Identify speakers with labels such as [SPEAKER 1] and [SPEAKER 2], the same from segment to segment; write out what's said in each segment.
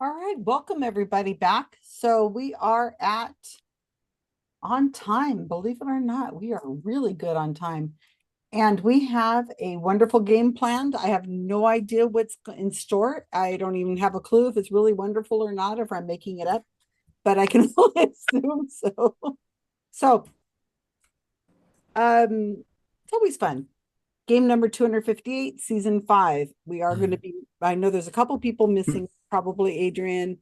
[SPEAKER 1] All right, welcome everybody back. So we are at on time, believe it or not, we are really good on time. And we have a wonderful game planned. I have no idea what's in store. I don't even have a clue if it's really wonderful or not, if I'm making it up, but I can only assume so. So, it's always fun. Game number 258, season 5. We are going to be, I know there's a couple people missing, probably Adrian,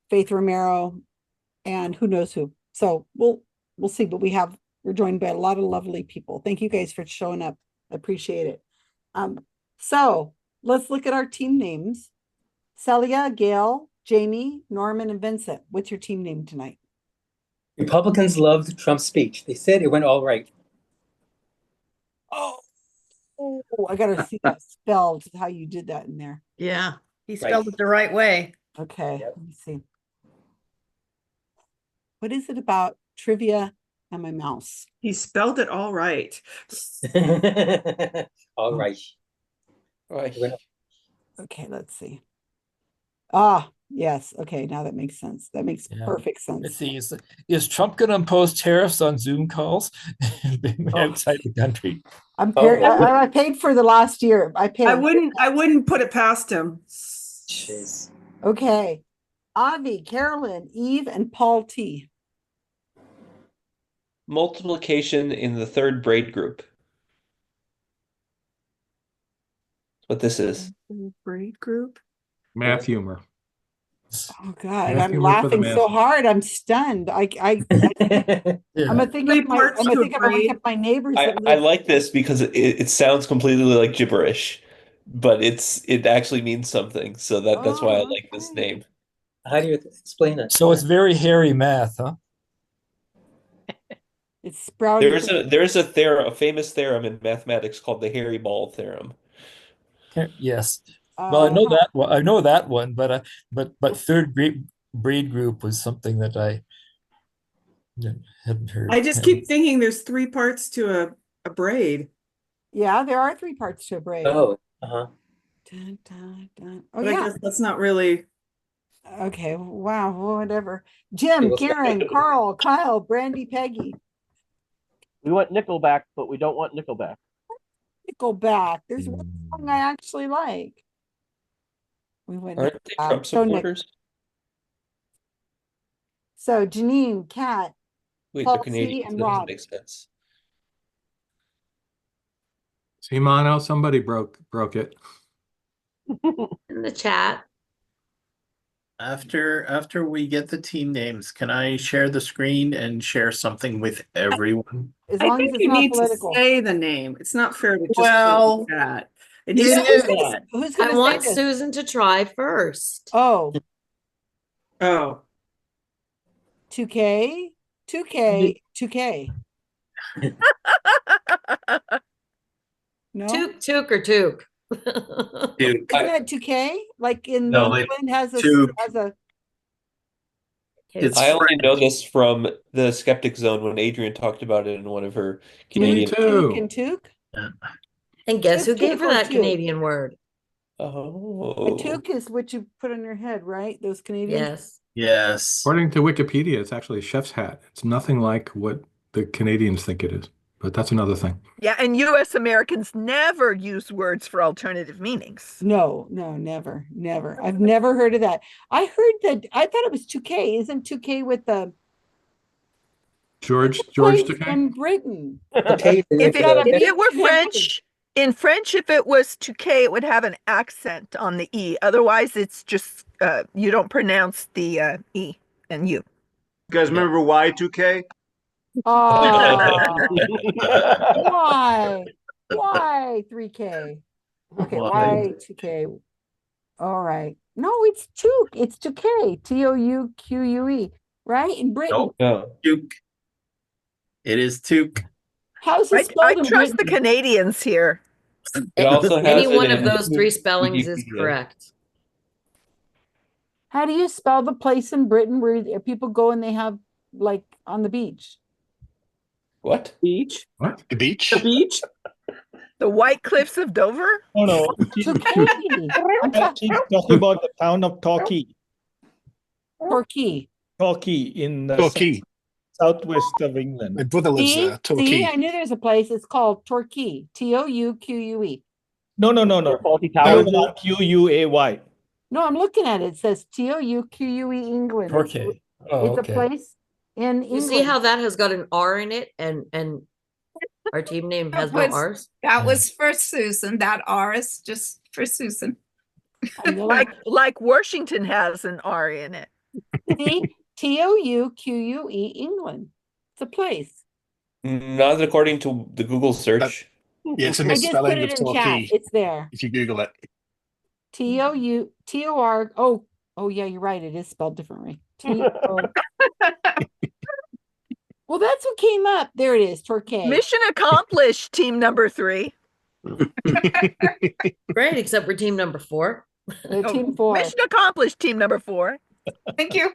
[SPEAKER 1] Faith Romero, and who knows who. So we'll see, but we're joined by a lot of lovely people. Thank you guys for showing up. I appreciate it. So let's look at our team names. Celia, Gail, Jamie, Norman, and Vincent. What's your team name tonight?
[SPEAKER 2] Republicans loved Trump's speech. They said it went all right.
[SPEAKER 1] Oh, I gotta see that spelled, how you did that in there.
[SPEAKER 3] Yeah, he spelled it the right way.
[SPEAKER 1] Okay, Let me see. What is it about trivia and my mouse?
[SPEAKER 3] He spelled it all right.
[SPEAKER 2] All right.
[SPEAKER 1] Okay, let's see. Ah, yes. Okay, now that makes sense. That makes perfect sense.
[SPEAKER 4] Let's see. Is Trump going to impose tariffs on Zoom calls outside the country?
[SPEAKER 1] I paid for the last year. I
[SPEAKER 3] wouldn't put it past him.
[SPEAKER 2] Jeez.
[SPEAKER 1] Okay. Avi, Carolyn, Eve, and Paul T.
[SPEAKER 5] Multiplication in the third braid group. That's what this is.
[SPEAKER 3] Braid group?
[SPEAKER 6] Math humor.
[SPEAKER 1] Oh God, I'm laughing so hard. I'm stunned. I'm gonna think of my neighbors.
[SPEAKER 5] I like this because it sounds completely like gibberish, but it actually means something. So that's why I like this name.
[SPEAKER 2] How do you explain it?
[SPEAKER 4] So it's very hairy math, huh?
[SPEAKER 1] It's sprouting.
[SPEAKER 5] There's a famous theorem in mathematics called the hairy ball theorem.
[SPEAKER 4] Yes. Well, I know that one. I know that one, but third braid group was something that I hadn't heard.
[SPEAKER 3] I just keep thinking there's 3 parts to a braid.
[SPEAKER 1] Yeah, there are 3 parts to a braid.
[SPEAKER 2] Oh, uh-huh.
[SPEAKER 1] Dun, dun, dun.
[SPEAKER 3] Oh, yeah. I guess that's not really.
[SPEAKER 1] Okay, wow, whatever. Jim, Karen, Karl, Kyle, Brandy, Peggy.
[SPEAKER 7] We want Nickelback, but we don't want Nickelback.
[SPEAKER 1] Nickelback. There's one song I actually like. We went.
[SPEAKER 5] Aren't they Trump supporters?
[SPEAKER 1] So Janine, Kat,
[SPEAKER 5] wait,
[SPEAKER 1] Paul
[SPEAKER 5] they're Canadian.
[SPEAKER 1] and
[SPEAKER 5] That
[SPEAKER 1] Rob.
[SPEAKER 5] doesn't make sense.
[SPEAKER 6] Simano, somebody broke it.
[SPEAKER 8] In the chat.
[SPEAKER 9] After we get the team names, can I share the screen and share something with everyone?
[SPEAKER 3] I think you need to say the name. It's not fair to just
[SPEAKER 9] Well,
[SPEAKER 3] that.
[SPEAKER 8] I want Susan to try first.
[SPEAKER 1] Oh.
[SPEAKER 3] 2K.
[SPEAKER 1] No.
[SPEAKER 8] Took or took.
[SPEAKER 3] Isn't
[SPEAKER 1] that 2K? Like in England has a
[SPEAKER 5] I only know this from the Skeptic Zone when Adrian talked about it in one of her Canadian.
[SPEAKER 1] Took.
[SPEAKER 8] And guess who gave her that Canadian word?
[SPEAKER 5] Oh.
[SPEAKER 1] A toque is what you put on your head, right? Those Canadian.
[SPEAKER 9] Yes.
[SPEAKER 6] According to Wikipedia, it's actually a chef's hat. It's nothing like what the Canadians think it is, but that's another thing.
[SPEAKER 10] Yeah, and U.S. Americans never use words for alternative meanings.
[SPEAKER 1] No, never. I've never heard of that. I thought it was 2K. Isn't 2K with the
[SPEAKER 6] George
[SPEAKER 1] in Britain?
[SPEAKER 10] If it were French, in French, if it was 2K, it would have an accent on the E. Otherwise, it's just you don't pronounce the E and U.
[SPEAKER 11] You guys remember Y2K?
[SPEAKER 1] Why 3K? Okay, why 2K? All right. No, it's Toque. It's 2K. TOUQUE. Right? In Britain.
[SPEAKER 9] No. Toque. It is Toque.
[SPEAKER 1] How's it
[SPEAKER 10] spelled? I trust the Canadians here.
[SPEAKER 8] Any one of those 3 spellings is correct.
[SPEAKER 1] How do you spell the place in Britain where people go and they have like on the beach?
[SPEAKER 5] What?
[SPEAKER 3] Beach?
[SPEAKER 6] What?
[SPEAKER 9] The beach?
[SPEAKER 3] The beach?
[SPEAKER 10] The White Cliffs of Dover?
[SPEAKER 12] Oh no,
[SPEAKER 1] It's okay.
[SPEAKER 12] she's talking about the town of Torquay.
[SPEAKER 1] Torquay.
[SPEAKER 12] Torquay in
[SPEAKER 13] Torquay.
[SPEAKER 12] southwest of England.
[SPEAKER 13] My brother lives
[SPEAKER 1] See,
[SPEAKER 13] there. Torquay.
[SPEAKER 1] I knew there's a place. It's called Torquay. Touque.
[SPEAKER 12] No.
[SPEAKER 7] Faulty Towers.
[SPEAKER 12] Quay.
[SPEAKER 1] No, I'm looking at it. It says Touque, England.
[SPEAKER 4] Torquay. Oh,
[SPEAKER 1] It's a
[SPEAKER 4] okay.
[SPEAKER 1] place in
[SPEAKER 8] You
[SPEAKER 1] England.
[SPEAKER 8] see how that has got an R in it and our team name has no R's?
[SPEAKER 14] That was for Susan. That R is just for Susan.
[SPEAKER 10] Like Washington has an R in it.
[SPEAKER 1] See, Touque, England. It's a place.
[SPEAKER 5] Not according to the Google search.
[SPEAKER 13] Yeah, it's a
[SPEAKER 1] I just put
[SPEAKER 13] misspelling of
[SPEAKER 1] it in chat.
[SPEAKER 13] Torquay.
[SPEAKER 1] It's there.
[SPEAKER 13] If you Google it.
[SPEAKER 1] Tor. Oh yeah, you're right. It is spelled differently. Well, that's what came up. There it is. Torquay.
[SPEAKER 10] Mission accomplished, team number 3.
[SPEAKER 8] Great, except for team number 4.
[SPEAKER 1] Team 4.
[SPEAKER 10] Mission accomplished, team number 4.
[SPEAKER 14] Thank you.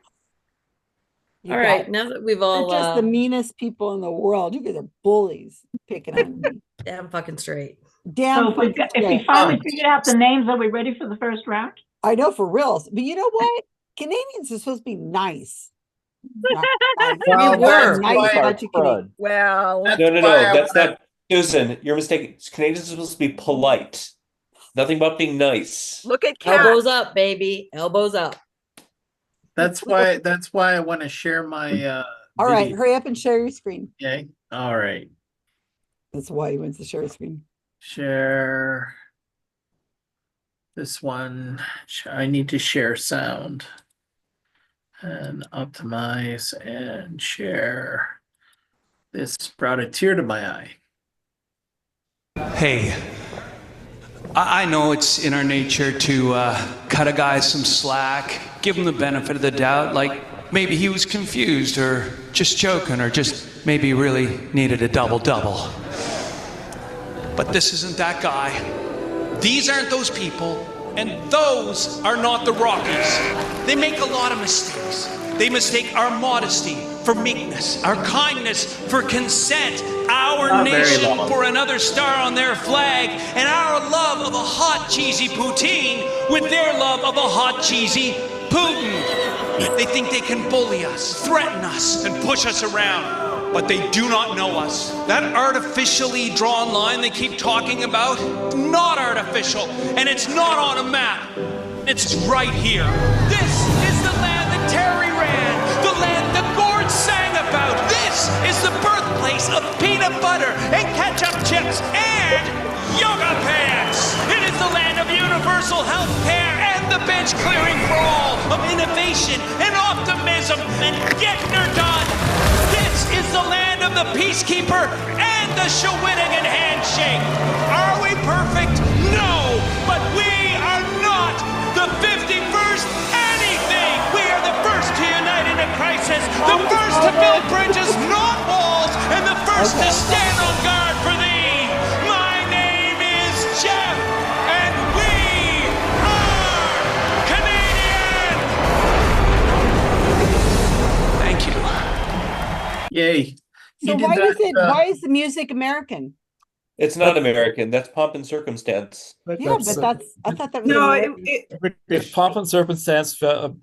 [SPEAKER 8] All right, now that we've all
[SPEAKER 1] They're just the meanest people in the world. You guys are bullies picking on me.
[SPEAKER 8] damn fucking straight.
[SPEAKER 1] Damn.
[SPEAKER 15] So if we finally figured out the names, are we ready for the first round?
[SPEAKER 1] I know for real. But you know what? Canadians are supposed to be nice.
[SPEAKER 7] Well,
[SPEAKER 8] were.
[SPEAKER 1] Nice about you Canadians.
[SPEAKER 10] Well,
[SPEAKER 5] No. That's not Susan. You're mistaken. Canadians are supposed to be polite. Nothing about being nice.
[SPEAKER 10] look at Kat.
[SPEAKER 8] Elbows up, baby. Elbows up.
[SPEAKER 9] That's why I want to share my
[SPEAKER 1] All right,
[SPEAKER 9] video.
[SPEAKER 1] hurry up and share your screen.
[SPEAKER 9] Okay. All right.
[SPEAKER 1] That's why he wants to share his screen.
[SPEAKER 9] Share this one. I need to share sound and optimize and share. This brought a tear to my eye.
[SPEAKER 16] Hey, I know it's in our nature to cut a guy some slack, give him the benefit of the doubt, like maybe he was confused or just joking or just maybe really needed a double-double. But this isn't that guy. These aren't those people, and those are not the Rockies. They make a lot of mistakes. They mistake our modesty for meekness, our kindness for consent, our nation for another star on their flag, and our love of a hot, cheesy poutine with their love of a hot, cheesy Putin. They think they can bully us, threaten us, and push us around, but they do not know us. That artificially drawn line they keep talking about, not artificial, and it's not on a map. It's right here. This is the land that Terry ran, the land that Gord sang about. This is the birthplace of peanut butter and ketchup chips and yoga pants. It is the land of universal health care and the bench clearing for all, of innovation and optimism and getting her done. This is the land of the peacekeeper and the Shawinigan handshake. Are we perfect? No, but we are not the 51st anything. We are the first to unite in a crisis, the first to build bridges, not walls, and the first to stand on guard for thee. My name is Jeff, and we are Canadian. Thank you.
[SPEAKER 9] Yay.
[SPEAKER 1] So why is the music American?
[SPEAKER 5] It's not American. That's pomp and circumstance.
[SPEAKER 1] Yeah, but that's I thought that was
[SPEAKER 4] It's pomp and circumstance.
[SPEAKER 10] That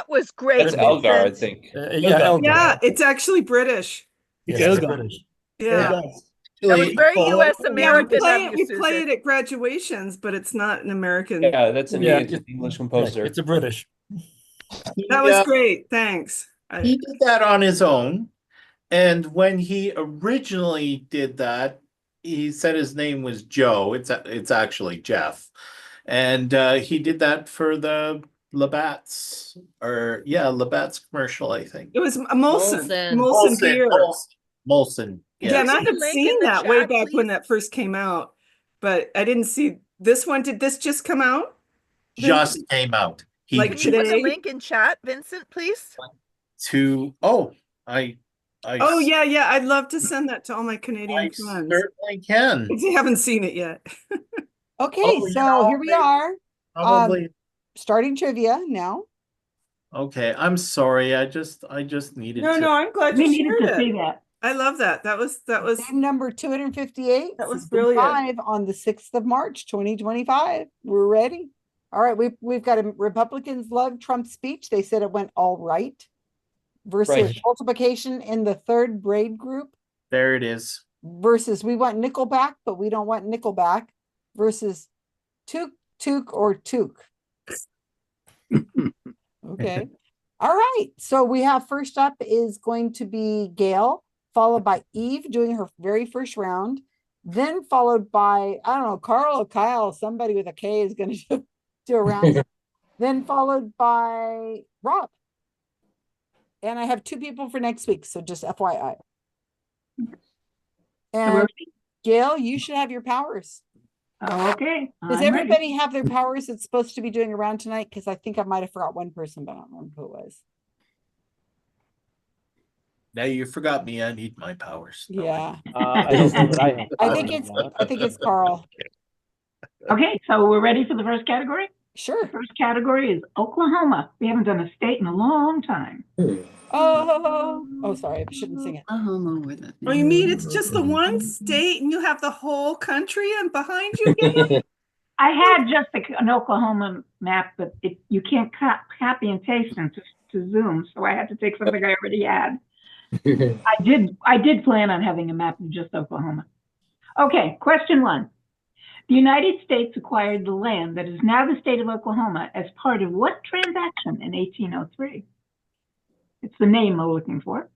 [SPEAKER 10] was great.
[SPEAKER 5] That's Elgar, I think.
[SPEAKER 4] Elgar.
[SPEAKER 3] Yeah, it's actually British.
[SPEAKER 4] It's British.
[SPEAKER 3] Yeah.
[SPEAKER 10] That was very U.S. American.
[SPEAKER 3] We play it at graduations, but it's not an American.
[SPEAKER 5] Yeah, that's an English composer.
[SPEAKER 4] It's a British.
[SPEAKER 3] That was great. Thanks.
[SPEAKER 9] He did that on his own. And when he originally did that, he said his name was Joe. It's actually Jeff. And he did that for the Labatt's Labatt's commercial, I think.
[SPEAKER 3] It was Molson beer.
[SPEAKER 9] Molson. Yes.
[SPEAKER 3] Yeah, and I had seen that way back when that first came out, but I didn't see this one. Did this just come out?
[SPEAKER 9] Just came out.
[SPEAKER 10] Can you put the link in chat, Vincent, please?
[SPEAKER 3] Oh yeah. I'd love to send that to all my Canadian friends.
[SPEAKER 9] Certainly can.
[SPEAKER 3] If you haven't seen it yet.
[SPEAKER 1] Okay, so here we are.
[SPEAKER 9] Probably.
[SPEAKER 1] Starting trivia now.
[SPEAKER 9] Okay, I'm sorry. I just needed to.
[SPEAKER 3] No, I'm glad you shared it.
[SPEAKER 15] See that.
[SPEAKER 3] I love that. That was
[SPEAKER 1] Game number 258.
[SPEAKER 3] That was
[SPEAKER 1] season
[SPEAKER 3] brilliant.
[SPEAKER 1] 5 on the 6th of March, 2025. We're ready. All right, we've got a Republicans love Trump's speech. They said it went all right. Versus
[SPEAKER 2] Right.
[SPEAKER 1] multiplication in the third grade group.
[SPEAKER 9] There it is.
[SPEAKER 1] Versus we want Nickelback, but we don't want Nickelback. Versus Took or Took. Okay. All right. So we have first up is going to be Gail, followed by Eve doing her very first round. Then followed by, I don't know, Karl or Kyle, somebody with a K is going to do a round. Then followed by Rob. And I have 2 people for next week. So just FYI. And Gail, you should have your powers.
[SPEAKER 15] Okay.
[SPEAKER 1] Does
[SPEAKER 15] I'm ready.
[SPEAKER 1] everybody have their powers it's supposed to be doing around tonight? Because I think I might have forgot one person, but I don't remember who it was.
[SPEAKER 9] Now you forgot me. I need my powers.
[SPEAKER 1] Yeah.
[SPEAKER 12] I don't know that I have.
[SPEAKER 1] I think it's Karl.
[SPEAKER 15] Okay, so we're ready for the first category?
[SPEAKER 1] Sure.
[SPEAKER 15] The first category is Oklahoma. We haven't done a state in a long time.
[SPEAKER 1] Oh, sorry, I shouldn't sing it.
[SPEAKER 14] Oklahoma with it.
[SPEAKER 3] Oh, you mean it's just the one state and you have the whole country and behind you, Gail?
[SPEAKER 15] I had just an Oklahoma map, but you can't copy and paste into Zoom, so I had to take something I already had. I did plan on having a map of just Oklahoma. Okay, question 1. The United States acquired the land that is now the state of Oklahoma as part of what transaction in 1803? It's the name we're looking for.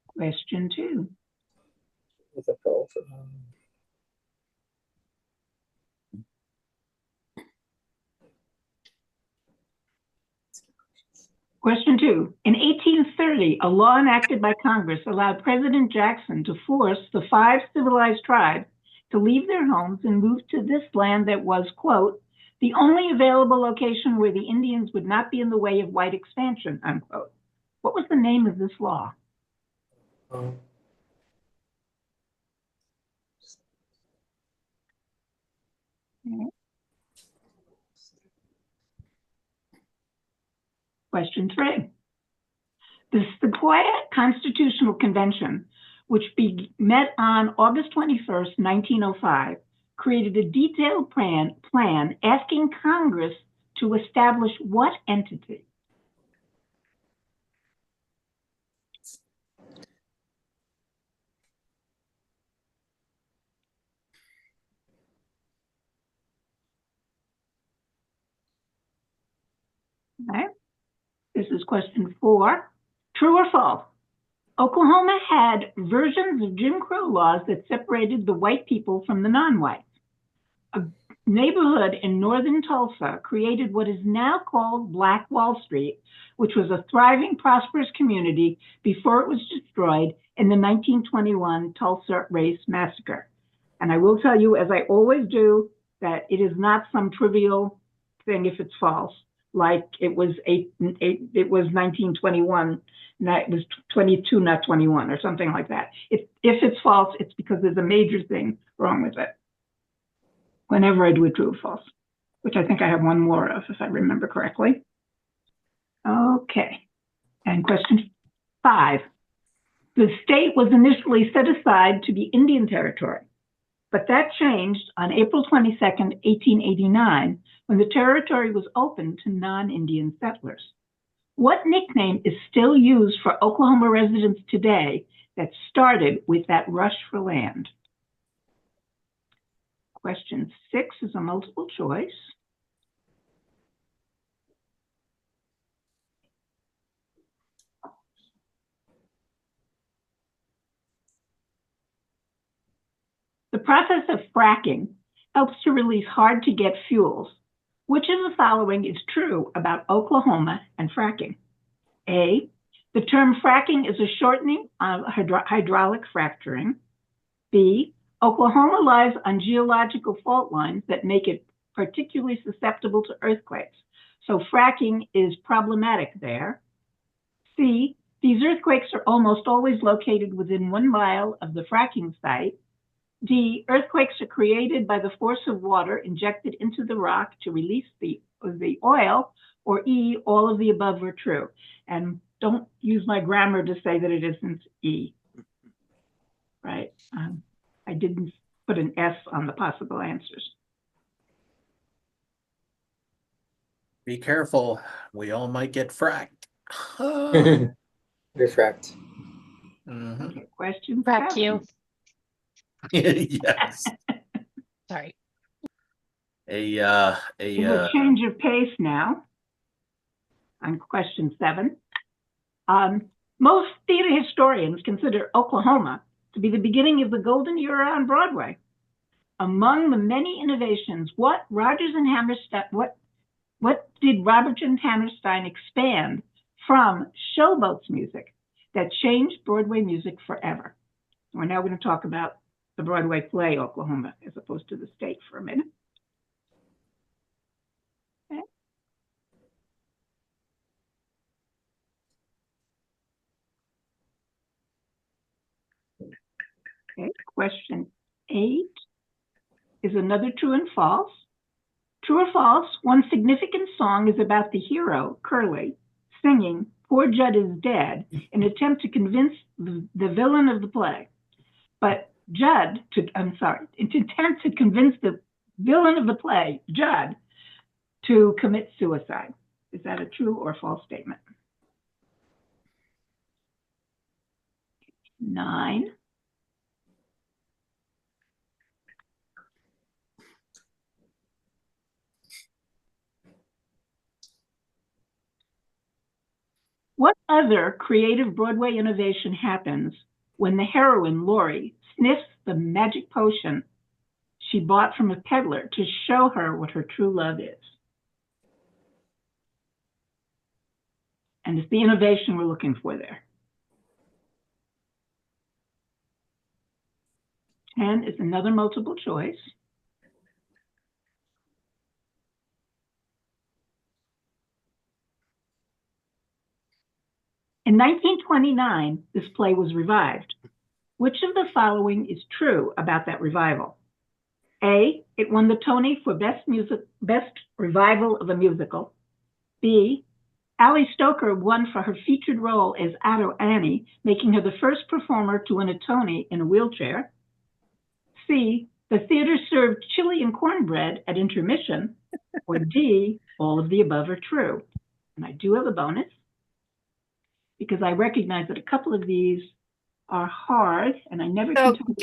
[SPEAKER 15] Question 2. Question 2. In 1830, a law enacted by Congress allowed President Jackson to force the 5 civilized tribes to leave their homes and move to this land that was, quote, the only available location where the Indians would not be in the way of white expansion, unquote. What was the name of this law? Question 3. The Sequoia Constitutional Convention, which met on August 21st, 1905, created a detailed plan asking Congress to establish what entity? Okay. This is question 4. True or false? Oklahoma had versions of Jim Crow laws that separated the white people from the non-whites. A neighborhood in northern Tulsa created what is now called Black Wall Street, which was a thriving, prosperous community before it was destroyed in the 1921 Tulsa Race Massacre. And I will tell you, as I always do, that it is not some trivial thing if it's false. Like it was 1921, not it was 22, not 21, or something like that. If it's false, it's because there's a major thing wrong with it. Whenever I do a true or false, which I think I have one more of, if I remember correctly. Okay, and question 5. The state was initially set aside to be Indian territory, but that changed on April 22nd, 1889, when the territory was opened to non-Indian settlers. What nickname is still used for Oklahoma residents today that started with that rush for land? Question 6 is a multiple choice. The process of fracking helps to release hard-to-get fuels. Which of the following is true about Oklahoma and fracking? A, the term fracking is a shortening of hydraulic fracturing. B, Oklahoma lies on geological fault lines that make it particularly susceptible to earthquakes, so fracking is problematic there. C, these earthquakes are almost always located within 1 mile of the fracking site. D, earthquakes are created by the force of water injected into the rock to release the oil, or E, all of the above are true. And don't use my grammar to say that it isn't E. Right? I didn't put an S on the possible answers.
[SPEAKER 9] Be careful. We all might get fracked.
[SPEAKER 2] Refract.
[SPEAKER 15] Okay, questions?
[SPEAKER 13] Frack you.
[SPEAKER 9] Yes.
[SPEAKER 13] Sorry.
[SPEAKER 15] There's a change of pace now on question 7. Most theater historians consider Oklahoma to be the beginning of the golden era on Broadway. Among the many innovations, what did Robert and Hammerstein expand from Showboat's music that changed Broadway music forever? We're now going to talk about the Broadway play Oklahoma as opposed to the state for a minute. Okay, question 8 is another true and false. True or false, one significant song is about the hero, Curly, singing Poor Judd is Dead in an attempt to convince the villain of the play. But in an attempt to convince the villain of the play, Judd, to commit suicide. Is that a true or false statement? 9. What other creative Broadway innovation happens when the heroine, Laurie, sniffs the magic potion she bought from a peddler to show her what her true love is? And it's the innovation we're looking for there. 10 is another multiple choice. In 1929, this play was revived. Which of the following is true about that revival? A, it won the Tony for Best Revival of a Musical. B, Ally Stoker won for her featured role as Otto Annie, making her the first performer to win a Tony in a wheelchair. C, the theater served chili and cornbread at intermission. Or D, all of the above are true. And I do have a bonus, because I recognize that a couple of these are hard, and I never
[SPEAKER 14] So,
[SPEAKER 15] can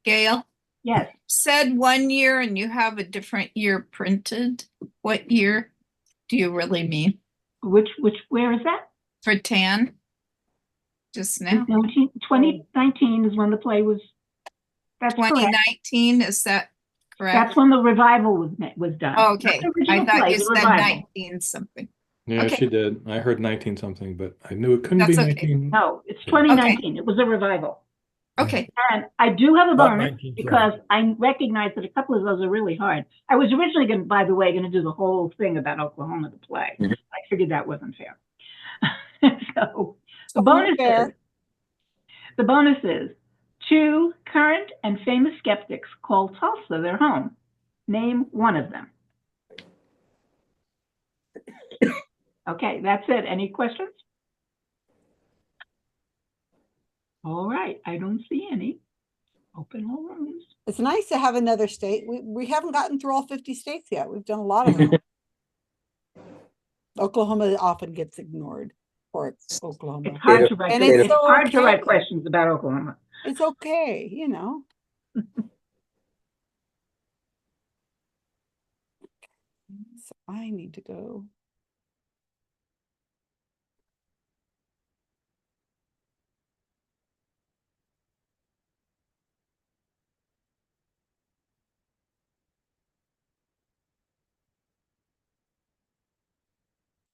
[SPEAKER 14] Gail,
[SPEAKER 15] Yes.
[SPEAKER 14] You said 1 year and you have a different year printed. What year do you really mean?
[SPEAKER 15] Where is that?
[SPEAKER 14] For Tan? Just now.
[SPEAKER 15] 2019 is when the play was, that's
[SPEAKER 14] 2019, is that correct?
[SPEAKER 15] That's when the revival was done.
[SPEAKER 14] Oh, okay, I thought you said
[SPEAKER 15] revival.
[SPEAKER 14] 19 something.
[SPEAKER 6] Yeah,
[SPEAKER 14] Okay.
[SPEAKER 6] she did. I heard 19 something, but I knew it couldn't
[SPEAKER 14] That's
[SPEAKER 6] be
[SPEAKER 14] okay.
[SPEAKER 6] 19.
[SPEAKER 15] No, it's 2019. It was a revival.
[SPEAKER 14] Okay.
[SPEAKER 15] And I do have a
[SPEAKER 6] Not
[SPEAKER 15] bonus
[SPEAKER 6] 1912.
[SPEAKER 15] because I recognize that a couple of those are really hard. I was originally going to, by the way, going to do the whole thing about Oklahoma, the play. I figured that wasn't fair. So the bonus is 2 current and famous skeptics call Tulsa their home. Name one of them. Okay, that's it. Any questions? All right, I don't see any. Open all rooms.
[SPEAKER 1] It's nice to have another state. We haven't gotten through all 50 states yet. We've done a lot of them. Oklahoma often gets ignored for its Oklahoma.
[SPEAKER 15] It's hard to write.
[SPEAKER 1] And
[SPEAKER 15] It's
[SPEAKER 1] so
[SPEAKER 15] hard to write
[SPEAKER 1] okay.
[SPEAKER 15] questions about Oklahoma.
[SPEAKER 1] It's okay, you know. So I need to go.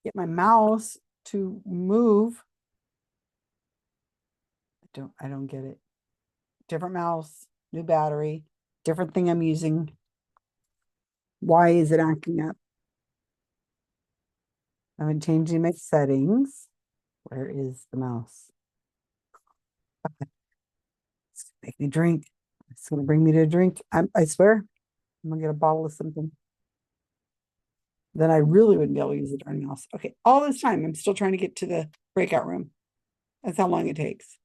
[SPEAKER 1] Get my mouse to move. I don't get it. Different mouse, new battery, different thing I'm using. Why is it acting up? I've been changing my settings. Where is the mouse? It's gonna make me drink. It's gonna bring me to a drink. I swear. I'm gonna get a bottle of something. then I really wouldn't be able to use the darn mouse. Okay, all this time, I'm still trying to get to the breakout room. That's how long it takes.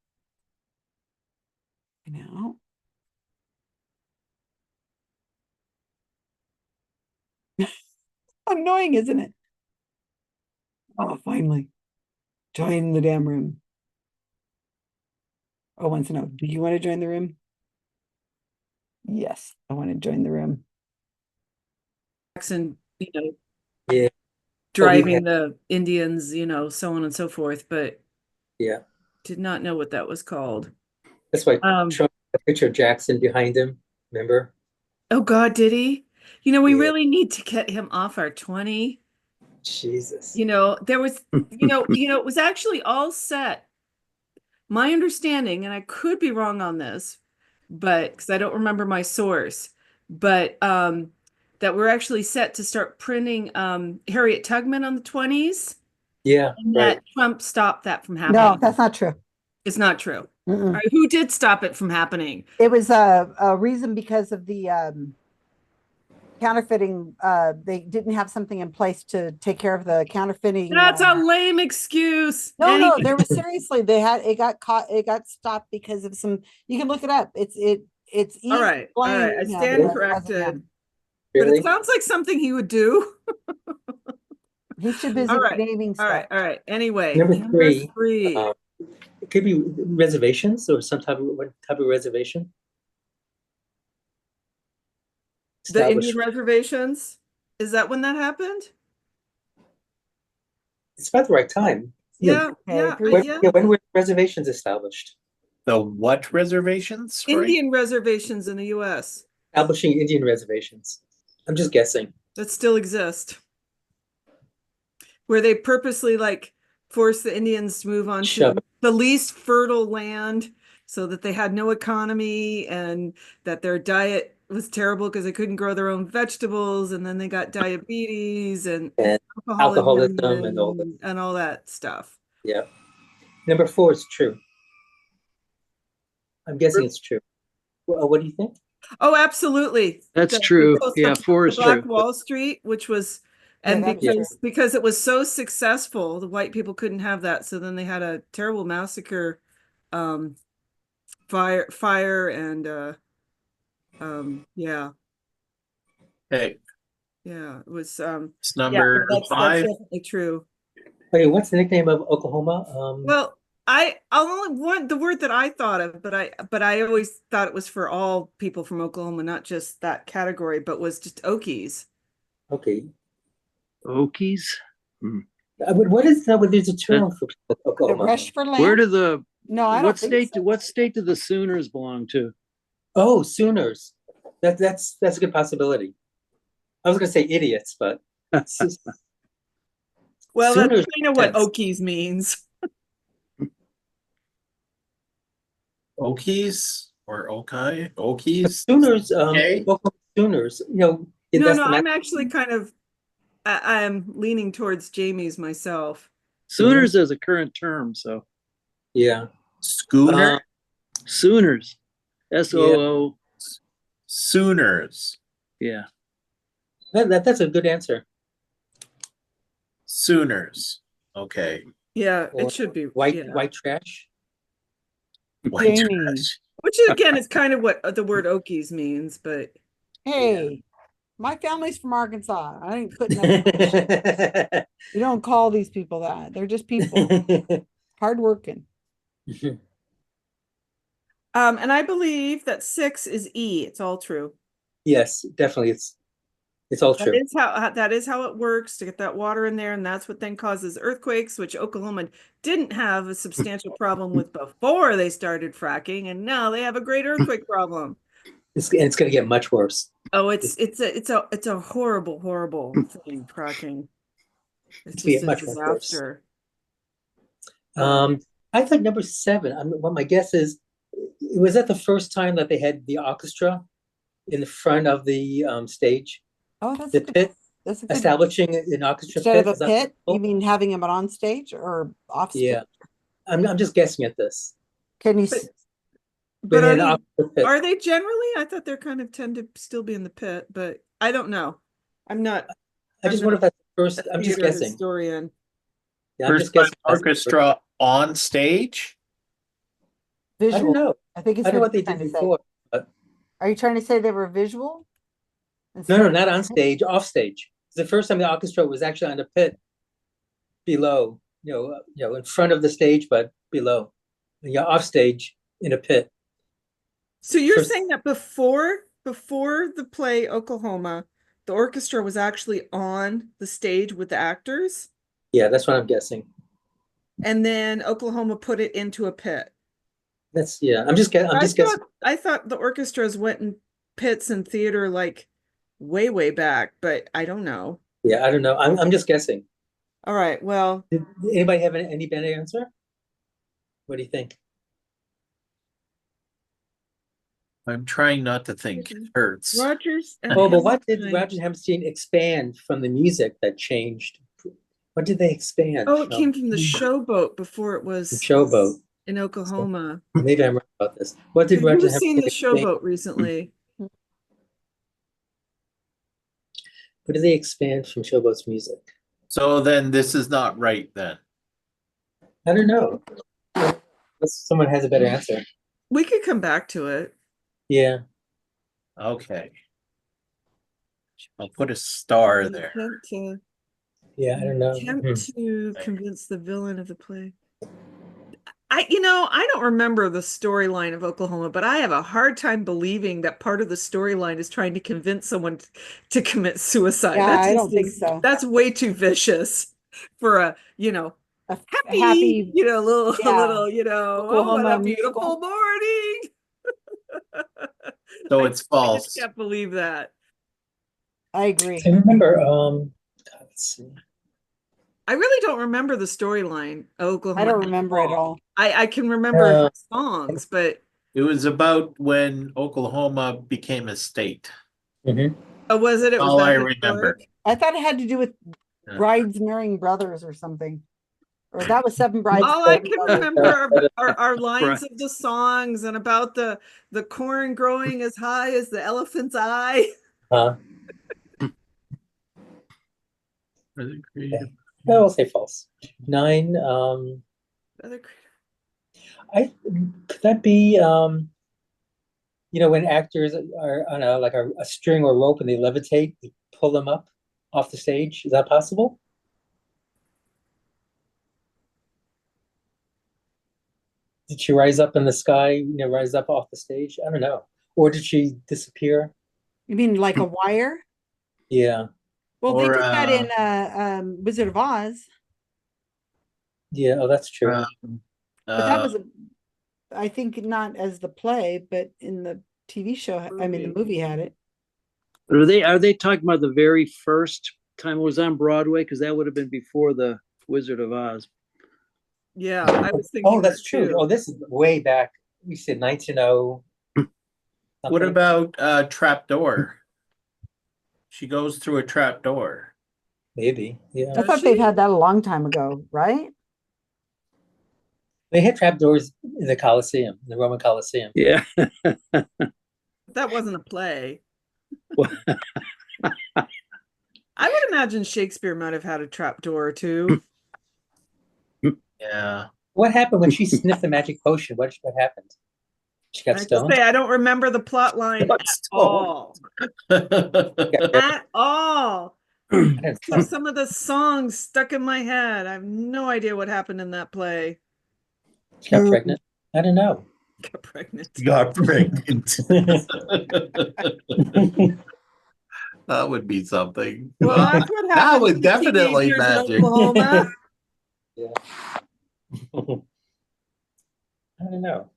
[SPEAKER 1] Now. Annoying, isn't it? Oh, finally. Join the damn room. Oh, wants to know, do you want to join the room? Yes, I want to join the room.
[SPEAKER 3] Jackson,
[SPEAKER 2] Yeah.
[SPEAKER 3] driving the Indians, so on and so forth, but
[SPEAKER 2] Yeah.
[SPEAKER 3] did not know what that was called.
[SPEAKER 2] That's why Trump had a picture of Jackson behind him. Remember?
[SPEAKER 3] Oh God, did he? We really need to get him off our 20.
[SPEAKER 2] Jesus.
[SPEAKER 3] There was, it was actually all set. My understanding, and I could be wrong on this, but because I don't remember my source, but that we're actually set to start printing Harriet Tubman on the 20s.
[SPEAKER 2] Yeah,
[SPEAKER 3] and
[SPEAKER 2] right.
[SPEAKER 3] that Trump stopped that from happening.
[SPEAKER 1] No, that's not true.
[SPEAKER 3] It's not true. All
[SPEAKER 1] Mm-mm.
[SPEAKER 3] right, who did stop it from happening?
[SPEAKER 1] It was a reason because of the counterfeiting. They didn't have something in place to take care of the counterfeiting.
[SPEAKER 3] That's a lame excuse.
[SPEAKER 1] No, there was seriously, it got caught, it got stopped because of some, you can look it up. It's easy.
[SPEAKER 3] All right. I stand corrected.
[SPEAKER 2] Really?
[SPEAKER 3] But it sounds like something he would do.
[SPEAKER 1] He's too busy naming stuff.
[SPEAKER 3] All right. Anyway,
[SPEAKER 2] Number three.
[SPEAKER 3] three.
[SPEAKER 2] It could be reservations or what type of reservation?
[SPEAKER 3] The Indian reservations? Is that when that happened?
[SPEAKER 2] It's about the right time.
[SPEAKER 3] Yeah.
[SPEAKER 2] When were reservations established?
[SPEAKER 9] The what reservations?
[SPEAKER 3] Indian reservations in the U.S.
[SPEAKER 2] Establishing Indian reservations. I'm just guessing.
[SPEAKER 3] That still exist. Where they purposely force the Indians to move on to the least fertile land so that they had no economy and that their diet was terrible because they couldn't grow their own vegetables, and then they got diabetes and
[SPEAKER 2] alcoholism
[SPEAKER 3] and all that stuff.
[SPEAKER 2] Yeah. Number 4 is true. I'm guessing it's true. Well, what do you think?
[SPEAKER 3] Oh, absolutely.
[SPEAKER 13] That's true. Yeah, 4 is
[SPEAKER 3] Black
[SPEAKER 13] true.
[SPEAKER 3] Wall Street, which was, and because it was so successful, the white people couldn't have that. So then they had a terrible massacre, fire, and yeah.
[SPEAKER 9] Hey.
[SPEAKER 3] Yeah, it was.
[SPEAKER 9] It's number 5.
[SPEAKER 3] That's definitely true.
[SPEAKER 2] Wait, what's the nickname of Oklahoma?
[SPEAKER 3] Well, I only want the word that I thought of, but I always thought it was for all people from Oklahoma, not just that category, but was just Okies.
[SPEAKER 2] Okay.
[SPEAKER 13] Okies?
[SPEAKER 2] What is that? There's a term for Oklahoma.
[SPEAKER 1] The rush for land?
[SPEAKER 13] Where do the what state do the Sooners belong to?
[SPEAKER 2] Oh, Sooners. That's a good possibility. I was gonna say idiots, but
[SPEAKER 3] well,
[SPEAKER 2] Sooners,
[SPEAKER 3] that's kind of what Okies means.
[SPEAKER 9] Okies or Okai? Okies?
[SPEAKER 2] Sooners, Sooners,
[SPEAKER 3] No, I'm actually kind of I'm leaning towards Jamie's myself.
[SPEAKER 13] Sooners is a current term, so
[SPEAKER 2] yeah.
[SPEAKER 9] Schooner?
[SPEAKER 13] Sooners. SOO.
[SPEAKER 9] Sooners.
[SPEAKER 13] Yeah.
[SPEAKER 2] That's a good answer.
[SPEAKER 9] Sooners. Okay.
[SPEAKER 3] Yeah, it should be
[SPEAKER 2] white trash.
[SPEAKER 9] White trash.
[SPEAKER 3] Which again is kind of what the word Okies means, but
[SPEAKER 1] hey, my family's from Arkansas. I ain't putting up. You don't call these people that. They're just people. Hardworking.
[SPEAKER 3] And I believe that 6 is E. It's all true.
[SPEAKER 2] Yes, definitely. It's all true.
[SPEAKER 3] That is how it works to get that water in there, and that's what then causes earthquakes, which Oklahoma didn't have a substantial problem with before they started fracking, and now they have a great earthquake problem.
[SPEAKER 2] It's going to get much worse.
[SPEAKER 3] Oh, it's a horrible thing, fracking. It's just a disaster.
[SPEAKER 2] I thought number 7. What my guess is, was that the first time that they had the orchestra in the front of the stage?
[SPEAKER 1] Oh, that's
[SPEAKER 2] the pit.
[SPEAKER 1] That's
[SPEAKER 2] establishing an orchestra
[SPEAKER 1] instead
[SPEAKER 2] pit.
[SPEAKER 1] of a pit. You mean having him on stage or off stage?
[SPEAKER 2] Yeah, I'm just guessing at this.
[SPEAKER 1] Can you?
[SPEAKER 3] But are they generally? I thought they're kind of tend to still be in the pit, but I don't know. I'm not.
[SPEAKER 2] I just wonder if that's the first. I'm just
[SPEAKER 3] theater
[SPEAKER 2] guessing.
[SPEAKER 3] historian.
[SPEAKER 2] Yeah, I'm
[SPEAKER 9] First
[SPEAKER 2] just guessing.
[SPEAKER 9] time orchestra on stage?
[SPEAKER 2] I don't know.
[SPEAKER 1] I think it's
[SPEAKER 2] I don't know what
[SPEAKER 1] what
[SPEAKER 2] they
[SPEAKER 1] you're
[SPEAKER 2] did
[SPEAKER 1] trying to say.
[SPEAKER 2] before. But
[SPEAKER 1] Are you trying to say they were visual?
[SPEAKER 2] no, not on stage, off stage. It's the first time the orchestra was actually on the pit below, in front of the stage, but below. Yeah, off stage in a pit.
[SPEAKER 3] So you're
[SPEAKER 2] First-
[SPEAKER 3] saying that before the play Oklahoma, the orchestra was actually on the stage with the actors,
[SPEAKER 2] Yeah, that's what I'm guessing.
[SPEAKER 3] and then Oklahoma put it into a pit.
[SPEAKER 2] I'm just guessing.
[SPEAKER 3] I thought the orchestras went in pits and theater like way back, but I don't know.
[SPEAKER 2] Yeah, I don't know. I'm just guessing.
[SPEAKER 3] All right, well,
[SPEAKER 2] Did anybody have any better answer? What do you think?
[SPEAKER 9] I'm trying not to think. It hurts.
[SPEAKER 3] Rogers.
[SPEAKER 2] Oh, but what did Rodgers and Hammerstein expand from the music that changed? What did they expand?
[SPEAKER 3] Oh, it came from the Showboat before it was
[SPEAKER 2] Showboat
[SPEAKER 3] in Oklahoma.
[SPEAKER 2] Maybe I'm right about this. What did
[SPEAKER 3] Have you
[SPEAKER 2] Rodgers
[SPEAKER 3] ever
[SPEAKER 2] and
[SPEAKER 3] seen the
[SPEAKER 2] Hammerstein expand?
[SPEAKER 3] Showboat recently?
[SPEAKER 2] What did they expand from Showboat's music?
[SPEAKER 9] So then this is not right then.
[SPEAKER 2] I don't know. Unless someone has a better answer.
[SPEAKER 3] We could come back to it.
[SPEAKER 2] Yeah.
[SPEAKER 9] Okay. I'll put a star there.
[SPEAKER 2] Yeah, I don't know.
[SPEAKER 3] Attempt to convince the villain of the play. I don't remember the storyline of Oklahoma, but I have a hard time believing that part of the storyline is trying to convince someone to commit suicide.
[SPEAKER 1] Yeah, I don't think so.
[SPEAKER 3] That's way too vicious for a happy, little,
[SPEAKER 1] Oklahoma
[SPEAKER 3] what a beautiful morning.
[SPEAKER 9] So it's
[SPEAKER 3] I
[SPEAKER 9] false.
[SPEAKER 3] just can't believe that.
[SPEAKER 1] I agree.
[SPEAKER 2] I remember, let's see.
[SPEAKER 3] I really don't remember the storyline of Oklahoma.
[SPEAKER 1] I don't remember at all.
[SPEAKER 3] I can remember songs, but
[SPEAKER 9] It was about when Oklahoma became a state.
[SPEAKER 3] was it? It was
[SPEAKER 9] All I
[SPEAKER 3] that
[SPEAKER 9] remember.
[SPEAKER 3] historic?
[SPEAKER 1] I thought it had to do with brides marrying brothers or something. Or that was Seven Brides.
[SPEAKER 3] All I can remember are lines
[SPEAKER 1] Right.
[SPEAKER 3] of the songs and about the corn growing as high as the elephant's eye.
[SPEAKER 2] No, I'll say false. 9. Could that be when actors are on a string or rope and they levitate, they pull them up off the stage? Is that possible? Did she rise up in the sky, rise up off the stage? I don't know. Or did she disappear?
[SPEAKER 1] You mean like a wire?
[SPEAKER 2] Yeah.
[SPEAKER 1] Well, they did that in Wizard of Oz.
[SPEAKER 2] Yeah, oh, that's true.
[SPEAKER 1] But that was, I think, not as the play, but in the TV show. I mean, the movie had it.
[SPEAKER 13] Are they talking about the very first time it was on Broadway? Because that would have been before the Wizard of Oz.
[SPEAKER 3] Yeah, I was thinking.
[SPEAKER 2] Oh, that's
[SPEAKER 3] that
[SPEAKER 2] true.
[SPEAKER 3] too.
[SPEAKER 2] Oh, this is way back. We said 1900.
[SPEAKER 9] What about trapdoor? She goes through a trapdoor.
[SPEAKER 2] Maybe, yeah.
[SPEAKER 1] I thought they'd had that a long time ago, right?
[SPEAKER 2] They had trapdoors in the Colosseum, in the Roman Colosseum.
[SPEAKER 13] Yeah.
[SPEAKER 3] That wasn't a play. I would imagine Shakespeare might have had a trapdoor or two.
[SPEAKER 9] Yeah.
[SPEAKER 2] What happened when she sniffed the magic potion? What happened? She got stoned?
[SPEAKER 3] I don't remember the plot line at all. At all. Some of the songs stuck in my head. I have no idea what happened in that play.
[SPEAKER 2] She got pregnant? I don't know.
[SPEAKER 3] Got pregnant.
[SPEAKER 9] Got pregnant. That would be something.
[SPEAKER 3] Well, that's what
[SPEAKER 9] That
[SPEAKER 3] happened
[SPEAKER 9] would
[SPEAKER 3] to
[SPEAKER 9] definitely
[SPEAKER 3] teenagers in
[SPEAKER 9] magic.
[SPEAKER 3] Oklahoma.
[SPEAKER 2] Yeah. I don't know.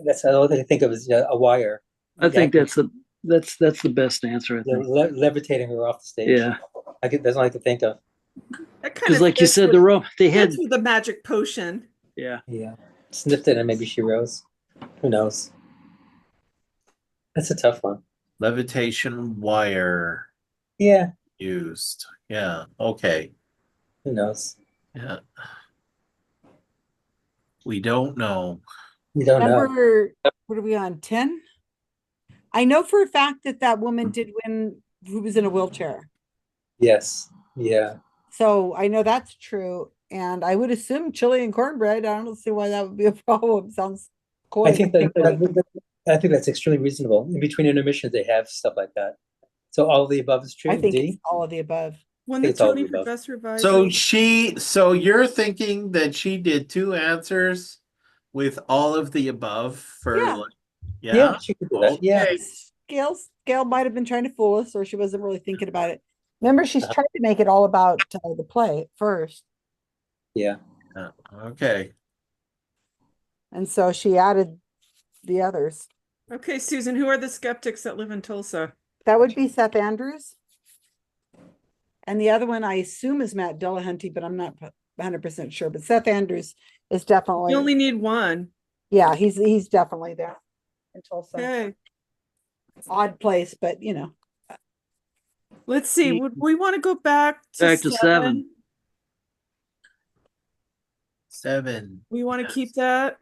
[SPEAKER 2] That's all I think of is a wire.
[SPEAKER 13] I think that's the best answer. I think.
[SPEAKER 2] Levitating her off the stage.
[SPEAKER 13] Yeah.
[SPEAKER 2] That's all I can think of.
[SPEAKER 13] Because, like you said, they had
[SPEAKER 3] the magic potion.
[SPEAKER 13] Yeah.
[SPEAKER 2] Yeah. Sniffed it and maybe she rose. Who knows? That's a tough one.
[SPEAKER 9] Levitation wire.
[SPEAKER 2] Yeah.
[SPEAKER 9] Used. Yeah. Okay.
[SPEAKER 2] Who knows?
[SPEAKER 9] Yeah. We don't know.
[SPEAKER 2] We don't know.
[SPEAKER 1] Number, what are we on? 10? I know for a fact that woman did win who was in a wheelchair.
[SPEAKER 2] Yes. Yeah.
[SPEAKER 1] So I know that's true. And I would assume chili and cornbread. I don't see why that would be a problem. Sounds coy.
[SPEAKER 2] I think that's extremely reasonable. In between intermissions, they have stuff like that. So all of the above is true.
[SPEAKER 1] I think
[SPEAKER 2] D?
[SPEAKER 1] it's all of the above.
[SPEAKER 3] When the
[SPEAKER 2] It's all of
[SPEAKER 3] Tony
[SPEAKER 2] the above.
[SPEAKER 3] Professor advisor.
[SPEAKER 9] So you're thinking that she did two answers with all of the above for
[SPEAKER 1] Yeah.
[SPEAKER 9] like,
[SPEAKER 2] Yeah, she could do that. Yeah.
[SPEAKER 9] Okay.
[SPEAKER 1] Gail might have been trying to fool us, or she wasn't really thinking about it. Remember, she's trying to make it all about the play first.
[SPEAKER 2] Yeah.
[SPEAKER 9] Okay.
[SPEAKER 1] And so she added the others.
[SPEAKER 3] Okay, Susan, who are the skeptics that live in Tulsa?
[SPEAKER 1] That would be Seth Andrews. And the other one, I assume, is Matt Dillahunty, but I'm not 100% sure. But Seth Andrews is definitely.
[SPEAKER 3] You only need one.
[SPEAKER 1] Yeah, he's definitely there in Tulsa.
[SPEAKER 3] Okay.
[SPEAKER 1] Odd place, but you know.
[SPEAKER 3] Let's see. Would we want to go back to seven?
[SPEAKER 9] 7.
[SPEAKER 3] We want to keep that.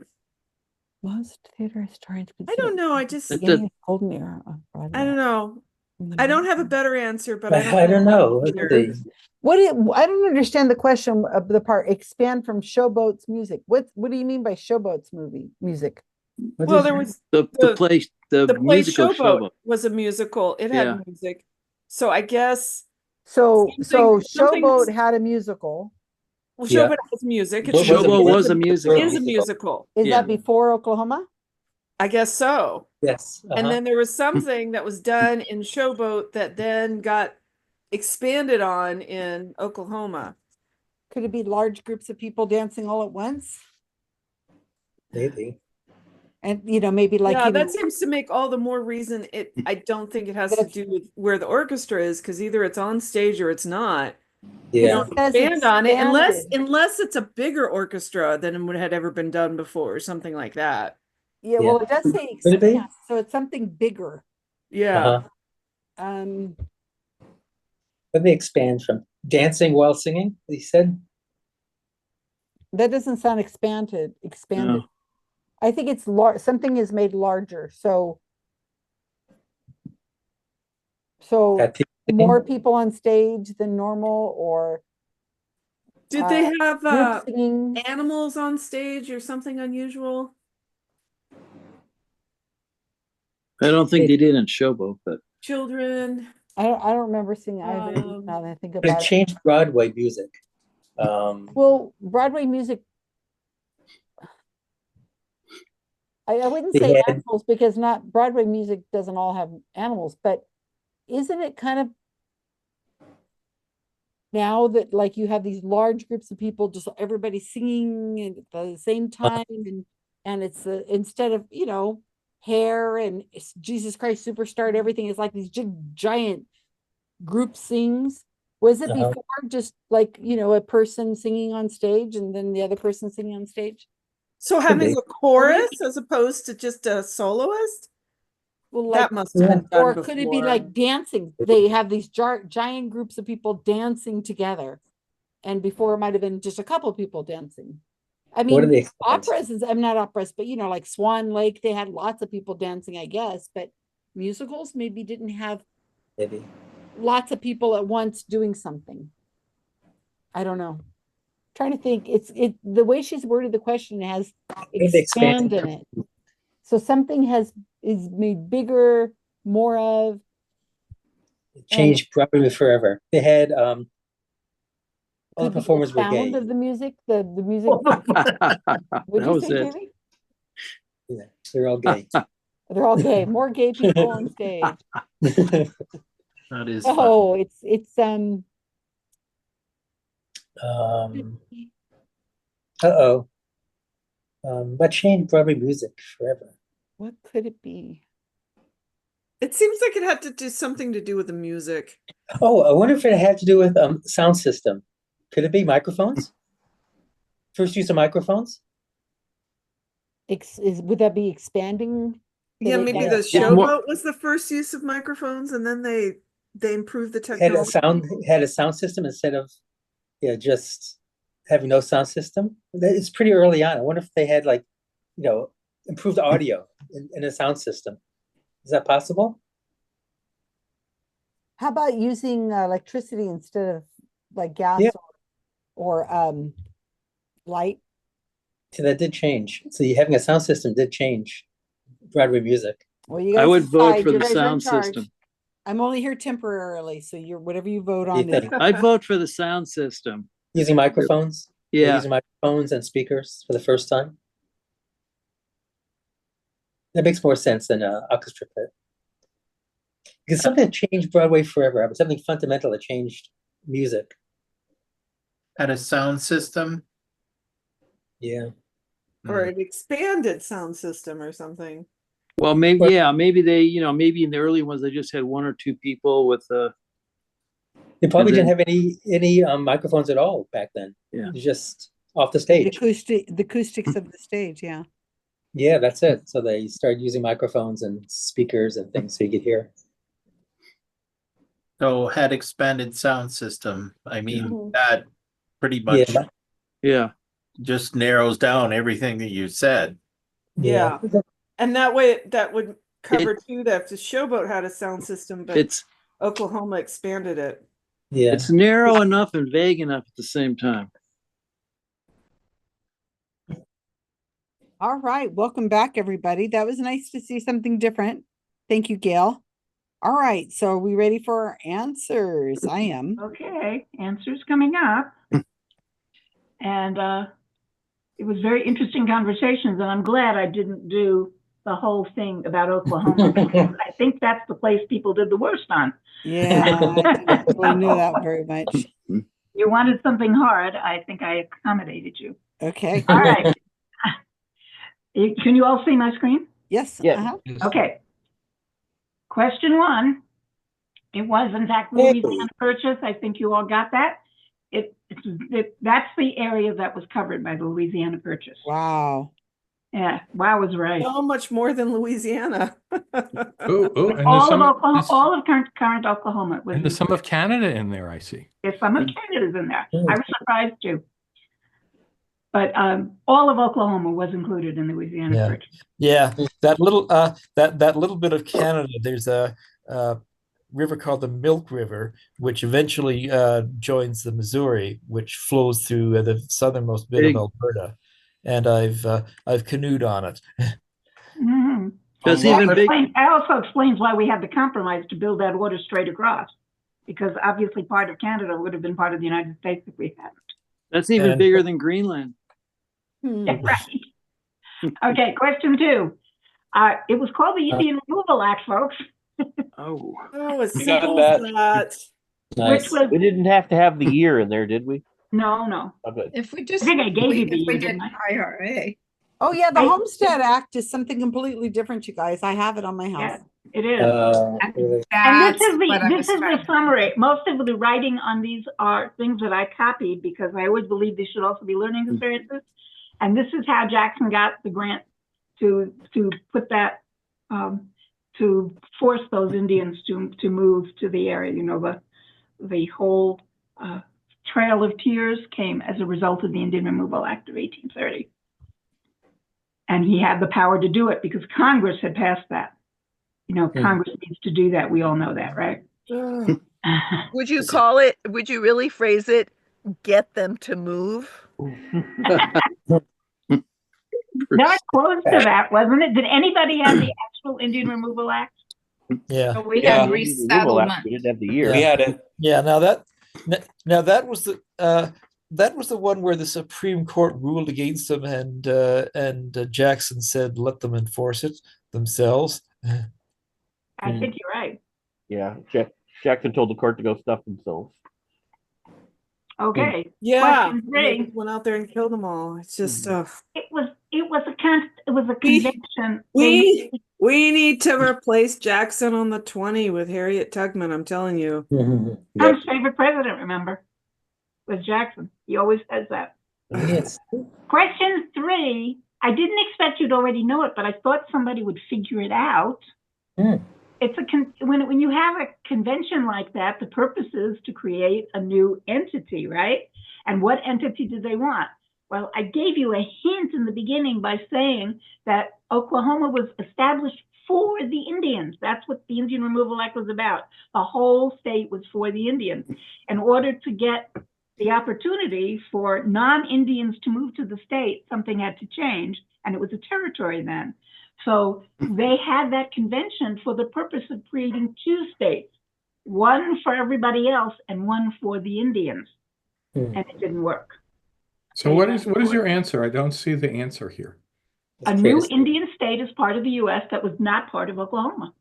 [SPEAKER 1] Most theater historians.
[SPEAKER 3] I don't know. I just.
[SPEAKER 1] I don't
[SPEAKER 3] know. I don't have a better answer, but
[SPEAKER 2] I don't know.
[SPEAKER 1] I don't understand the question of the part expand from Showboat's music. What do you mean by Showboat's music?
[SPEAKER 3] Well, there was
[SPEAKER 13] the play musical
[SPEAKER 3] Showboat was a musical. It had music. So I guess
[SPEAKER 1] so Showboat had a musical.
[SPEAKER 3] Well, Showboat has music.
[SPEAKER 13] Showboat was a musical.
[SPEAKER 3] It is a musical.
[SPEAKER 1] Is that before Oklahoma?
[SPEAKER 3] I guess so.
[SPEAKER 2] Yes.
[SPEAKER 3] And then there was something that was done in Showboat that then got expanded on in Oklahoma.
[SPEAKER 1] Could it be large groups of people dancing all at once?
[SPEAKER 2] Maybe.
[SPEAKER 1] And maybe like
[SPEAKER 3] that seems to make all the more reason I don't think it has to do with where the orchestra is, because either it's on stage or it's not.
[SPEAKER 2] Yeah.
[SPEAKER 3] You don't expand on it unless it's a bigger orchestra than had ever been done before or something like that.
[SPEAKER 1] Yeah, well, it does say expand, so it's something bigger.
[SPEAKER 3] Yeah.
[SPEAKER 2] Let me expand from dancing while singing, he said.
[SPEAKER 1] That doesn't sound expanded. No. I think it's something is made larger. So more people on stage than normal, or
[SPEAKER 3] did they have animals on stage or something unusual?
[SPEAKER 13] I don't think they did in Showboat, but
[SPEAKER 3] children.
[SPEAKER 1] I don't remember seeing either. Now that I think about
[SPEAKER 2] it changed Broadway music.
[SPEAKER 1] Well, Broadway music. I wouldn't say animals, because not Broadway music doesn't all have animals, but isn't it kind of now that like you have these large groups of people, just everybody singing at the same time, and it's instead of Hair and Jesus Christ Superstar and everything is like these giant group sings. Was it before just like a person singing on stage and then the other person singing on stage?
[SPEAKER 3] So having a chorus as opposed to just a soloist? Well, that must have been done before.
[SPEAKER 1] Could it be like dancing? They have these giant groups of people dancing together, and before it might have been just a couple of people dancing. I mean, operas I'm not operas, but like Swan Lake, they had lots of people dancing, I guess. But musicals maybe didn't have lots of people at once doing something. I don't know. Trying to think. The way she's worded the question has expand in it. So something is made bigger, more of.
[SPEAKER 2] Changed Broadway forever. They had all the performers were gay.
[SPEAKER 1] Sound of the music, the music.
[SPEAKER 13] That was it.
[SPEAKER 2] Yeah, they're all gay.
[SPEAKER 1] They're all gay. More gay people on stage.
[SPEAKER 9] That is.
[SPEAKER 1] Oh,
[SPEAKER 9] fun.
[SPEAKER 1] It's
[SPEAKER 2] What changed Broadway music forever?
[SPEAKER 1] What could it be?
[SPEAKER 3] It seems like it had to do something to do with the music.
[SPEAKER 2] Oh, I wonder if it had to do with sound system. Could it be microphones? First use of microphones?
[SPEAKER 1] Would that be expanding?
[SPEAKER 3] Yeah, maybe the Showboat was the first use of microphones, and then they improved the technology.
[SPEAKER 2] Had a sound system instead of just having no sound system. It's pretty early on. I wonder if they had improved audio in a sound system. Is that possible?
[SPEAKER 1] How about using electricity instead of like gas
[SPEAKER 2] Yeah.
[SPEAKER 1] or light?
[SPEAKER 2] So that did change. So you having a sound system did change Broadway music.
[SPEAKER 1] Well, you
[SPEAKER 13] I
[SPEAKER 1] guys
[SPEAKER 13] would vote
[SPEAKER 1] decide.
[SPEAKER 13] for
[SPEAKER 1] You
[SPEAKER 13] the
[SPEAKER 1] guys are in
[SPEAKER 13] sound
[SPEAKER 1] charge.
[SPEAKER 13] system.
[SPEAKER 1] I'm only here temporarily, so you're whatever you vote
[SPEAKER 2] Do you
[SPEAKER 1] on.
[SPEAKER 2] think?
[SPEAKER 13] I'd vote for the sound system.
[SPEAKER 2] Using microphones? They're
[SPEAKER 13] Yeah.
[SPEAKER 2] using microphones and speakers for the first time. That makes more sense than an orchestra pit. Because something that changed Broadway forever, but something fundamental that changed music.
[SPEAKER 9] Had a sound system.
[SPEAKER 2] Yeah.
[SPEAKER 3] Or an expanded sound system or something.
[SPEAKER 13] Well, maybe, yeah, maybe they, you know, maybe in the early ones, they just had one or two people with
[SPEAKER 2] They probably
[SPEAKER 13] And
[SPEAKER 2] didn't have any microphones at all back then.
[SPEAKER 13] Yeah.
[SPEAKER 2] Just off the
[SPEAKER 1] The
[SPEAKER 2] stage.
[SPEAKER 1] acoustics of the stage, yeah.
[SPEAKER 2] Yeah, that's it. So they started using microphones and speakers and things so you could hear.
[SPEAKER 9] So had expanded sound system. I mean,
[SPEAKER 3] Mhm.
[SPEAKER 9] that pretty much
[SPEAKER 13] yeah.
[SPEAKER 9] just narrows down everything that you said.
[SPEAKER 3] Yeah. And that way that would cover too that the Showboat had a sound system, but
[SPEAKER 13] It's
[SPEAKER 3] Oklahoma expanded it.
[SPEAKER 2] Yeah.
[SPEAKER 13] It's narrow enough and vague enough at the same time.
[SPEAKER 1] All right, welcome back, everybody. That was nice to see something different. Thank you, Gail. All right, so are we ready for our answers? I am.
[SPEAKER 15] Okay, answers coming up. And it was very interesting conversations, and I'm glad I didn't do the whole thing about Oklahoma. I think that's the place people did the worst on.
[SPEAKER 1] Yeah, I didn't really know that very much.
[SPEAKER 15] You wanted something hard. I think I accommodated you.
[SPEAKER 1] Okay.
[SPEAKER 15] All right. Can you all see my screen?
[SPEAKER 1] Yes.
[SPEAKER 7] Yes.
[SPEAKER 15] Okay. Question 1. It was, in fact, Louisiana Purchase. I think you all got that. That's the area that was covered by the Louisiana Purchase.
[SPEAKER 1] Wow.
[SPEAKER 15] Yeah, wow was right.
[SPEAKER 3] So much more than Louisiana.
[SPEAKER 6] And
[SPEAKER 15] all of current Oklahoma was.
[SPEAKER 6] And there's some of Canada in there, I see.
[SPEAKER 15] There's some of Canada's in there. I was surprised too. But all of Oklahoma was included in the Louisiana Purchase.
[SPEAKER 4] Yeah, that little that little bit of Canada. There's a river called the Milk River, which eventually joins the Missouri, which flows through the southernmost bit of Alberta, and I've canoed on it.
[SPEAKER 15] Mm-hmm. That also explains why we had the compromise to build that water straight across, because obviously part of Canada would have been part of the United States if we hadn't.
[SPEAKER 13] That's even bigger than Greenland.
[SPEAKER 15] Yeah, right. Okay, question 2. It was called the Indian Removal Act, folks.
[SPEAKER 3] Oh, it's
[SPEAKER 7] We got
[SPEAKER 3] simple
[SPEAKER 7] that.
[SPEAKER 3] as that.
[SPEAKER 15] Which was
[SPEAKER 7] We didn't have to have the year in there, did we?
[SPEAKER 15] no.
[SPEAKER 7] Oh, good.
[SPEAKER 14] If we just
[SPEAKER 15] I think I gave you the
[SPEAKER 14] if we
[SPEAKER 15] year,
[SPEAKER 14] did
[SPEAKER 15] didn't I?
[SPEAKER 14] IRA.
[SPEAKER 1] Oh yeah, the Homestead Act is something completely different, you guys. I have it on my house.
[SPEAKER 15] It is.
[SPEAKER 2] Really?
[SPEAKER 15] And this is the summary. Most of the writing on these are things that I copied because I always believe these should also be learning experiences. And this is how Jackson got the grant to put that to force those Indians to move to the area. You know, the whole Trail of Tears came as a result of the Indian Removal Act of 1830. And he had the power to do it because Congress had passed that. You know, Congress needs to do that. We all know that, right?
[SPEAKER 10] Would you call it, would you really phrase it, get them to move?
[SPEAKER 15] Not close to that, wasn't it? Did anybody have the actual Indian Removal Act?
[SPEAKER 4] Yeah.
[SPEAKER 14] So we had resettlement.
[SPEAKER 7] We didn't have the year.
[SPEAKER 5] We had it.
[SPEAKER 4] Yeah. Now that was the one where the Supreme Court ruled against them, and Jackson said, "Let them enforce it themselves."
[SPEAKER 15] I think you're right.
[SPEAKER 7] Yeah, Jackson told the court to go stuff themselves.
[SPEAKER 15] Okay.
[SPEAKER 3] Yeah.
[SPEAKER 15] Question
[SPEAKER 3] They
[SPEAKER 15] 3.
[SPEAKER 3] just went out there and killed them all. It's just
[SPEAKER 15] It was a convention.
[SPEAKER 3] we need to replace Jackson on the 20 with Harriet Tubman, I'm telling you.
[SPEAKER 15] Trump's favorite president, remember, was Jackson. He always says that.
[SPEAKER 2] Yes.
[SPEAKER 15] Question 3. I didn't expect you'd already know it, but I thought somebody would figure it out. It's when you have a convention like that, the purpose is to create a new entity, right? And what entity did they want? Well, I gave you a hint in the beginning by saying that Oklahoma was established for the Indians. That's what the Indian Removal Act was about. The whole state was for the Indians. In order to get the opportunity for non-Indians to move to the state, something had to change, and it was a territory then. So they had that convention for the purpose of creating two states, one for everybody else and one for the Indians. And it didn't work.
[SPEAKER 6] So what is your answer? I don't see the answer here.
[SPEAKER 15] A new Indian state is part of the U.S. that was not part of Oklahoma.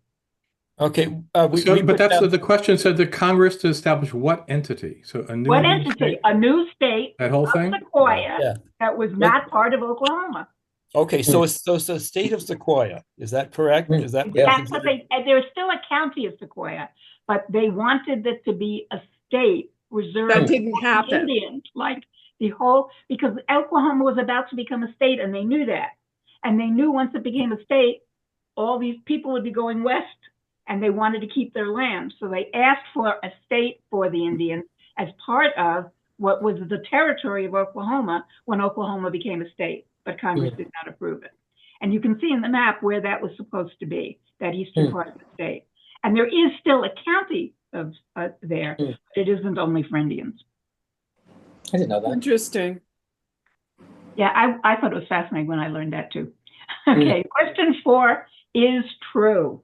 [SPEAKER 4] Okay,
[SPEAKER 6] but that's the question said that Congress to establish what entity? So a new
[SPEAKER 15] What
[SPEAKER 6] Indian
[SPEAKER 15] entity?
[SPEAKER 6] state?
[SPEAKER 15] A new state.
[SPEAKER 6] That whole thing?
[SPEAKER 15] Sequoia that was not part of Oklahoma.
[SPEAKER 4] Okay, so it's the state of Sequoia. Is that correct? Is that
[SPEAKER 15] That's what there's still a county of Sequoia, but they wanted it to be a state reserved
[SPEAKER 3] That didn't
[SPEAKER 15] for
[SPEAKER 3] happen.
[SPEAKER 15] Indians, like the whole, because Oklahoma was about to become a state and they knew that. And they knew once it became a state, all these people would be going west and they wanted to keep their land. So they asked for a state for the Indians as part of what was the territory of Oklahoma when Oklahoma became a state, but Congress did not approve it. And you can see in the map where that was supposed to be, that eastern part of the state. And there is still a county of there, but it isn't only for Indians.
[SPEAKER 2] I didn't know that.
[SPEAKER 3] Interesting.
[SPEAKER 15] Yeah, I thought it was fascinating when I learned that too. Okay, question 4 is true.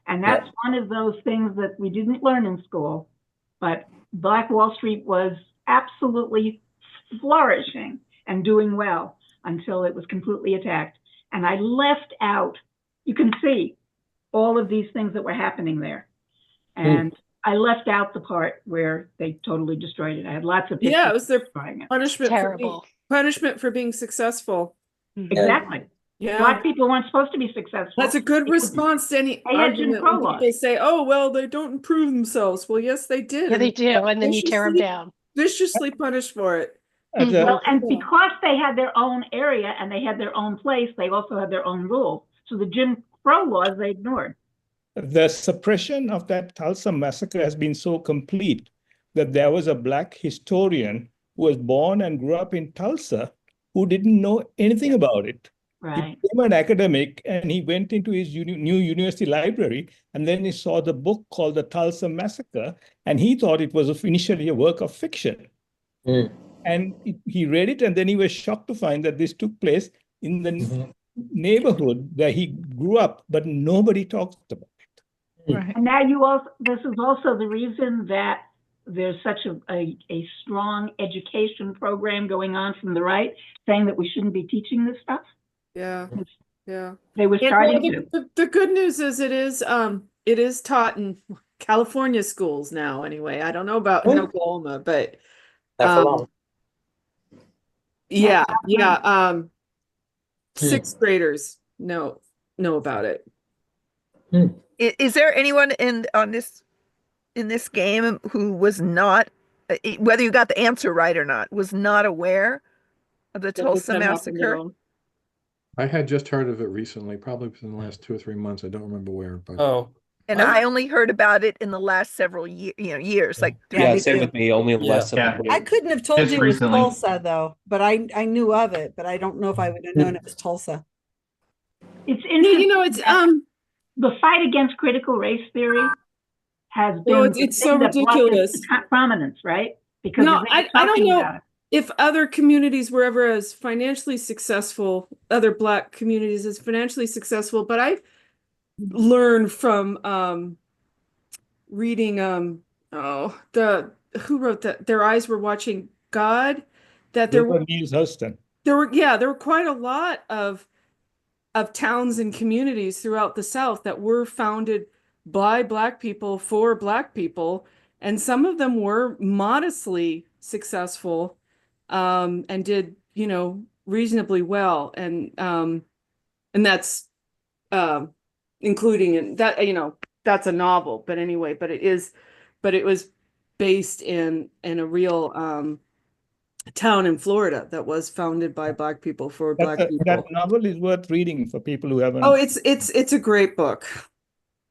[SPEAKER 15] And that's one of those things that we didn't learn in school, but Black Wall Street was absolutely flourishing and doing well until it was completely attacked. And I left out, you can see all of these things that were happening there. And I left out the part where they totally destroyed it. I had lots of pictures.
[SPEAKER 3] Yeah, it was their
[SPEAKER 15] destroying it.
[SPEAKER 3] punishment for being successful.
[SPEAKER 15] Exactly.
[SPEAKER 3] Yeah.
[SPEAKER 15] Black people weren't supposed to be successful.
[SPEAKER 3] That's a good response to any argument when people say, oh, well, they don't improve themselves. Well, yes, they did.
[SPEAKER 17] Yeah, they do. And then you tear them down.
[SPEAKER 3] Viciously punished for it.
[SPEAKER 15] Well, and because they had their own area and they had their own place, they also had their own rules. So the Jim Crow laws, they ignored.
[SPEAKER 12] The suppression of that Tulsa massacre has been so complete that there was a Black historian who was born and grew up in Tulsa who didn't know anything about it.
[SPEAKER 15] Right.
[SPEAKER 12] He became an academic and he went into his new university library and then he saw the book called The Tulsa Massacre and he thought it was initially a work of fiction. And he read it and then he was shocked to find that this took place in the neighborhood where he grew up, but nobody talked about it.
[SPEAKER 15] Right. And now this is also the reason that there's such a strong education program going on from the right, saying that we shouldn't be teaching this stuff.
[SPEAKER 3] Yeah. Yeah.
[SPEAKER 15] They were starting to.
[SPEAKER 3] The good news is it is taught in California schools now anyway. I don't know about in Oklahoma, but sixth graders know about it.
[SPEAKER 10] Is there anyone in this game who was not, whether you got the answer right or not, was not aware of the Tulsa massacre?
[SPEAKER 6] I had just heard of it recently, probably within the last 2 or 3 months. I don't remember where. But
[SPEAKER 10] And I only heard about it in the last several years. Like
[SPEAKER 5] same with me. Only less.
[SPEAKER 1] I couldn't have told you it was Tulsa though, but I knew of it, but I don't know if I would have known it was Tulsa.
[SPEAKER 15] It's interesting. The fight against critical race theory has been.
[SPEAKER 3] It's so ridiculous.
[SPEAKER 15] Prominence, right? Because
[SPEAKER 3] I don't know if other communities were ever as financially successful, other Black communities as financially successful, but I've learned from reading who wrote that Their Eyes Were Watching God, that there were quite a lot of towns and communities throughout the South that were founded by Black people for Black people, and some of them were modestly successful and did reasonably well, and that's including in that that's a novel, but anyway, but it was based in a real town in Florida that was founded by Black people for Black people.
[SPEAKER 12] That novel is worth reading for people who haven't.
[SPEAKER 3] Oh, it's a great book.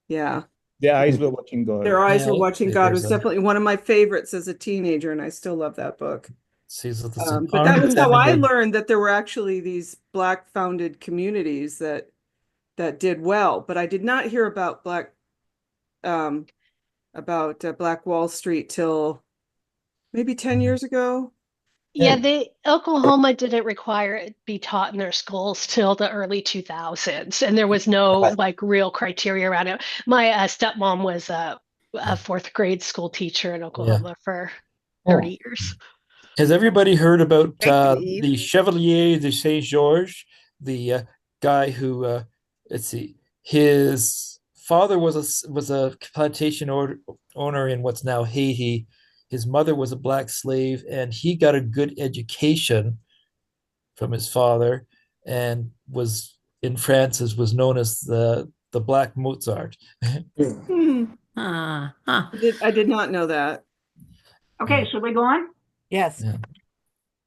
[SPEAKER 3] Yeah.
[SPEAKER 12] Their Eyes Were Watching God.
[SPEAKER 3] Their Eyes Were Watching God was definitely one of my favorites as a teenager, and I still love that book.
[SPEAKER 4] Seasons of the Sun.
[SPEAKER 3] But that was how I
[SPEAKER 4] Army.
[SPEAKER 3] learned that there were actually these Black founded communities that did well. But I did not hear about Black Wall Street till maybe 10 years ago.
[SPEAKER 17] Yeah, Oklahoma didn't require it be taught in their schools till the early 2000s, and there was no like real criteria around it. My stepmom was a fourth grade school teacher in Oklahoma for 30 years.
[SPEAKER 4] Has everybody heard about
[SPEAKER 10] Thank you, Eve.
[SPEAKER 4] the Chevalier de Saint Georges, the guy who, let's see, his father was a plantation owner in what's now Haiti. His mother was a black slave, and he got a good education from his father, and was in France was known as the Black Mozart.
[SPEAKER 3] I did not know that.
[SPEAKER 15] Okay, should we go on?
[SPEAKER 1] Yes.
[SPEAKER 4] Yeah.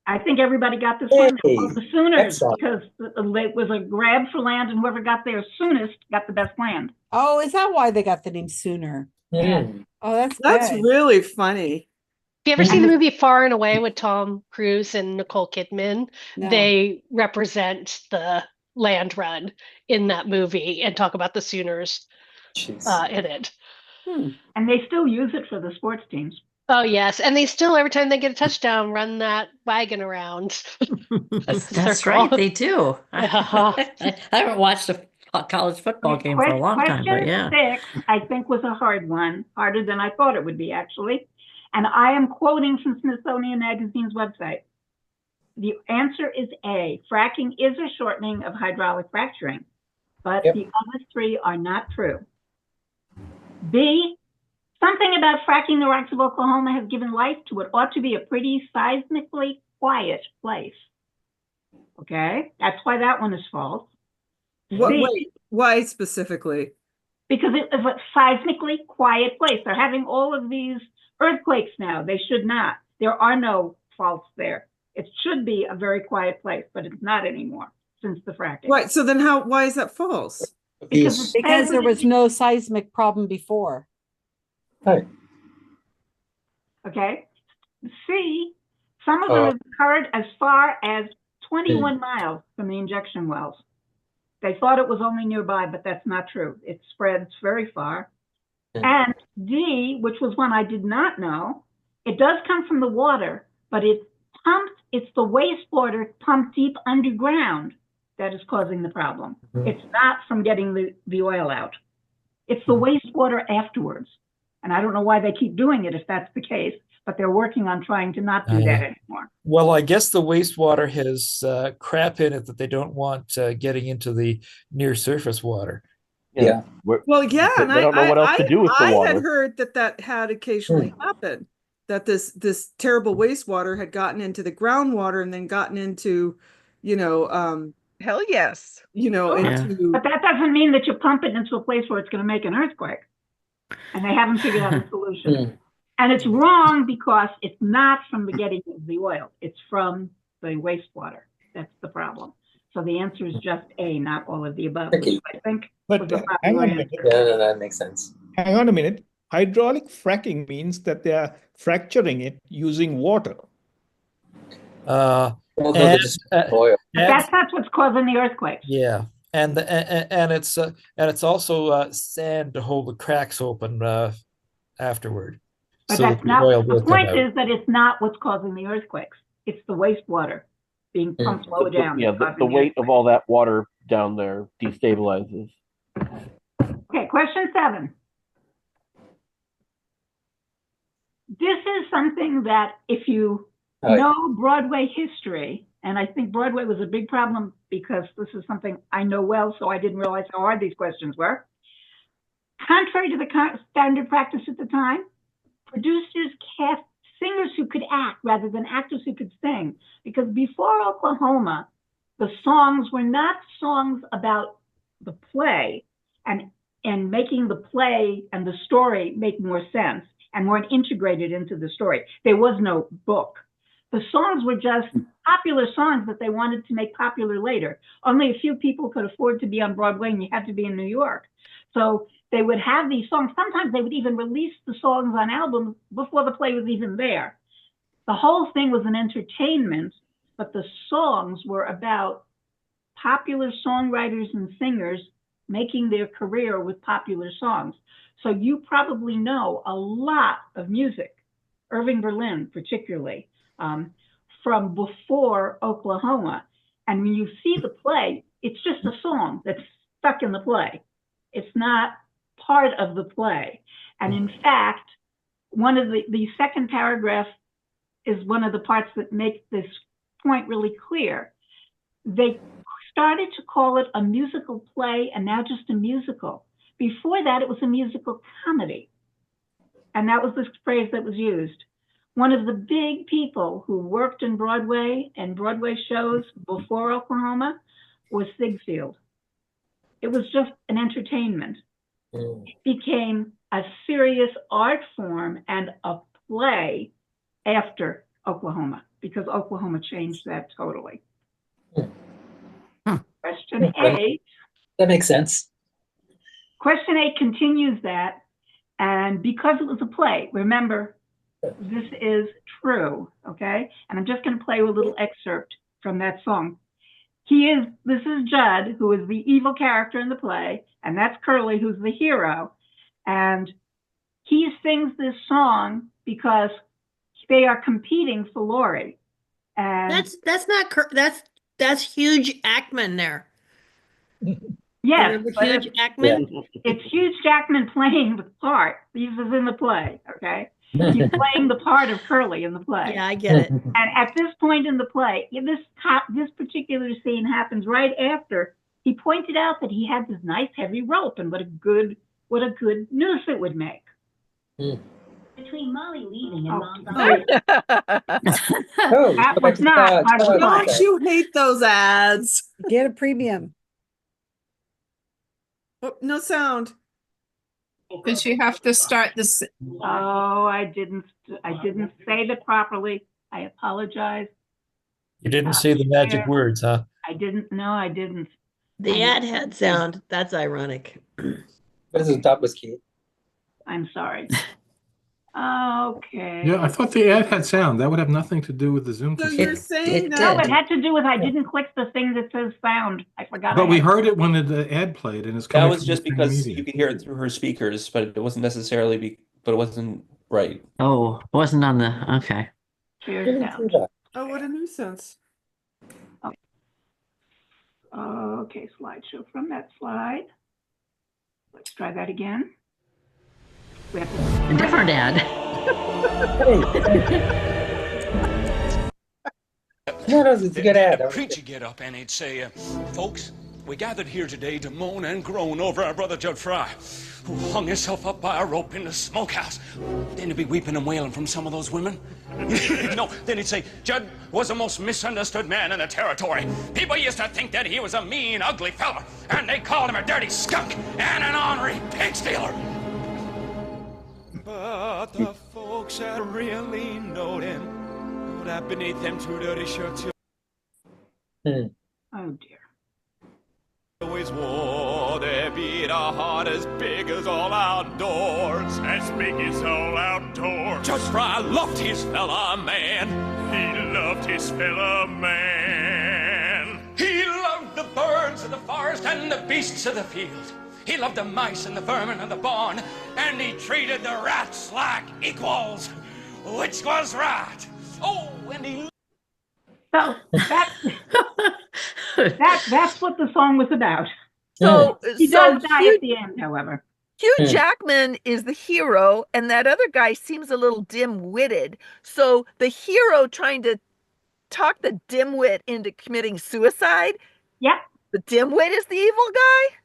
[SPEAKER 15] I think everybody got this one.
[SPEAKER 2] Hey,
[SPEAKER 15] The Sooners,
[SPEAKER 2] excellent.
[SPEAKER 15] because it was a grab for land, and whoever got there soonest got the best land.
[SPEAKER 1] Oh, is that why they got the name Sooner?
[SPEAKER 2] Mm.
[SPEAKER 1] Oh, that's good.
[SPEAKER 3] really funny.
[SPEAKER 17] Have you ever seen the movie Far and Away with Tom Cruise and Nicole Kidman?
[SPEAKER 1] No.
[SPEAKER 17] They represent the land run in that movie and talk about the Sooners in it.
[SPEAKER 15] And they still use it for the sports teams.
[SPEAKER 17] Oh, yes. And they still, every time they get a touchdown, run that wagon around.
[SPEAKER 8] That's right, they do.
[SPEAKER 17] Uh-huh.
[SPEAKER 8] I haven't watched a college football game for a long time, but yeah.
[SPEAKER 15] Question 6, I think, was a hard one, harder than I thought it would be, actually. And I am quoting from Smithsonian Magazine's website. The answer is A. Fracking is a shortening of hydraulic fracturing, but the other 3 are not true. B. Something about fracking the rocks of Oklahoma has given life to what ought to be a pretty seismically quiet place. Okay, that's why that one is false.
[SPEAKER 3] Wait, why specifically?
[SPEAKER 15] Because it's a seismically quiet place. They're having all of these earthquakes now. They should not. There are no faults there. It should be a very quiet place, but it's not anymore since the fracking.
[SPEAKER 3] Right. So then why is that false?
[SPEAKER 15] Because
[SPEAKER 1] there was no seismic problem before.
[SPEAKER 2] Right.
[SPEAKER 15] Okay. C, some of them have occurred as far as 21 miles from the injection wells. They thought it was only nearby, but that's not true. It spreads very far. And D, which was one I did not know, it does come from the water, but it's the wastewater pumped deep underground that is causing the problem. It's not from getting the oil out. It's the wastewater afterwards. And I don't know why they keep doing it if that's the case, but they're working on trying to not do that anymore.
[SPEAKER 4] Well, I guess the wastewater has crap in it that they don't want getting into the near surface water.
[SPEAKER 7] Yeah.
[SPEAKER 3] Well, yeah, and
[SPEAKER 7] they don't know what else to do with the
[SPEAKER 3] I
[SPEAKER 7] water.
[SPEAKER 3] had heard that had occasionally happened, that this terrible wastewater had gotten into the groundwater and then gotten into,
[SPEAKER 10] hell yes,
[SPEAKER 3] into.
[SPEAKER 15] But that doesn't mean that you pump it into a place where it's going to make an earthquake. And they haven't figured out a solution. And it's wrong because it's not from the getting of the oil. It's from the wastewater. That's the problem. So the answer is just A, not all of the above. Which I think
[SPEAKER 12] But
[SPEAKER 15] was a
[SPEAKER 12] hang
[SPEAKER 15] popular
[SPEAKER 12] on a
[SPEAKER 15] answer.
[SPEAKER 12] minute.
[SPEAKER 2] Yeah, that makes sense.
[SPEAKER 12] Hang on a minute. Hydraulic fracking means that they are fracturing it using water.
[SPEAKER 4] And
[SPEAKER 15] That's what's causing the earthquakes.
[SPEAKER 4] Yeah, and it's also sand to hold the cracks open afterward.
[SPEAKER 15] But
[SPEAKER 4] so
[SPEAKER 15] that's
[SPEAKER 4] the
[SPEAKER 15] not,
[SPEAKER 4] oil
[SPEAKER 15] the
[SPEAKER 4] will come
[SPEAKER 15] point
[SPEAKER 4] out.
[SPEAKER 15] is that it's not what's causing the earthquakes. It's the wastewater being pumped low down.
[SPEAKER 7] Yeah, the weight of all that water down there destabilizes.
[SPEAKER 15] Okay, question 7. This is something that if you know Broadway history, and I think Broadway was a big problem because this is something I know well, so I didn't realize how hard these questions were. Contrary to the standard practice at the time, producers cast singers who could act rather than actors who could sing, because before Oklahoma, the songs were not songs about the play and making the play and the story make more sense and weren't integrated into the story. There was no book. The songs were just popular songs that they wanted to make popular later. Only a few people could afford to be on Broadway, and you had to be in New York. So they would have these songs. Sometimes they would even release the songs on albums before the play was even there. the whole thing was an entertainment, but the songs were about popular songwriters and singers making their career with popular songs. So you probably know a lot of music, Irving Berlin particularly, from before Oklahoma. And when you see the play, it's just a song that's stuck in the play. It's not part of the play. And in fact, one of the second paragraph is one of the parts that make this point really clear. They started to call it a musical play and now just a musical. Before that, it was a musical comedy. And that was the phrase that was used. One of the big people who worked in Broadway and Broadway shows before Oklahoma was Ziegfeld. It was just an entertainment. It became a serious art form and a play after Oklahoma, because Oklahoma changed that totally. Question 8.
[SPEAKER 2] That makes sense.
[SPEAKER 15] Question 8 continues that, and because it was a play, remember, this is true, okay? And I'm just going to play a little excerpt from that song. This is Judd, who is the evil character in the play, and that's Curly, who's the hero. And he sings this song because they are competing for Laurie. And
[SPEAKER 8] that's Hugh Jackman there.
[SPEAKER 15] Yes,
[SPEAKER 8] Hugh Jackman.
[SPEAKER 15] It's Hugh Jackman playing the part. This is in the play, okay? He's playing the part of Curly in the play.
[SPEAKER 8] Yeah, I get it.
[SPEAKER 15] And at this point in the play, this particular scene happens right after he pointed out that he had this nice heavy rope, and what a good noose it would make.
[SPEAKER 18] Between Molly leaving and Mom
[SPEAKER 15] that was not part of the play.
[SPEAKER 3] Don't you hate those ads?
[SPEAKER 1] Get a premium.
[SPEAKER 3] Oh, no sound.
[SPEAKER 14] Because you have to start this.
[SPEAKER 15] Oh, I didn't say that properly. I apologize.
[SPEAKER 4] You didn't say the magic words, huh?
[SPEAKER 15] I didn't. No, I didn't.
[SPEAKER 8] The ad had sound. That's ironic.
[SPEAKER 2] But his top was cute.
[SPEAKER 15] I'm sorry. Okay.
[SPEAKER 6] Yeah, I thought the ad had sound. That would have nothing to do with the Zoom.
[SPEAKER 3] So you're saying that?
[SPEAKER 15] No, it had to do with I didn't click the thing that says sound. I forgot.
[SPEAKER 6] But we heard it when the ad played, and it's
[SPEAKER 5] That
[SPEAKER 6] coming
[SPEAKER 5] was
[SPEAKER 6] from
[SPEAKER 5] just
[SPEAKER 6] the same
[SPEAKER 5] because
[SPEAKER 6] medium.
[SPEAKER 5] you could hear it through her speakers, but it wasn't necessarily but it wasn't right.
[SPEAKER 18] Oh, wasn't on the, okay.
[SPEAKER 15] Cheers down.
[SPEAKER 3] Oh, what a nuisance.
[SPEAKER 15] Okay, slideshow from that slide. Let's try that again. We have to...
[SPEAKER 18] A different ad.
[SPEAKER 2] No, it's a good ad.
[SPEAKER 19] The preacher get up and he'd say, folks, we gathered here today to moan and groan over our brother Judd Fry, who hung himself up by a rope in the smokehouse. Then he'd be weeping and wailing from some of those women. No, then he'd say, Judd was the most misunderstood man in the territory. People used to think that he was a mean, ugly fella, and they called him a dirty skunk and an ornery pig stealer. But the folks that really knowed him, that beneath them two dirty shirts,
[SPEAKER 15] Oh dear.
[SPEAKER 19] always wore their beat a heart as big as all outdoors, as big as all outdoors. Judge Fry loved his fella man. He loved his fella man. He loved the birds of the forest and the beasts of the field. He loved the mice and the vermin of the barn, and he treated the rats like equals, which was right. Oh, and he...
[SPEAKER 15] So that's what the song was about.
[SPEAKER 10] So
[SPEAKER 15] he does die at the end, however.
[SPEAKER 10] Hugh Jackman is the hero, and that other guy seems a little dim-witted. So the hero trying to talk the dimwit into committing suicide.
[SPEAKER 15] Yep.
[SPEAKER 10] The dimwit is the evil guy.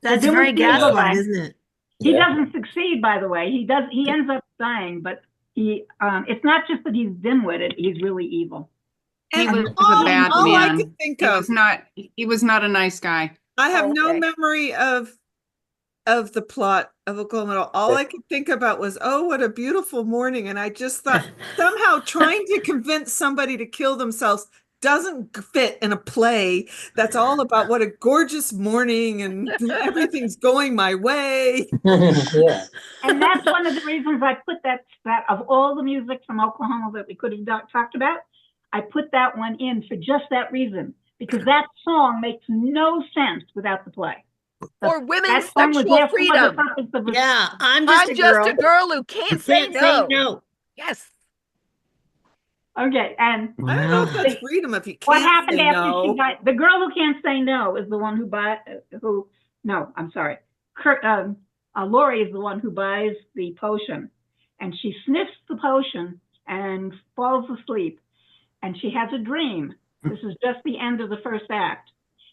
[SPEAKER 8] That's very gaslight, isn't it?
[SPEAKER 15] He doesn't succeed, by the way. He ends up dying, but it's not just that he's dim-witted, he's really evil.
[SPEAKER 14] He was a bad man. He was not a nice guy.
[SPEAKER 3] I have no memory of the plot of Oklahoma. All I could think about was, oh, what a beautiful morning. And I just thought somehow trying to convince somebody to kill themselves doesn't fit in a play that's all about what a gorgeous morning and everything's going my way.
[SPEAKER 2] Yeah.
[SPEAKER 15] And that's one of the reasons I put that of all the music from Oklahoma that we could have talked about, I put that one in for just that reason, because that song makes no sense without the play.
[SPEAKER 10] For women's
[SPEAKER 15] That song was
[SPEAKER 10] sexual
[SPEAKER 15] there for the
[SPEAKER 10] freedom.
[SPEAKER 15] purpose of
[SPEAKER 8] Yeah, I'm
[SPEAKER 10] I'm
[SPEAKER 8] just
[SPEAKER 10] just a girl who can't say no.
[SPEAKER 8] no.
[SPEAKER 10] Yes.
[SPEAKER 15] Okay, and
[SPEAKER 3] I don't know if that's freedom if you can't
[SPEAKER 15] what happened
[SPEAKER 3] say
[SPEAKER 15] after
[SPEAKER 3] no.
[SPEAKER 15] she got the girl who can't say no is the one no, I'm sorry. Lori is the one who buys the potion, and she sniffs the potion and falls asleep, and she has a dream. This is just the end of the first act,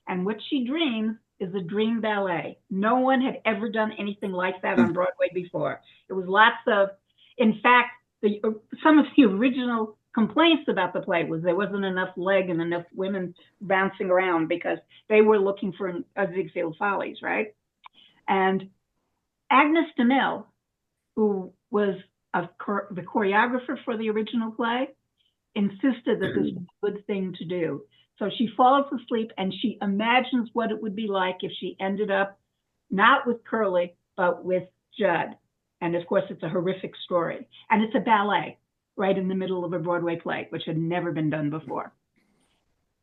[SPEAKER 15] and what she dreams is a dream ballet. No one had ever done anything like that on Broadway before. It was lots of, in fact, some of the original complaints about the play was there wasn't enough leg and enough women bouncing around because they were looking for a Ziegfeld Follies, right? And Agnes DeMille, who was the choreographer for the original play, insisted that this was a good thing to do. So she falls asleep and she imagines what it would be like if she ended up not with Curly, but with Judd. And of course, it's a horrific story. And it's a ballet right in the middle of a Broadway play, which had never been done before.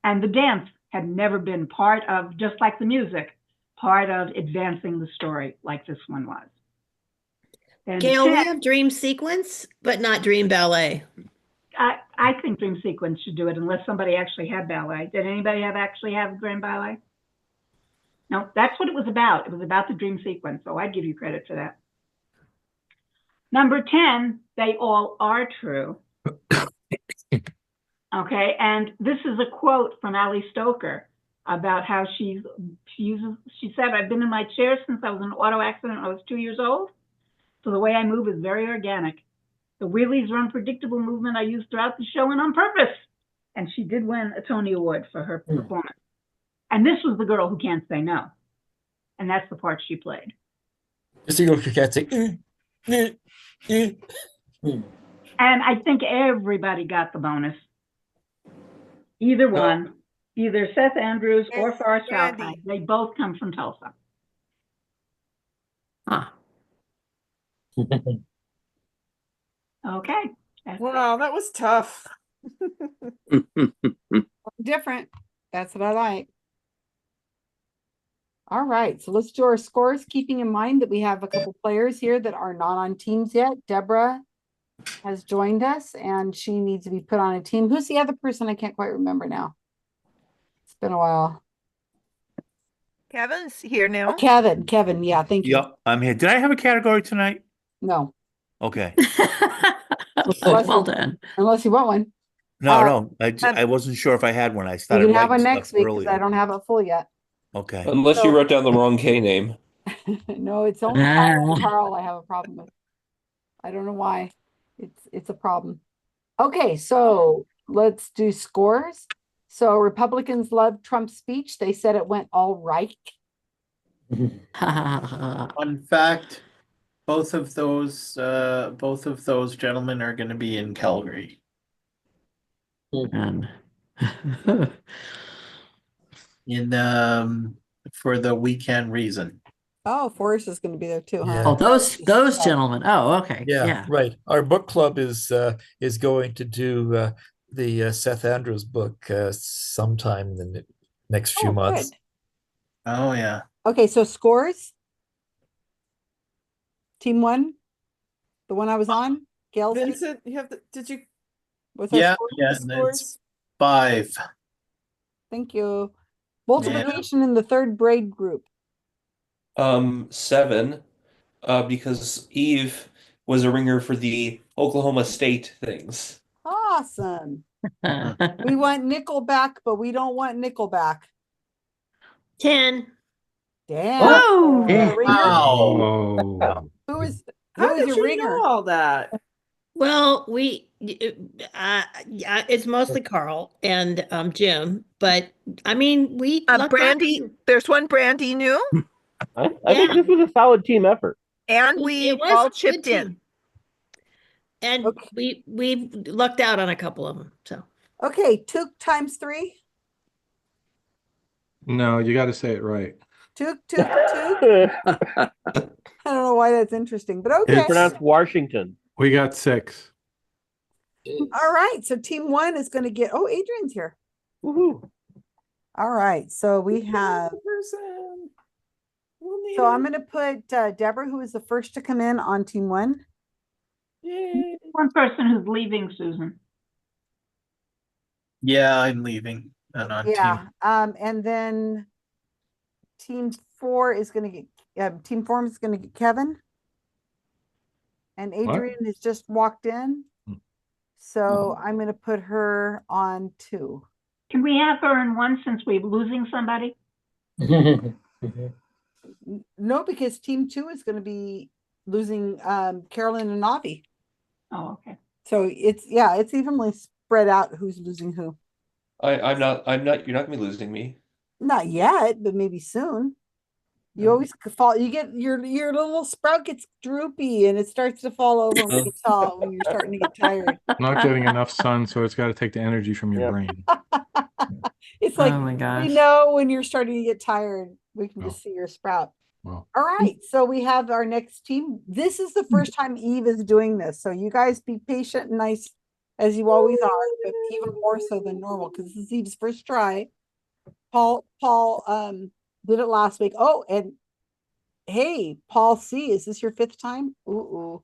[SPEAKER 15] And the dance had never been part of, just like the music, part of advancing the story like this one was. And
[SPEAKER 8] Gail, we have dream sequence, but not dream ballet.
[SPEAKER 15] I think Dream Sequence should do it unless somebody actually had ballet. Did anybody actually have Dream Ballet? No, that's what it was about. It was about the Dream Sequence, so I'd give you credit for that. Number 10, They All Are True. Okay, and this is a quote from Ali Stoker about how she said, I've been in my chair since I was in an auto accident when I was 2 years old, so the way I move is very organic. The wheelies are unpredictable movement I use throughout the show and on purpose. And she did win a Tony Award for her performance. And this was the girl who can't say no. And that's the part she played.
[SPEAKER 4] Just a girl who can't say.
[SPEAKER 15] And I think everybody got the bonus. Either one, either Seth Andrews or Forrest Falcon, they both come from Tulsa.
[SPEAKER 8] Huh.
[SPEAKER 15] Okay.
[SPEAKER 3] Wow, that was tough.
[SPEAKER 1] Different. That's what I like. All right, so let's do our scores, keeping in mind that we have a couple players here that are not on teams yet. Deborah has joined us and she needs to be put on a team. Who's the other person? I can't quite remember now. It's been a while.
[SPEAKER 10] Kevin's here now.
[SPEAKER 1] Oh, Kevin, yeah, thank you.
[SPEAKER 20] Yep, I'm here. Did I have a category tonight?
[SPEAKER 1] No.
[SPEAKER 20] Okay.
[SPEAKER 8] Well done.
[SPEAKER 1] Unless you want one.
[SPEAKER 20] No. I wasn't sure if I had one. I started
[SPEAKER 1] You can have one
[SPEAKER 20] writing
[SPEAKER 1] next
[SPEAKER 20] stuff
[SPEAKER 1] week because
[SPEAKER 20] earlier.
[SPEAKER 1] I don't have it full yet.
[SPEAKER 20] Okay.
[SPEAKER 5] Unless you wrote down the wrong K name.
[SPEAKER 1] No, it's only Karl I have a problem with. I don't know why. It's a problem. Okay, so let's do scores. So Republicans loved Trump's speech. They said it went all right.
[SPEAKER 9] Fun fact, both of those gentlemen are going to be in Calgary.
[SPEAKER 8] And
[SPEAKER 9] in for the weekend reason.
[SPEAKER 1] Oh, Forrest is going to be there too, huh?
[SPEAKER 8] Oh, those gentlemen. Oh, okay.
[SPEAKER 4] Yeah, right. Our book club is going to do the Seth Andrews book sometime in the next few months.
[SPEAKER 1] Good.
[SPEAKER 9] Oh yeah.
[SPEAKER 1] Okay, so scores. Team 1, the one I was on. Gail.
[SPEAKER 3] Vincent, you have did you?
[SPEAKER 1] What's
[SPEAKER 9] Yeah,
[SPEAKER 1] our
[SPEAKER 3] scores?
[SPEAKER 9] It's 5.
[SPEAKER 1] Thank you. Multiplication in the third grade group.
[SPEAKER 5] 7, because Eve was a ringer for the Oklahoma State things.
[SPEAKER 1] Awesome. We want Nickelback, but we don't want Nickelback.
[SPEAKER 8] 10.
[SPEAKER 1] Damn.
[SPEAKER 8] Whoa.
[SPEAKER 9] Wow.
[SPEAKER 1] Who is
[SPEAKER 3] How did
[SPEAKER 1] your
[SPEAKER 3] you
[SPEAKER 1] ringer?
[SPEAKER 3] know all that?
[SPEAKER 8] Well, it's mostly Karl and Jim, but I mean, we
[SPEAKER 10] Brandy. There's one Brandy knew,
[SPEAKER 7] I think this was a solid team effort.
[SPEAKER 10] and we all chipped in.
[SPEAKER 8] And we lucked out on a couple of them. So
[SPEAKER 1] Okay, 2 times 3.
[SPEAKER 6] No, you got to say it right.
[SPEAKER 1] Took. I don't know why that's interesting, but okay.
[SPEAKER 7] It's pronounced Washington.
[SPEAKER 6] We got 6.
[SPEAKER 1] All right. So team 1 is going to get, oh, Adrian's here.
[SPEAKER 7] Woohoo.
[SPEAKER 1] All right. So we have, so I'm going to put Deborah, who is the first to come in on team 1.
[SPEAKER 15] Yay. One person who's leaving, Susan.
[SPEAKER 9] Yeah, I'm leaving. And on
[SPEAKER 1] Yeah. And then team 4 is going to get, team 4 is going to get Kevin. And Adrian has just walked in. So I'm going to put her on 2.
[SPEAKER 15] Can we have her in 1 since we're losing somebody?
[SPEAKER 1] No, because team 2 is going to be losing Carolyn and Avi.
[SPEAKER 15] Oh, okay.
[SPEAKER 1] So it's evenly spread out who's losing who.
[SPEAKER 5] I'm not, you're not gonna be losing me.
[SPEAKER 1] Not yet, but maybe soon. You always fall, you get your little sprout gets droopy and it starts to fall over when you tall when you're starting to get tired.
[SPEAKER 6] Not getting enough sun, so it's got to take the energy from your brain.
[SPEAKER 1] It's like,
[SPEAKER 21] Oh my gosh.
[SPEAKER 1] we know when you're starting to get tired, we can just see your sprout.
[SPEAKER 6] Well.
[SPEAKER 1] All right, so we have our next team. This is the first time Eve is doing this, so you guys be patient and nice as you always are, but even more so than normal because this is Eve's first try. Paul did it last week. Oh, and hey, Paul C, is this your 5th time? Ooh.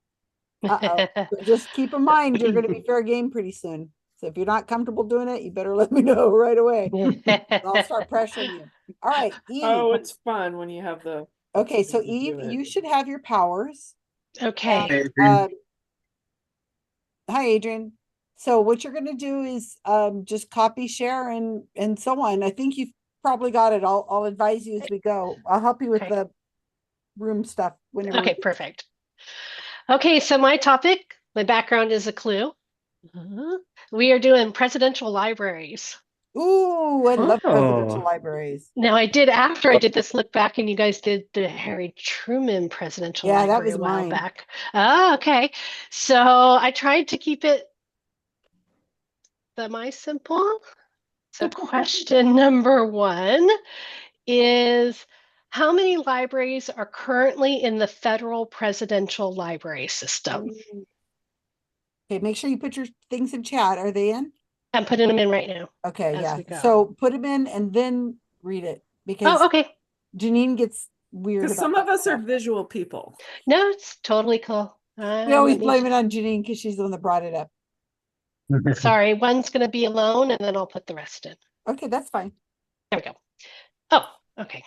[SPEAKER 1] So just keep in mind you're going to be fair game pretty soon. So if you're not comfortable doing it, you better let me know right away. I'll start pressuring you. All right, Eve.
[SPEAKER 3] Oh, it's fun when you have the.
[SPEAKER 1] Okay, so Eve, you should have your powers.
[SPEAKER 17] Okay.
[SPEAKER 1] And, hi, Adrian. So what you're going to do is just copy, share, and so on. I think you've probably got it. I'll advise you as we go. I'll help you with the room stuff whenever.
[SPEAKER 17] Okay, perfect. Okay, so my background is a clue. We are doing presidential libraries.
[SPEAKER 1] Ooh, I love presidential libraries.
[SPEAKER 17] Now after I did this look back and you guys did the Harry Truman Presidential Library
[SPEAKER 1] that was
[SPEAKER 17] a while
[SPEAKER 1] mine.
[SPEAKER 17] back. Oh, okay. So I tried to keep it semi-simple. So question number 1 is, how many libraries are currently in the federal presidential library system?
[SPEAKER 1] Okay, make sure you put your things in chat. Are they in?
[SPEAKER 17] I'm putting them in right now.
[SPEAKER 1] Okay, yeah. So put them in and then read it because
[SPEAKER 17] okay.
[SPEAKER 1] Janine gets weird.
[SPEAKER 3] Because some of us are visual people.
[SPEAKER 17] No, it's totally cool.
[SPEAKER 1] We always blame it on Janine because she's the one that brought it up.
[SPEAKER 17] Sorry, one's going to be alone and then I'll put the rest in.
[SPEAKER 1] Okay, that's fine.
[SPEAKER 17] There we go. Oh, okay.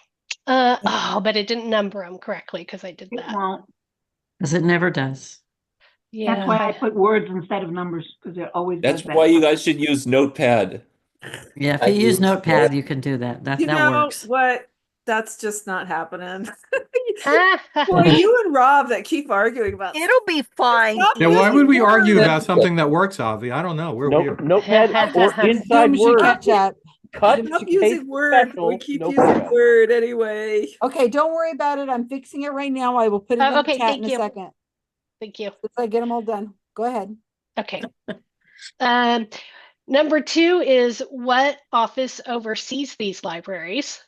[SPEAKER 17] But it didn't number them correctly because I did that.
[SPEAKER 15] It won't.
[SPEAKER 21] Because it never does.
[SPEAKER 17] Yeah.
[SPEAKER 15] That's why I put words instead of numbers because it always
[SPEAKER 5] That's
[SPEAKER 15] does that.
[SPEAKER 5] why you guys should use Notepad.
[SPEAKER 21] Yeah, if you use Notepad, you can do that. That works.
[SPEAKER 3] What? That's just not happening. Well, you and Rob that keep arguing about
[SPEAKER 10] it'll be fine.
[SPEAKER 6] Yeah, why would we argue about something that works, Avi? I don't know. We're weird.
[SPEAKER 7] Notepad or inside Word. Cut.
[SPEAKER 3] Stop using Word. We keep using Word anyway.
[SPEAKER 1] Okay, don't worry about it. I'm fixing it right now. I will put it in the chat in a second.
[SPEAKER 17] Thank you.
[SPEAKER 1] Once I get them all done. Go ahead.
[SPEAKER 17] Okay. Number 2 is, what office oversees these libraries?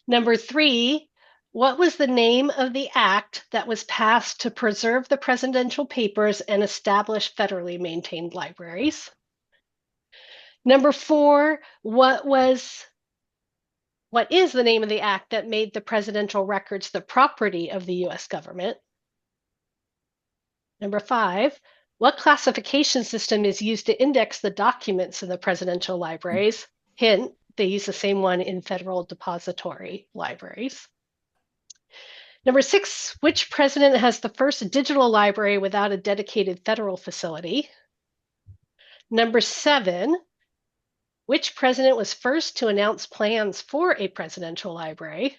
[SPEAKER 17] Number 3, what was the name of the act that was passed to preserve the presidential papers and establish federally maintained libraries? Number 4, what is the name of the act that made the presidential records the property of the U.S. government? Number 5, what classification system is used to index the documents in the presidential libraries? Hint, they use the same one in federal depository libraries. Number 6, which president has the first digital library without a dedicated federal facility? Number 7, which president was first to announce plans for a presidential library?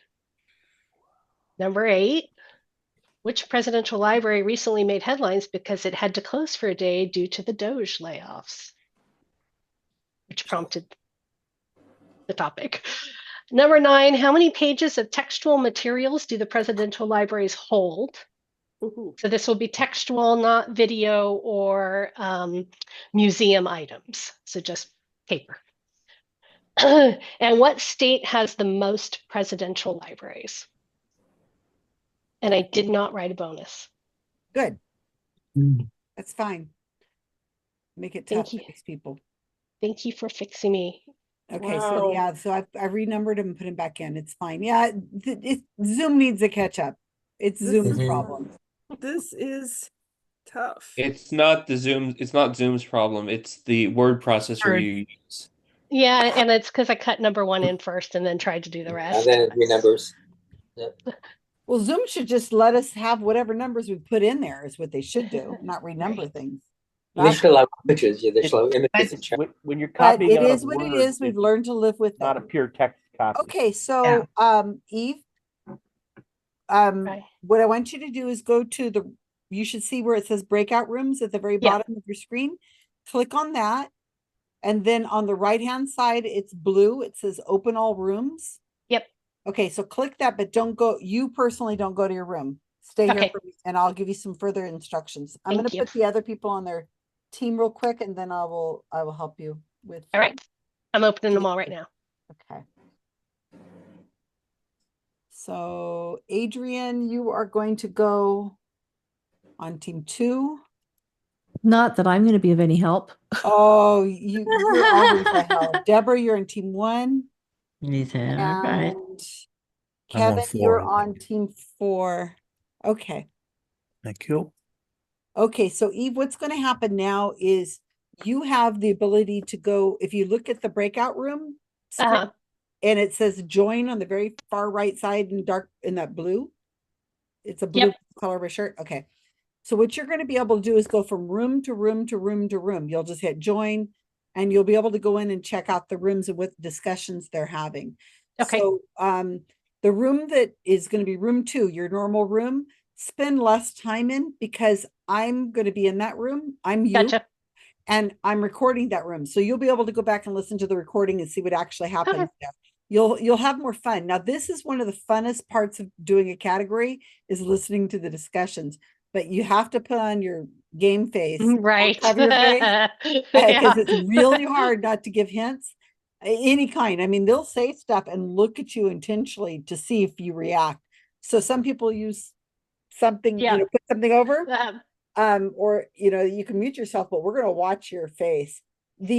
[SPEAKER 17] Number 8, which presidential library recently made headlines because it had to close for a day due to the Doge layoffs? Which prompted the topic. Number 9, how many pages of textual materials do the presidential libraries hold? So this will be textual, not video or museum items. So just paper. And what state has the most presidential libraries? And I did not write a bonus.
[SPEAKER 1] Good. That's fine. Make it tough for these people.
[SPEAKER 17] Thank you for fixing me.
[SPEAKER 1] Okay, so yeah, so I renumbered them and put them back in. It's fine. Yeah, Zoom needs to catch up. It's Zoom's problem.
[SPEAKER 3] This is tough.
[SPEAKER 5] It's not Zoom's problem. It's the word processor you use.
[SPEAKER 17] Yeah, and it's because I cut number 1 in first and then tried to do the rest.
[SPEAKER 2] And then it renumbers. Yep.
[SPEAKER 1] Well, Zoom should just let us have whatever numbers we put in there is what they should do, not renumber things.
[SPEAKER 2] They should allow images. Yeah, they should allow images and chat.
[SPEAKER 7] When you're
[SPEAKER 1] But
[SPEAKER 7] copying
[SPEAKER 1] it
[SPEAKER 7] out
[SPEAKER 1] is
[SPEAKER 7] of
[SPEAKER 1] what it
[SPEAKER 7] Word,
[SPEAKER 1] is. We've learned to live with
[SPEAKER 7] not
[SPEAKER 1] it.
[SPEAKER 7] a pure text copy.
[SPEAKER 1] Okay, so Eve, what I want you to do is go to you should see where it says breakout rooms at the very bottom of your screen. Click on that. And then on the right-hand side, it's blue. It says open all rooms.
[SPEAKER 17] Yep.
[SPEAKER 1] Okay, so click that, but you personally don't go to your room. Stay here for me, and I'll give you some further instructions. I'm going to put the other people on their team real quick, and then I will help you with.
[SPEAKER 17] All right. I'm opening them all right now.
[SPEAKER 1] Okay. So Adrian, you are going to go on team 2.
[SPEAKER 11] Not that I'm going to be of any help.
[SPEAKER 1] Oh, you're always a help. Deborah, you're in team 1.
[SPEAKER 21] Yeah, all right.
[SPEAKER 1] Kevin, you're on team 4. Okay.
[SPEAKER 20] Thank you.
[SPEAKER 1] Okay, so Eve, what's going to happen now is you have the ability to go, if you look at the breakout room, and it says join on the very far right side in that blue. It's a blue color of a shirt. Okay. So what you're going to be able to do is go from room to room to room to room. You'll just hit join and you'll be able to go in and check out the rooms and what discussions they're having. Okay. So the room that is going to be room 2, your normal room, spend less time in because I'm going to be in that room. I'm you. Gotcha. And I'm recording that room. So you'll be able to go back and listen to the recording and see what actually happened. Okay. You'll have more fun. Now, this is one of the funnest parts of doing a category is listening to the discussions. But you have to put on your game face,
[SPEAKER 17] right?
[SPEAKER 1] Cover your face, because it's really hard not to give hints, any kind. I mean, they'll say stuff and look at you intentionally to see if you react. So some people use something, put something over, or you can mute yourself, but we're going to watch your face. So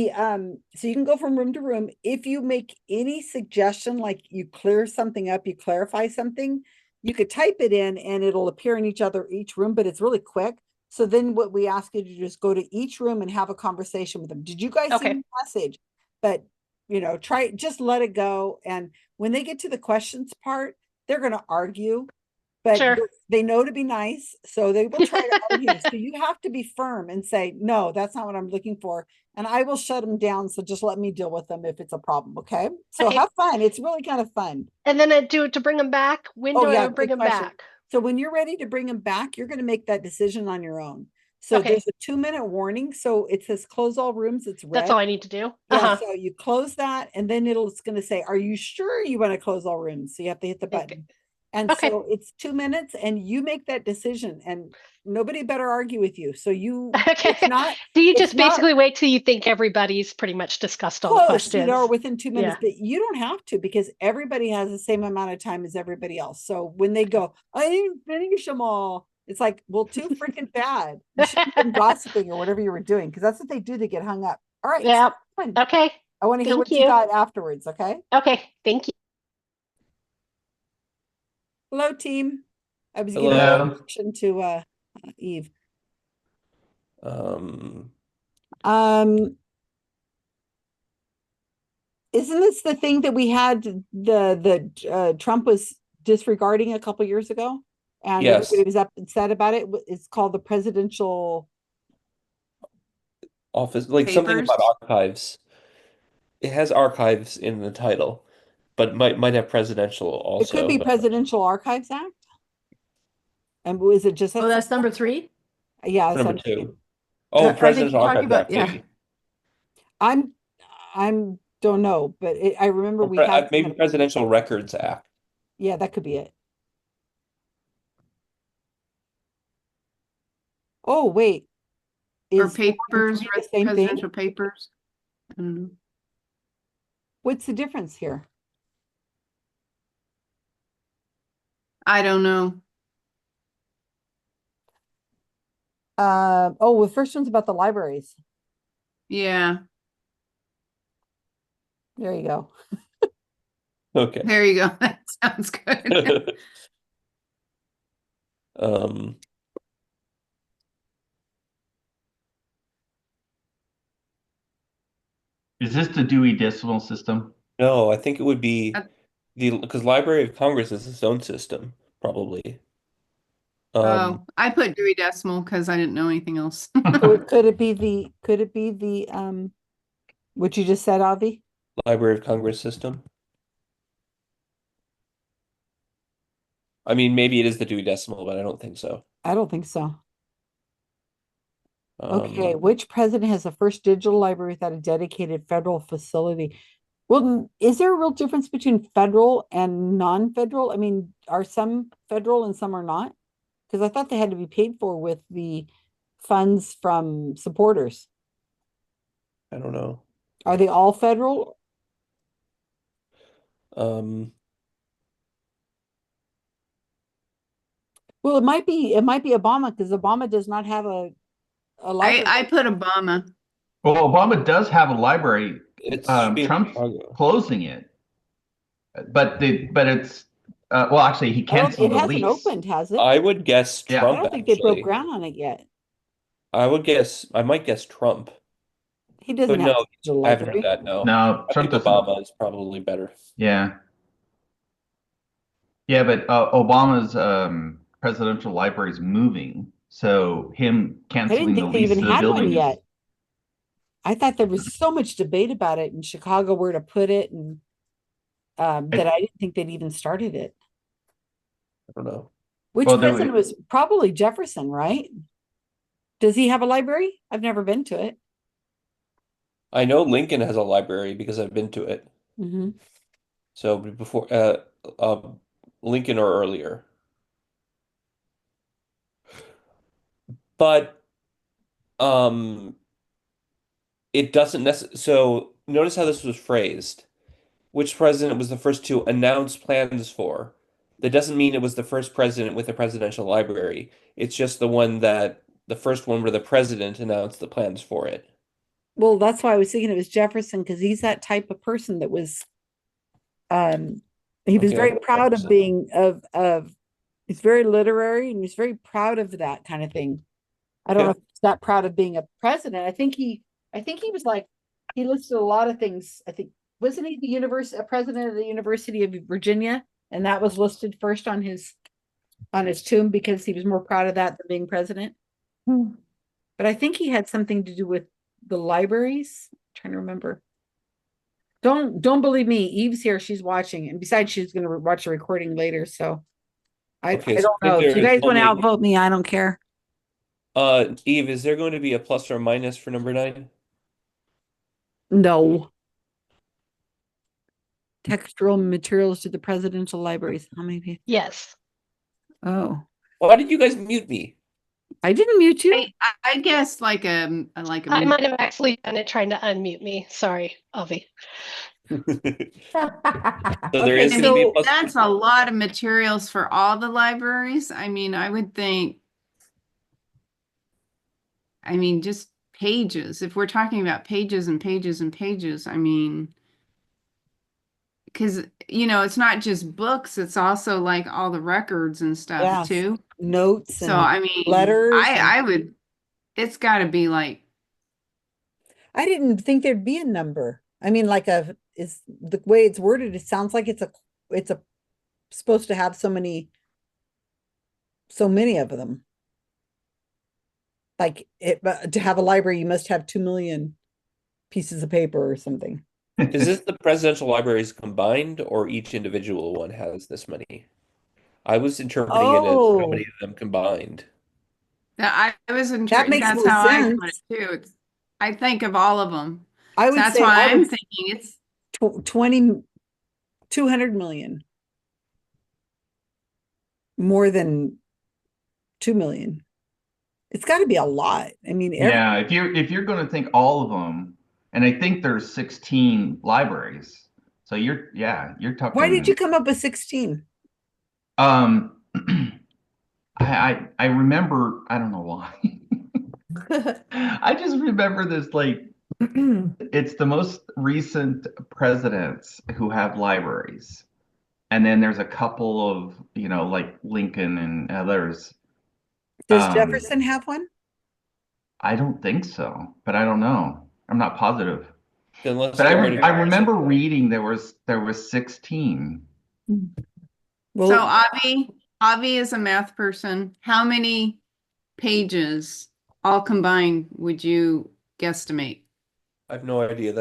[SPEAKER 1] you can go from room to room. If you make any suggestion, like you clear something up, you clarify something, you could type it in and it'll appear in each room, but it's really quick. So then what we ask you to just go to each room and have a conversation with them. Did you guys see the message? But, just let it go. And when they get to the questions part, they're going to argue, but they know to be nice. So they will try to argue. So you have to be firm and say, no, that's not what I'm looking for. And I will shut them down. So just let me deal with them if it's a problem. Okay. So have fun. It's really kind of fun.
[SPEAKER 17] And then I do it to bring them back. When do I bring them back?
[SPEAKER 1] So when you're ready to bring them back, you're going to make that decision on your own. So there's a 2-minute warning. So it says close all rooms. It's red.
[SPEAKER 17] That's all I need to do.
[SPEAKER 1] Yeah. So you close that and then it's going to say, are you sure you want to close all rooms? So you have to hit the button. And so it's 2 minutes and you make that decision and nobody better argue with you. So it's not.
[SPEAKER 17] So you just basically wait till you think everybody's pretty much discussed all the questions.
[SPEAKER 1] Or within 2 minutes, but you don't have to because everybody has the same amount of time as everybody else. So when they go, I didn't finish them all. It's like, well, too freaking bad. You should have been gossiping or whatever you were doing because that's what they do to get hung up. All right.
[SPEAKER 17] Yeah. Okay.
[SPEAKER 1] I want to hear what you got afterwards. Okay.
[SPEAKER 17] Okay. Thank you.
[SPEAKER 1] Hello, team. I was giving a question to Eve. Isn't this the thing that we had the Trump was disregarding a couple years ago? And everybody was upset about it. It's called the presidential
[SPEAKER 5] office, like something about archives. It has archives in the title, but might have presidential also.
[SPEAKER 1] It could be Presidential Archives Act. And is it just
[SPEAKER 11] that's number 3?
[SPEAKER 1] Yeah,
[SPEAKER 5] number 2. Oh, Presidential Archives Act.
[SPEAKER 11] Yeah.
[SPEAKER 1] I'm don't know, but I remember we had
[SPEAKER 5] maybe Presidential Records Act.
[SPEAKER 1] Yeah, that could be it. Oh, wait.
[SPEAKER 14] Or
[SPEAKER 1] Is
[SPEAKER 14] papers,
[SPEAKER 1] the same thing?
[SPEAKER 14] presidential papers. Mm.
[SPEAKER 1] What's the difference here?
[SPEAKER 14] I don't know.
[SPEAKER 1] Oh, the first one's about the libraries.
[SPEAKER 14] Yeah.
[SPEAKER 1] There you go.
[SPEAKER 5] Okay.
[SPEAKER 14] There you go. That sounds good.
[SPEAKER 5] Um,
[SPEAKER 16] Is this the Dewey Decimal System?
[SPEAKER 5] no, I think it would be because Library of Congress is its own system, probably.
[SPEAKER 14] Oh, I put Dewey Decimal because I didn't know anything else.
[SPEAKER 1] So could it be the what you just said, Avi?
[SPEAKER 5] Library of Congress system. I mean, maybe it is the Dewey Decimal, but I don't think so.
[SPEAKER 1] I don't think so. Okay, which president has the first digital library without a dedicated federal facility? Well, is there a real difference between federal and non-federal? I mean, are some federal and some are not? Because I thought they had to be paid for with the funds from supporters.
[SPEAKER 5] I don't know.
[SPEAKER 1] Are they all federal? Well, it might be Obama because Obama does not have a library.
[SPEAKER 14] I put Obama.
[SPEAKER 16] Well, Obama does have a library.
[SPEAKER 5] It's
[SPEAKER 16] Trump's closing it, but it's well, actually, he canceled
[SPEAKER 1] it
[SPEAKER 16] the
[SPEAKER 1] hasn't
[SPEAKER 16] lease.
[SPEAKER 1] opened, has it?
[SPEAKER 5] I would guess
[SPEAKER 16] Yeah.
[SPEAKER 5] Trump.
[SPEAKER 1] I don't think they broke
[SPEAKER 5] actually.
[SPEAKER 1] ground on it yet.
[SPEAKER 5] I might guess Trump.
[SPEAKER 1] He doesn't
[SPEAKER 5] But
[SPEAKER 1] have
[SPEAKER 5] no,
[SPEAKER 1] digital
[SPEAKER 5] I haven't
[SPEAKER 1] library.
[SPEAKER 5] heard that. No,
[SPEAKER 16] No,
[SPEAKER 5] I
[SPEAKER 16] Trump
[SPEAKER 5] think
[SPEAKER 16] doesn't.
[SPEAKER 5] Obama is probably better.
[SPEAKER 16] Yeah. Yeah, but Obama's presidential library is moving, so him
[SPEAKER 1] I didn't
[SPEAKER 16] canceling the
[SPEAKER 1] think they
[SPEAKER 16] lease
[SPEAKER 1] even
[SPEAKER 16] to the
[SPEAKER 1] had one
[SPEAKER 16] building is.
[SPEAKER 1] yet. I thought there was so much debate about it in Chicago where to put it, and that I didn't think they'd even started it.
[SPEAKER 5] I don't know.
[SPEAKER 1] Which
[SPEAKER 16] Well,
[SPEAKER 1] president was probably Jefferson, right? Does he have a library? I've never been to it.
[SPEAKER 5] I know Lincoln has a library because I've been to it.
[SPEAKER 1] Mhm.
[SPEAKER 5] So before Lincoln or earlier. But it doesn't necessarily. So notice how this was phrased. Which president was the first to announce plans for? That doesn't mean it was the first president with a presidential library. It's just the first one where the president announced the plans for it.
[SPEAKER 1] Well, that's why I was thinking it was Jefferson because he's that type of person that was he was
[SPEAKER 5] Okay,
[SPEAKER 1] very
[SPEAKER 5] I'll
[SPEAKER 1] proud of
[SPEAKER 5] Jefferson.
[SPEAKER 1] being of he's very literary and he's very proud of that kind of thing. I don't know if he's that proud of being a president. I think he was like he listed a lot of things. I think wasn't he a president of the University of Virginia, and that was listed first on his tomb because he was more proud of that than being president. But I think he had something to do with the libraries. I'm trying to remember. Don't believe me. Eve's here. She's watching, and besides, she's going to watch the recording later. So I
[SPEAKER 5] Okay,
[SPEAKER 1] don't
[SPEAKER 5] so I
[SPEAKER 1] know
[SPEAKER 5] think
[SPEAKER 1] if you
[SPEAKER 5] there is
[SPEAKER 1] guys want to
[SPEAKER 5] only-
[SPEAKER 1] outvote me. I don't care.
[SPEAKER 5] Eve, is there going to be a plus or minus for number 9?
[SPEAKER 1] No. Textual materials to the presidential libraries. How many people?
[SPEAKER 17] Yes.
[SPEAKER 1] Oh,
[SPEAKER 5] Why did you guys mute me?
[SPEAKER 1] I didn't mute you.
[SPEAKER 14] I guess like a
[SPEAKER 17] I might have actually done it trying to unmute me. Sorry, Avi.
[SPEAKER 5] So there is going to be a plus.
[SPEAKER 14] That's a lot of materials for all the libraries. I mean, I would think. I mean, just pages. If we're talking about pages and pages and pages, I mean, because it's not just books; it's also like all the records and stuff
[SPEAKER 1] Yes.
[SPEAKER 14] too.
[SPEAKER 1] Notes.
[SPEAKER 14] So
[SPEAKER 1] and
[SPEAKER 14] I mean,
[SPEAKER 1] letters.
[SPEAKER 14] I would. It's got to be like.
[SPEAKER 1] I didn't think there'd be a number. I mean, is the way it's worded, it sounds like it's supposed to have so many of them. Like but to have a library, you must have 2 million pieces of paper or something.
[SPEAKER 5] Is this the presidential libraries combined or each individual one has this many? I was interpreting it as how many of them combined.
[SPEAKER 14] I was in.
[SPEAKER 1] That makes
[SPEAKER 14] That's
[SPEAKER 1] more
[SPEAKER 14] how I
[SPEAKER 1] sense.
[SPEAKER 14] put it too. I think of all of them.
[SPEAKER 1] I would
[SPEAKER 14] That's
[SPEAKER 1] say
[SPEAKER 14] why
[SPEAKER 1] I
[SPEAKER 14] I'm
[SPEAKER 1] would
[SPEAKER 14] thinking it's
[SPEAKER 1] 200 million. More than 2 million. It's got to be a lot. I mean,
[SPEAKER 16] Yeah, if you're going to think all of them, and I think there's 16 libraries, so you're talking.
[SPEAKER 1] Why did you come up with 16?
[SPEAKER 16] I remember, I don't know why. I just remember this, like, it's the most recent presidents who have libraries. And then there's a couple of, like Lincoln and others.
[SPEAKER 1] Does Jefferson have one?
[SPEAKER 16] I don't think so, but I don't know. I'm not positive.
[SPEAKER 5] Unless
[SPEAKER 16] But I
[SPEAKER 5] they're
[SPEAKER 16] remember reading there was 16.
[SPEAKER 14] So Avi is a math person. How many pages all combined would you guesstimate?
[SPEAKER 5] I have no idea.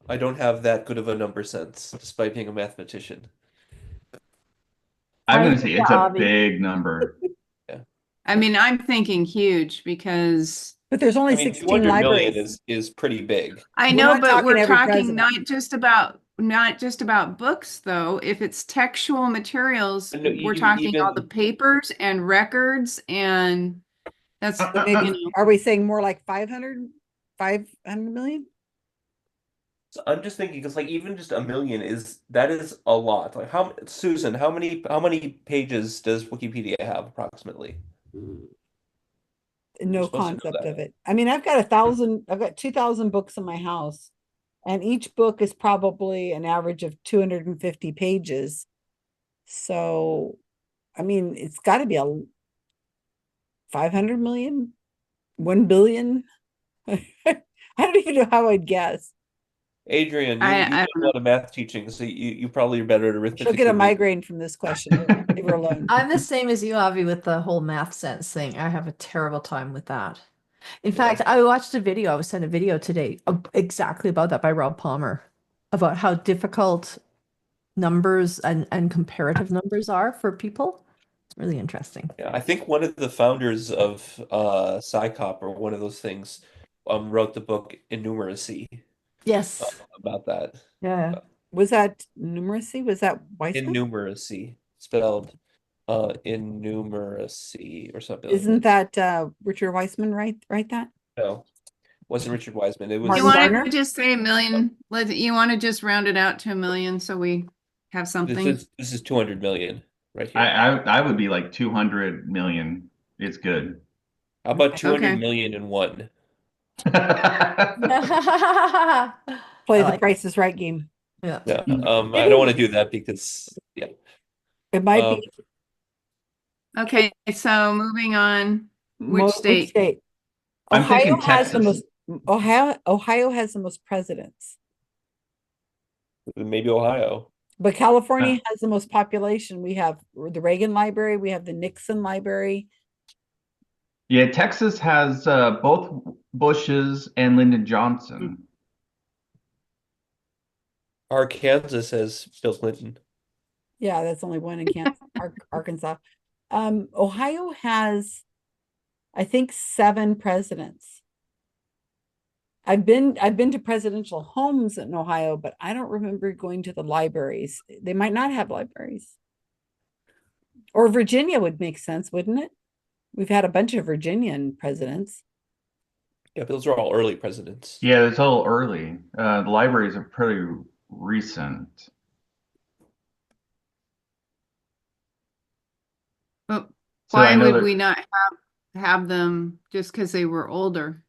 [SPEAKER 5] I don't have that good of a number sense, despite being a mathematician.
[SPEAKER 16] I'm going to say it's a big number.
[SPEAKER 5] Yeah.
[SPEAKER 14] I mean, I'm thinking huge because.
[SPEAKER 1] But there's only 16
[SPEAKER 5] 200
[SPEAKER 1] libraries.
[SPEAKER 5] million is pretty big.
[SPEAKER 14] I know, but we're talking not just about books, though. If it's textual materials, we're talking all the papers and records, and that's
[SPEAKER 1] maybe. Are we saying more like 500 million?
[SPEAKER 5] So I'm just thinking because, like, even just a million is a lot. Like, Susan, how many pages does Wikipedia have approximately?
[SPEAKER 1] No concept of it. I mean, I've got 2,000 books in my house, and each book is probably an average of 250 pages. So, I mean, it's got to be 500 million, 1 billion. I don't even know how I'd guess.
[SPEAKER 5] Adrian, you do a lot of math teaching, so you probably are better at arithmetic.
[SPEAKER 1] She'll get a migraine from this question. Leave her alone.
[SPEAKER 11] I'm the same as you, Avi, with the whole math sense thing. I have a terrible time with that. In fact, I watched a video. I was sent a video today exactly about that by Rob Palmer, about how difficult numbers and comparative numbers are for people. It's really interesting.
[SPEAKER 5] Yeah, I think one of the founders of SciCop or one of those things wrote the book Innumeracy.
[SPEAKER 11] Yes.
[SPEAKER 5] About that.
[SPEAKER 11] Yeah.
[SPEAKER 1] Was that numeracy? Was that Weissman?
[SPEAKER 5] Innumeracy, spelled innumeracy or something.
[SPEAKER 1] Isn't that Richard Weissman write that?
[SPEAKER 5] No, wasn't Richard Weissman. It was.
[SPEAKER 14] You want to just say a million? You want to just round it out to a million so we have something?
[SPEAKER 5] This is 200 million right here.
[SPEAKER 16] I would be like 200 million. It's good.
[SPEAKER 5] How about 200 million and one?
[SPEAKER 1] Play the Price is Right game.
[SPEAKER 5] Yeah. I don't want to do that because
[SPEAKER 1] it might be.
[SPEAKER 14] Okay, so moving on. Which state?
[SPEAKER 1] Ohio has the most. Ohio has the most presidents.
[SPEAKER 5] Maybe Ohio.
[SPEAKER 1] But California has the most population. We have the Reagan Library. We have the Nixon Library.
[SPEAKER 16] Yeah, Texas has both Bushes and Lyndon Johnson.
[SPEAKER 5] Arkansas has Bill Clinton.
[SPEAKER 1] Yeah, that's only one in Kansas, Arkansas. Ohio has, I think, 7 presidents. I've been to presidential homes in Ohio, but I don't remember going to the libraries. They might not have libraries. Or Virginia would make sense, wouldn't it? We've had a bunch of Virginian presidents.
[SPEAKER 5] Yeah, but those are all early presidents.
[SPEAKER 16] Yeah, it's all early. The libraries are pretty recent.
[SPEAKER 14] But why would we not have them just because they were older?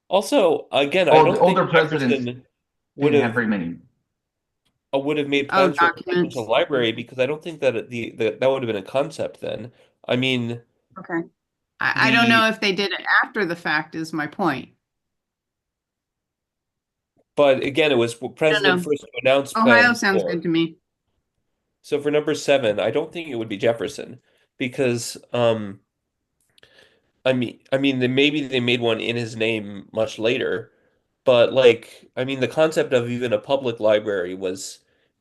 [SPEAKER 5] Also, again, I don't
[SPEAKER 16] older
[SPEAKER 5] think
[SPEAKER 16] presidents
[SPEAKER 5] Jefferson would
[SPEAKER 16] have very many.
[SPEAKER 5] Would have made plans for a presidential library because I don't think that that would have been a concept then. I mean,
[SPEAKER 14] okay, I don't know if they did it after the fact. Is my point.
[SPEAKER 5] But again, it was president first to announce.
[SPEAKER 14] Ohio sounds good to me.
[SPEAKER 5] So for number 7, I don't think it would be Jefferson because I mean, maybe they made one in his name much later, but like, I mean, the concept of even a public library was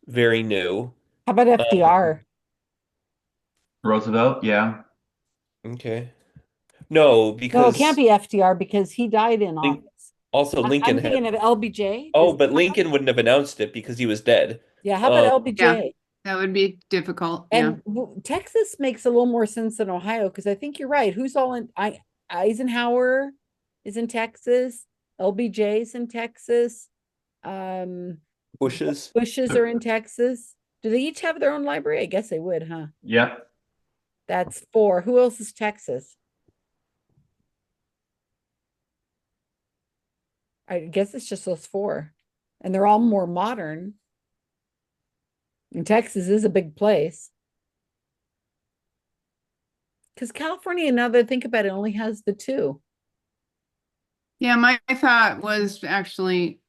[SPEAKER 5] very new.
[SPEAKER 1] How about FDR?
[SPEAKER 16] Roosevelt, yeah.
[SPEAKER 5] Okay. No, because
[SPEAKER 1] it can't be FDR because he died in office.
[SPEAKER 5] Also, Lincoln
[SPEAKER 1] I'm thinking of LBJ.
[SPEAKER 5] Oh, but Lincoln wouldn't have announced it because he was dead.
[SPEAKER 1] Yeah, how about LBJ?
[SPEAKER 14] That would be difficult. Yeah.
[SPEAKER 1] And Texas makes a little more sense than Ohio, because I think you're right. Who's all in? Eisenhower is in Texas. LBJ is in Texas.
[SPEAKER 5] Bushes.
[SPEAKER 1] Bushes are in Texas. Do they each have their own library? I guess they would, huh?
[SPEAKER 16] Yeah.
[SPEAKER 1] That's 4. Who else is Texas? I guess it's just those 4. And they're all more modern. And Texas is a big place. Because California, now that I think about it, only has the 2.
[SPEAKER 14] Yeah, my thought was actually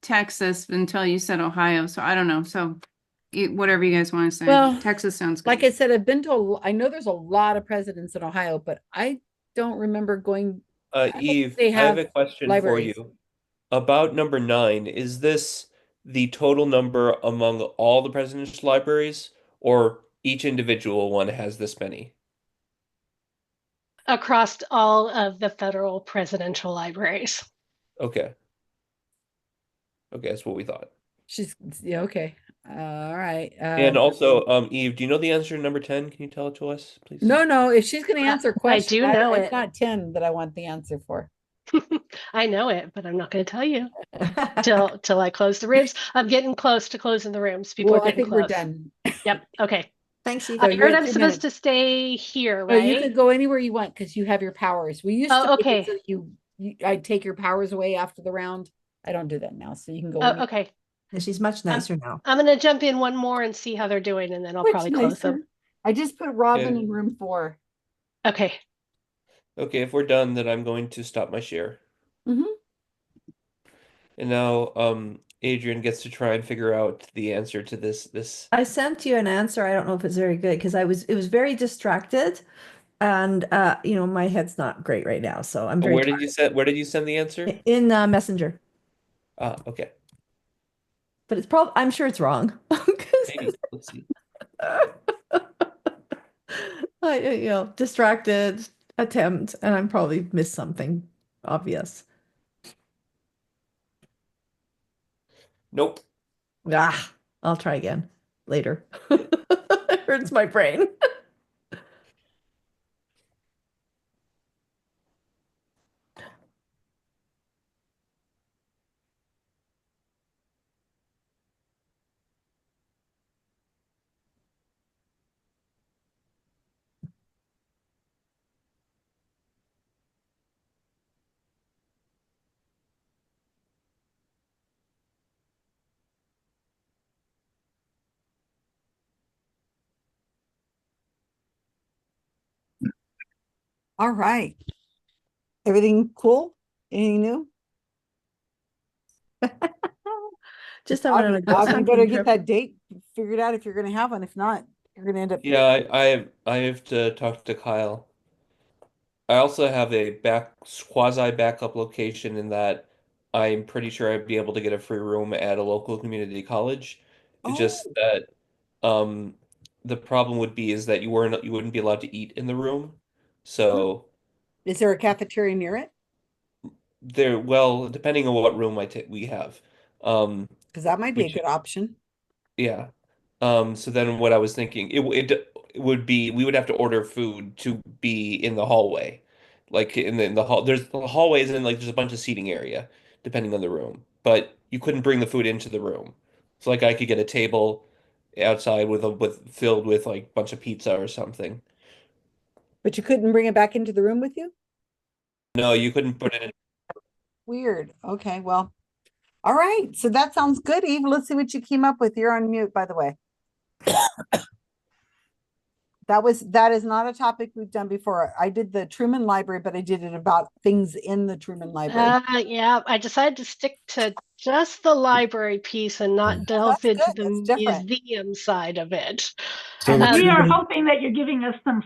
[SPEAKER 14] Texas until you said Ohio. So I don't know. So whatever you guys want to say.
[SPEAKER 1] Well,
[SPEAKER 14] Texas sounds good.
[SPEAKER 1] Like I said, I know there's a lot of presidents in Ohio, but I don't remember going.
[SPEAKER 5] Eve,
[SPEAKER 1] they
[SPEAKER 5] I have
[SPEAKER 1] have
[SPEAKER 5] a question
[SPEAKER 1] libraries.
[SPEAKER 5] for you. About number 9, is this the total number among all the presidential libraries, or each individual one has this many?
[SPEAKER 17] Across all of the federal presidential libraries.
[SPEAKER 5] Okay. Okay, that's what we thought.
[SPEAKER 1] Yeah, okay. All right.
[SPEAKER 5] And also, Eve, do you know the answer to number 10? Can you tell it to us, please?
[SPEAKER 1] No, if she's going to answer questions,
[SPEAKER 17] I do know
[SPEAKER 1] it's
[SPEAKER 17] it.
[SPEAKER 1] not 10 that I want the answer for.
[SPEAKER 17] I know it, but I'm not going to tell you till I close the rooms. I'm getting close to closing the rooms. People are
[SPEAKER 1] I
[SPEAKER 17] getting
[SPEAKER 1] think we're
[SPEAKER 17] close.
[SPEAKER 1] done.
[SPEAKER 17] Yep. Okay.
[SPEAKER 11] Thanks, Eve.
[SPEAKER 17] I heard I'm supposed to stay here,
[SPEAKER 1] Oh,
[SPEAKER 17] right?
[SPEAKER 1] you could go anywhere you want because you have your powers. We used to make it
[SPEAKER 17] okay.
[SPEAKER 1] so that I'd take your powers away after the round. I don't do that now, so you can go. Anywhere.
[SPEAKER 17] Okay.
[SPEAKER 11] And she's much nicer now.
[SPEAKER 17] I'm going to jump in one more and see how they're doing, and then I'll probably close them.
[SPEAKER 1] I just put Robin in room 4.
[SPEAKER 17] Okay.
[SPEAKER 5] Okay, if we're done, then I'm going to stop my share.
[SPEAKER 1] Mm-hmm.
[SPEAKER 5] And now, Adrian gets to try and figure out the answer to this.
[SPEAKER 11] I sent you an answer. I don't know if it's very good because it was very distracted, and my head's not great right now. So I'm very.
[SPEAKER 5] Where did you send the answer?
[SPEAKER 11] In Messenger.
[SPEAKER 5] Ah, okay.
[SPEAKER 11] But it's probably. I'm sure it's wrong.
[SPEAKER 5] Maybe. Let's see.
[SPEAKER 11] Distracted attempt, and I'm probably missed something obvious.
[SPEAKER 5] Nope.
[SPEAKER 11] I'll try again later. It hurts my brain.
[SPEAKER 1] All right. Everything cool? Anything new?
[SPEAKER 11] Just I want to
[SPEAKER 1] better get that date figured out if you're going to have one. If not, you're going to end up.
[SPEAKER 5] Yeah, I have to talk to Kyle. I also have a quasi backup location in that I'm pretty sure I'd be able to get a free room at a local community college. It's just that the problem would be is that you wouldn't be allowed to eat in the room. So
[SPEAKER 1] is there a cafeteria near it?
[SPEAKER 5] Depending on what room we have.
[SPEAKER 1] Because that might be a good option.
[SPEAKER 5] Yeah. So then what I was thinking, it would be we would have to order food to be in the hallway. Like in the hall, there's the hallways and there's a bunch of seating area depending on the room. But you couldn't bring the food into the room. So like I could get a table outside filled with like a bunch of pizza or something.
[SPEAKER 1] But you couldn't bring it back into the room with you?
[SPEAKER 5] No, you couldn't put it in.
[SPEAKER 1] Weird. Okay, well. All right. So that sounds good, Eve. Let's see what you came up with. You're on mute, by the way. That is not a topic we've done before. I did the Truman Library, but I did it about things in the Truman Library.
[SPEAKER 17] Yeah, I decided to stick to just the library piece and not delve into the museum side of it.
[SPEAKER 15] So we are hoping that you're giving us some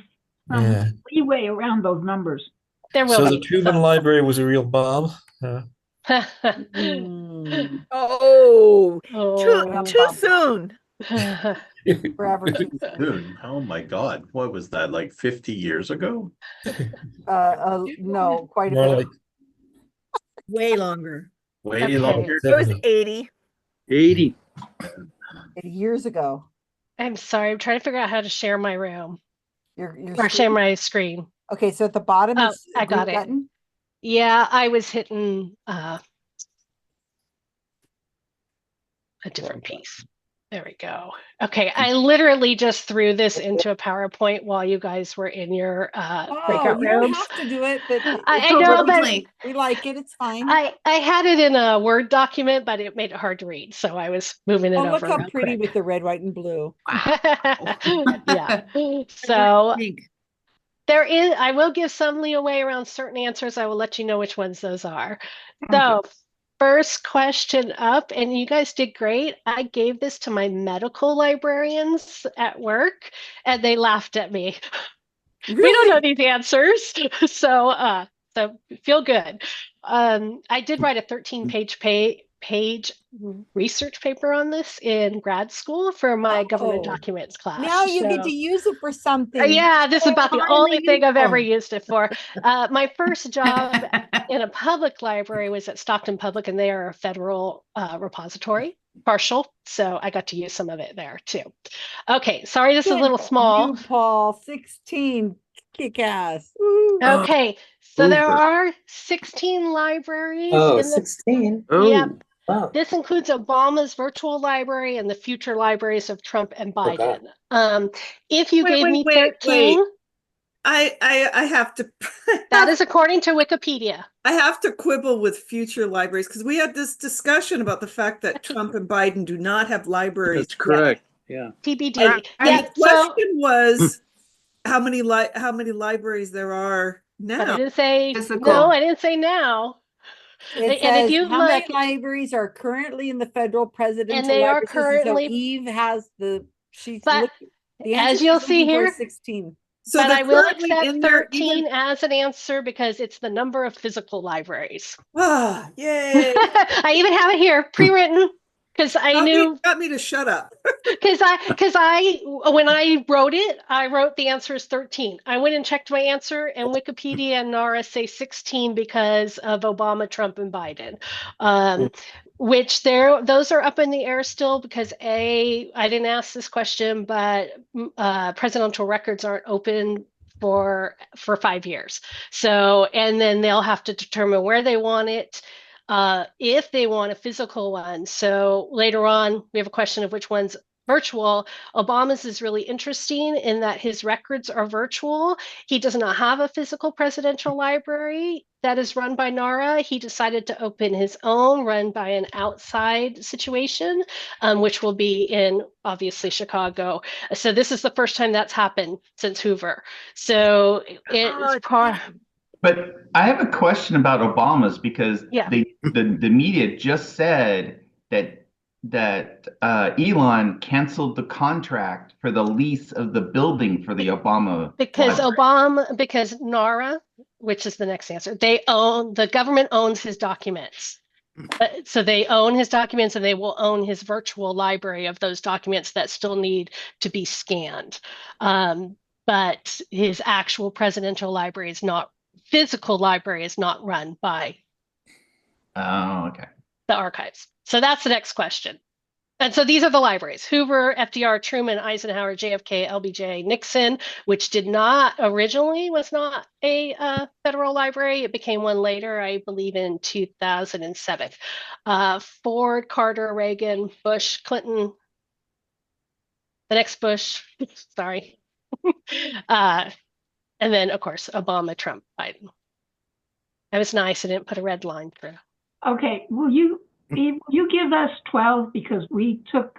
[SPEAKER 15] leeway around those numbers.
[SPEAKER 17] There will
[SPEAKER 4] so
[SPEAKER 17] be
[SPEAKER 4] the Truman Library was a real bomb.
[SPEAKER 10] Too soon.
[SPEAKER 1] Forever too
[SPEAKER 9] soon. Oh my God. What was that, like 50 years ago?
[SPEAKER 1] No, quite a bit.
[SPEAKER 10] Way longer.
[SPEAKER 9] Way longer.
[SPEAKER 10] It was 80.
[SPEAKER 9] 80.
[SPEAKER 1] 80 years ago.
[SPEAKER 17] I'm sorry. I'm trying to figure out how to share my room
[SPEAKER 1] Your
[SPEAKER 17] or share my screen.
[SPEAKER 1] Okay, so at the bottom,
[SPEAKER 17] Oh,
[SPEAKER 1] it's
[SPEAKER 17] I
[SPEAKER 1] green
[SPEAKER 17] got it.
[SPEAKER 1] button.
[SPEAKER 17] Yeah, I was hitting a different piece. There we go. Okay, I literally just threw this into a PowerPoint while you guys were in your breakout
[SPEAKER 1] You don't
[SPEAKER 17] rooms.
[SPEAKER 1] have to do it, but
[SPEAKER 17] I know, but
[SPEAKER 1] we like it. It's fine.
[SPEAKER 17] I had it in a Word document, but it made it hard to read, so I was moving it over.
[SPEAKER 1] Look how
[SPEAKER 17] real
[SPEAKER 1] pretty
[SPEAKER 17] quick.
[SPEAKER 1] with the red, white, and blue.
[SPEAKER 17] Yeah. So there is. I will give some leeway around certain answers. I will let you know which ones those are. So. First question up, and you guys did great. I gave this to my medical librarians at work, and they laughed at me.
[SPEAKER 1] Really?
[SPEAKER 17] We don't know these answers, so feel good. I did write a 13-page research paper on this in grad school for my government documents class.
[SPEAKER 1] Now you get to use it for something.
[SPEAKER 17] Yeah, this is about the only thing I've ever
[SPEAKER 1] useful.
[SPEAKER 17] used it for. My first job in a public library was at Stockton Public, and they are a federal repository, partial. So I got to use some of it there too. Okay, sorry, this is a little small.
[SPEAKER 1] You, Paul, 16, kick ass.
[SPEAKER 17] Okay, so there are 16 libraries in
[SPEAKER 2] 16.
[SPEAKER 17] Yep.
[SPEAKER 2] Wow.
[SPEAKER 17] This includes Obama's virtual library and the future libraries of Trump and Biden. If you gave me 13,
[SPEAKER 3] I have to.
[SPEAKER 17] That is according to Wikipedia.
[SPEAKER 3] I have to quibble with future libraries because we had this discussion about the fact that Trump and Biden do not have libraries.
[SPEAKER 9] That's correct. Yeah.
[SPEAKER 17] TBD.
[SPEAKER 3] And the question was how many libraries there are now.
[SPEAKER 17] But I didn't say no. I didn't say now.
[SPEAKER 1] It
[SPEAKER 17] And if
[SPEAKER 1] says
[SPEAKER 17] you
[SPEAKER 1] how
[SPEAKER 17] look,
[SPEAKER 1] many libraries are currently in the federal presidential
[SPEAKER 17] and they are
[SPEAKER 1] library system?
[SPEAKER 17] currently.
[SPEAKER 1] So Eve has the she's
[SPEAKER 17] But
[SPEAKER 1] looking, the answer
[SPEAKER 17] as you'll
[SPEAKER 1] she's
[SPEAKER 17] see
[SPEAKER 1] looking for
[SPEAKER 17] here,
[SPEAKER 1] is 16.
[SPEAKER 3] So
[SPEAKER 17] but I will
[SPEAKER 3] currently
[SPEAKER 17] accept
[SPEAKER 3] in there
[SPEAKER 17] 13 as an answer because it's the number of physical libraries.
[SPEAKER 3] Ah, yay!
[SPEAKER 17] I even have it here pre-written because I knew
[SPEAKER 3] got me to shut up.
[SPEAKER 17] because I when I wrote it, I wrote the answer is 13. I went and checked my answer, and Wikipedia and NARA say 16 because of Obama, Trump, and Biden. Which those are up in the air still because I didn't ask this question, but presidential records aren't open for 5 years. So, and then they'll have to determine where they want it, if they want a physical one. So later on, we have a question of which one's virtual. Obama's is really interesting in that his records are virtual. He does not have a physical presidential library that is run by NARA. He decided to open his own, run by an outside situation, which will be in obviously Chicago. So this is the first time that's happened since Hoover. So it's
[SPEAKER 16] But I have a question about Obama's because
[SPEAKER 17] Yeah.
[SPEAKER 16] the media just said that Elon canceled the contract for the lease of the building for the Obama library.
[SPEAKER 17] Because NARA, which is the next answer, the government owns his documents. So they own his documents and they will own his virtual library of those documents that still need to be scanned. But his actual presidential library is not, physical library is not run by
[SPEAKER 16] okay.
[SPEAKER 17] the archives. So that's the next question. And so these are the libraries: Hoover, FDR, Truman, Eisenhower, JFK, LBJ, Nixon, which was not a federal library. It became one later, I believe in 2007. Ford, Carter, Reagan, Bush, Clinton, the next Bush, sorry. And then, of course, Obama, Trump, Biden. That was nice. I didn't put a red line through.
[SPEAKER 15] Okay, will you give us 12 because we took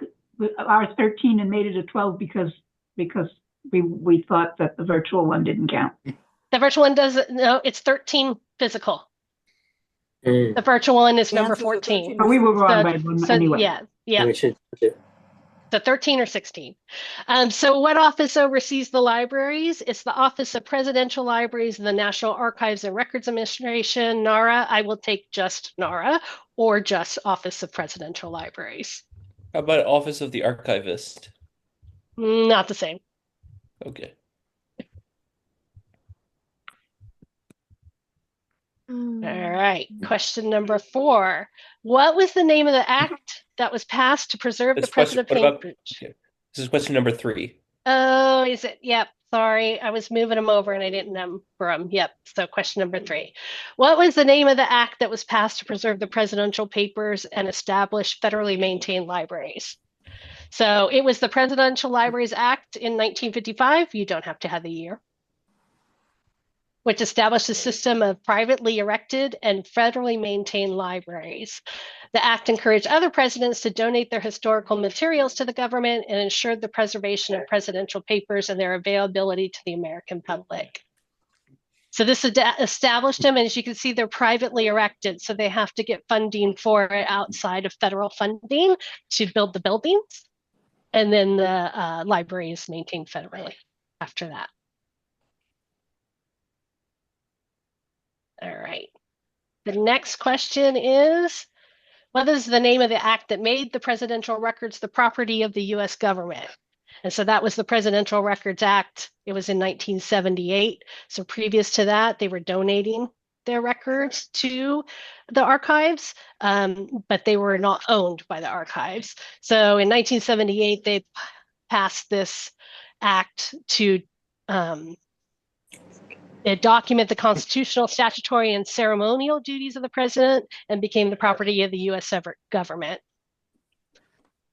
[SPEAKER 15] our 13 and made it a 12 because we thought that the virtual one didn't count.
[SPEAKER 17] The virtual one doesn't. No, it's 13 physical. The virtual one is number 14.
[SPEAKER 15] We were wrong by one anyway.
[SPEAKER 17] Yeah.
[SPEAKER 2] We should
[SPEAKER 17] So 13 or 16. So what office oversees the libraries? It's the Office of Presidential Libraries and the National Archives and Records Administration, NARA. I will take just NARA or just Office of Presidential Libraries.
[SPEAKER 5] How about Office of the Archivist?
[SPEAKER 17] Not the same.
[SPEAKER 5] Okay.
[SPEAKER 17] All right. Question number 4. What was the name of the act that was passed to preserve the president?
[SPEAKER 5] This is question number 3.
[SPEAKER 17] Oh, is it? Yep. Sorry, I was moving them over and I didn't number them. Yep. So question number 3. What was the name of the act that was passed to preserve the presidential papers and establish federally maintained libraries? So it was the Presidential Libraries Act in 1955. You don't have to have the year. Which established a system of privately erected and federally maintained libraries. The act encouraged other presidents to donate their historical materials to the government and ensured the preservation of presidential papers and their availability to the American public. So this established them, and as you can see, they're privately erected, so they have to get funding for it outside of federal funding to build the buildings, and then the library is maintained federally after that. All right. The next question is, what is the name of the act that made the presidential records the property of the U.S. government? And so that was the Presidential Records Act. It was in 1978. So previous to that, they were donating their records to the archives, but they were not owned by the archives. So in 1978, they passed this act to document the constitutional, statutory, and ceremonial duties of the president and became the property of the U.S. government.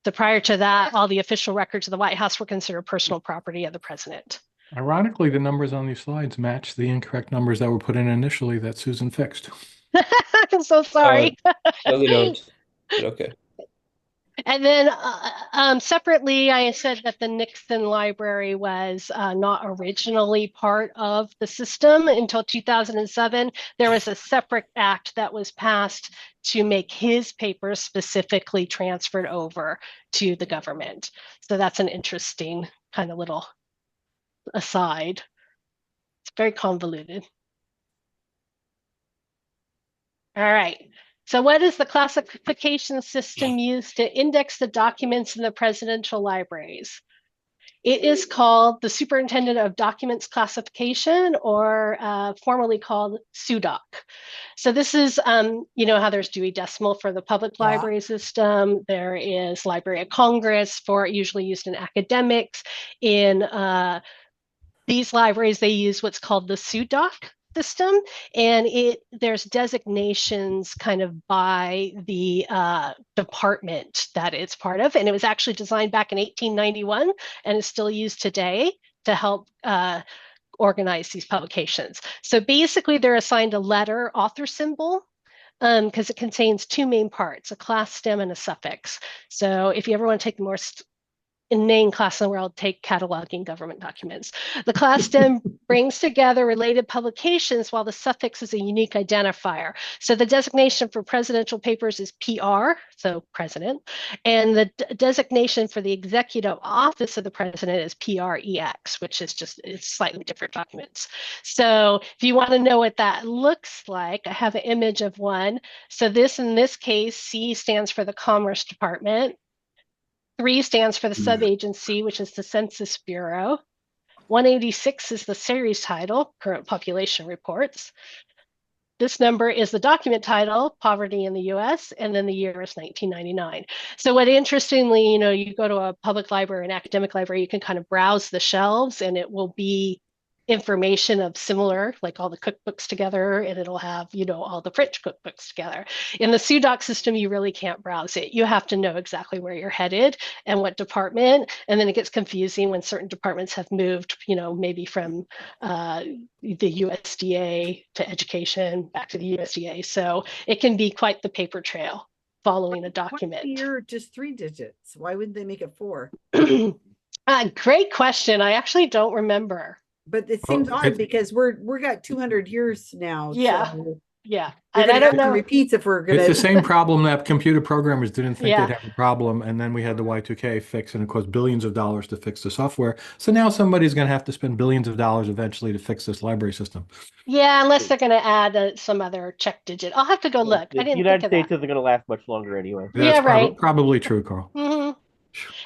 [SPEAKER 17] So prior to that, all the official records of the White House were considered personal property of the president.
[SPEAKER 6] Ironically, the numbers on these slides match the incorrect numbers that were put in initially that Susan fixed.
[SPEAKER 17] I'm so sorry.
[SPEAKER 5] No, they don't. But okay.
[SPEAKER 17] And then separately, I said that the Nixon Library was not originally part of the system until 2007. There was a separate act that was passed to make his papers specifically transferred over to the government. So that's an interesting kind of little aside. It's very convoluted. All right. So what is the classification system used to index the documents in the presidential libraries? It is called the Superintendent of Documents Classification, or formerly called SUDOC. So this is, you know how there's Dewey Decimal for the public library system. There is Library of Congress for usually used in academics. In these libraries, they use what's called the SUDOC system, and there's designations kind of by the department that it's part of, and it was actually designed back in 1891 and is still used today to help organize these publications. So basically they're assigned a letter author symbol because it contains 2 main parts, a class stem and a suffix. So if you ever want to take the more inane class in the world, take cataloging government documents. The class stem brings together related publications, while the suffix is a unique identifier. So the designation for presidential papers is PR, so president, and the designation for the executive office of the president is PREX, which is just, it's slightly different documents. So if you want to know what that looks like, I have an image of one. So this, in this case, C stands for the Commerce Department. 3 stands for the sub-agency, which is the Census Bureau. 186 is the series title, Current Population Reports. This number is the document title, Poverty in the US, and then the year is 1999. So what interestingly, you know, you go to a public library, an academic library, you can kind of browse the shelves and it will be information of similar, like all the cookbooks together, and it'll have, you know, all the French cookbooks together. In the SUDOC system, you really can't browse it. You have to know exactly where you're headed and what department, and then it gets confusing when certain departments have moved, you know, maybe from the USDA to education, back to the USDA. So it can be quite the paper trail following a document.
[SPEAKER 1] You're just 3 digits. Why wouldn't they make it 4?
[SPEAKER 17] Great question. I actually don't remember.
[SPEAKER 1] But it seems odd because we're got 200 years now.
[SPEAKER 17] Yeah.
[SPEAKER 1] So
[SPEAKER 17] yeah.
[SPEAKER 1] And I don't know. Repeats if we're gonna.
[SPEAKER 6] It's the same problem that computer programmers didn't think
[SPEAKER 17] Yeah.
[SPEAKER 6] they'd have a problem, and then we had the Y2K fix, and it cost billions of dollars to fix the software. So now somebody's going to have to spend billions of dollars eventually to fix this library system.
[SPEAKER 17] Yeah, unless they're going to add some other check digit. I'll have to go look. I
[SPEAKER 7] The
[SPEAKER 17] didn't
[SPEAKER 7] United
[SPEAKER 17] think of
[SPEAKER 7] States
[SPEAKER 17] that.
[SPEAKER 7] isn't going to last much longer anyway.
[SPEAKER 6] That's
[SPEAKER 17] Yeah, right.
[SPEAKER 6] probably true, Carl.
[SPEAKER 17] Mhm.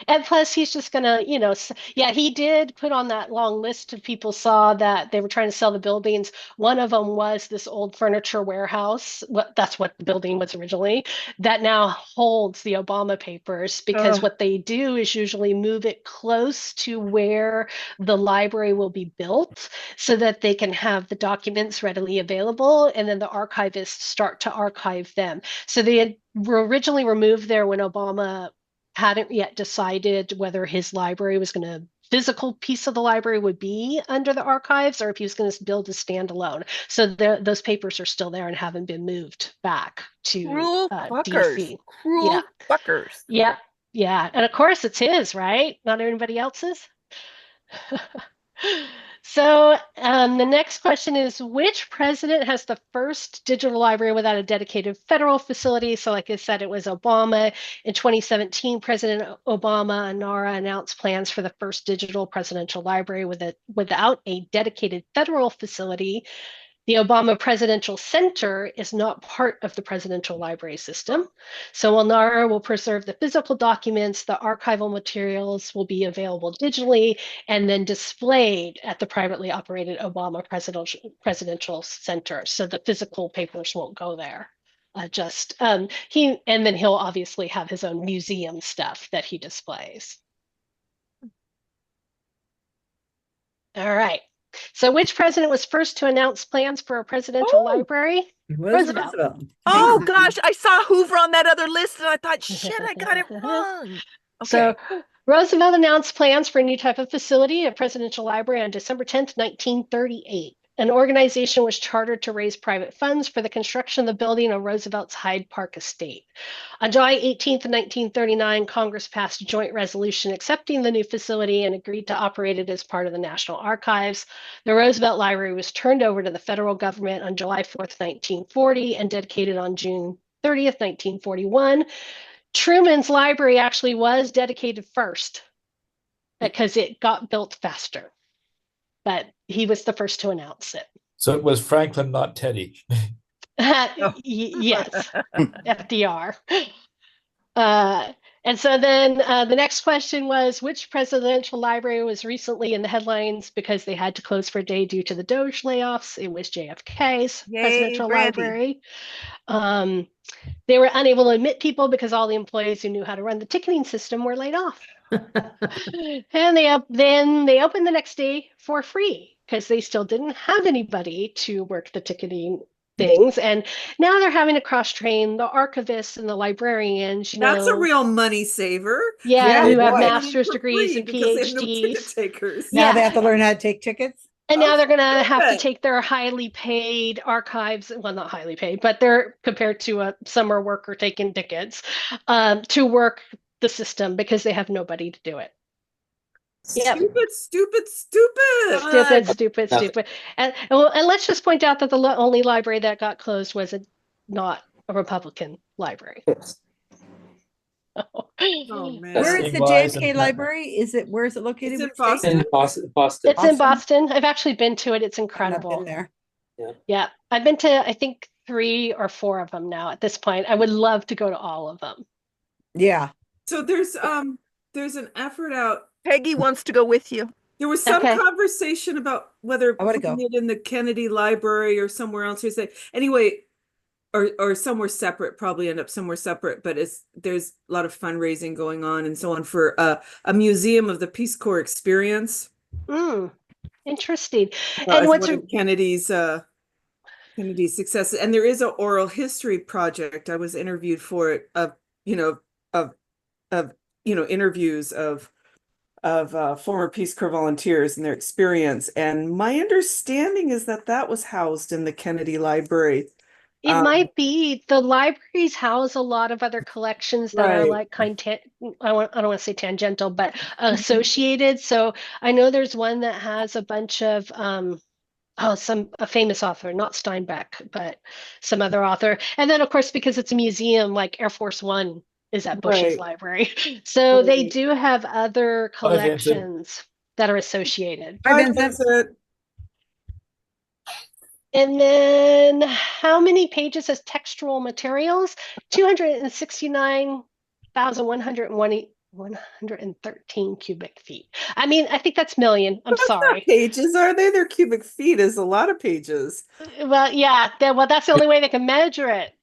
[SPEAKER 17] And plus, he's just gonna, yeah, he did put on that long list of people saw that they were trying to sell the buildings. One of them was this old furniture warehouse. That's what the building was originally. That now holds the Obama papers because
[SPEAKER 10] Ugh.
[SPEAKER 17] what they do is usually move it close to where the library will be built so that they can have the documents readily available, and then the archivists start to archive them. So they were originally removed there when Obama hadn't yet decided whether his library was going to physical piece of the library would be under the archives or if he was going to build a standalone. So those papers are still there and haven't been moved back to
[SPEAKER 10] Cruel fuckers.
[SPEAKER 17] DC.
[SPEAKER 10] Cruel fuckers.
[SPEAKER 17] Yeah. Yeah. And of course it's his, right? Not anybody else's. So the next question is, which president has the first digital library without a dedicated federal facility? So like I said, it was Obama. In 2017, President Obama and NARA announced plans for the first digital presidential library without a dedicated federal facility. The Obama Presidential Center is not part of the presidential library system. So while NARA will preserve the physical documents, the archival materials will be available digitally and then displayed at the privately operated Obama Presidential Center. So the physical papers won't go there. And then he'll obviously have his own museum stuff that he displays. All right. So which president was first to announce plans for a presidential library? Roosevelt.
[SPEAKER 10] Oh gosh, I saw Hoover on that other list and I thought, shit, I got it wrong. Okay.
[SPEAKER 17] So Roosevelt announced plans for a new type of facility, a presidential library, on December 10th, 1938. An organization was chartered to raise private funds for the construction of the building on Roosevelt's Hyde Park estate. On July 18th, 1939, Congress passed a joint resolution accepting the new facility and agreed to operate it as part of the National Archives. The Roosevelt Library was turned over to the federal government on July 4th, 1940, and dedicated on June 30th, 1941. Truman's library actually was dedicated first because it got built faster. But he was the first to announce it.
[SPEAKER 4] So it was Franklin, not Teddy.
[SPEAKER 17] Yes, FDR. And so then the next question was, which presidential library was recently in the headlines because they had to close for a day due to the Doge layoffs? It was JFK's presidential library. They were unable to admit people because all the employees who knew how to run the ticketing system were laid off. And then they opened the next day for free because they still didn't have anybody to work the ticketing things. And now they're having to cross-train the archivists and the librarians.
[SPEAKER 3] That's a real money saver.
[SPEAKER 17] Yeah, who have master's degrees and
[SPEAKER 3] because they have no ticket
[SPEAKER 17] PhDs.
[SPEAKER 3] takers.
[SPEAKER 1] Now they have to learn how to take tickets.
[SPEAKER 17] And now they're going to have to take their highly paid archives, well, not highly paid, but they're compared to a summer worker taking tickets to work the system because they have nobody to do it.
[SPEAKER 3] Stupid.
[SPEAKER 17] Stupid. And let's just point out that the only library that got closed was not a Republican library.
[SPEAKER 3] Oh man.
[SPEAKER 1] Where is the JFK library? Where is it located?
[SPEAKER 3] It's in Boston.
[SPEAKER 17] It's in Boston. I've actually been to it. It's incredible.
[SPEAKER 1] I've been there.
[SPEAKER 17] Yeah. I've been to, I think, 3 or 4 of them now at this point. I would love to go to all of them.
[SPEAKER 1] Yeah.
[SPEAKER 3] So there's an effort out.
[SPEAKER 10] Peggy wants to go with you.
[SPEAKER 3] There was some conversation about whether putting it in the Kennedy Library or somewhere else. Anyway, or somewhere separate, probably end up somewhere separate, but there's a lot of fundraising going on and so on for a museum of the Peace Corps experience.
[SPEAKER 17] Interesting.
[SPEAKER 3] And what's Kennedy's successes, and there is an oral history project. I was interviewed for it of interviews of former Peace Corps volunteers and their experience. And my understanding is that was housed in the Kennedy Library.
[SPEAKER 17] It might be. The libraries house a lot of other collections that are like I don't want to say tangential, but associated. So I know there's one that has a bunch of a famous author, not Steinbeck, but some other author. And then of course, because it's a museum, like Air Force One is at Bush's library. So they do have other collections that are associated. And then how many pages has textual materials? 269,101 113 cubic feet. I mean, I think that's million. I'm
[SPEAKER 13] That's
[SPEAKER 17] sorry.
[SPEAKER 13] not pages, are they? They're cubic feet is a lot of pages.
[SPEAKER 17] Well, yeah, well, that's the only way they can measure it.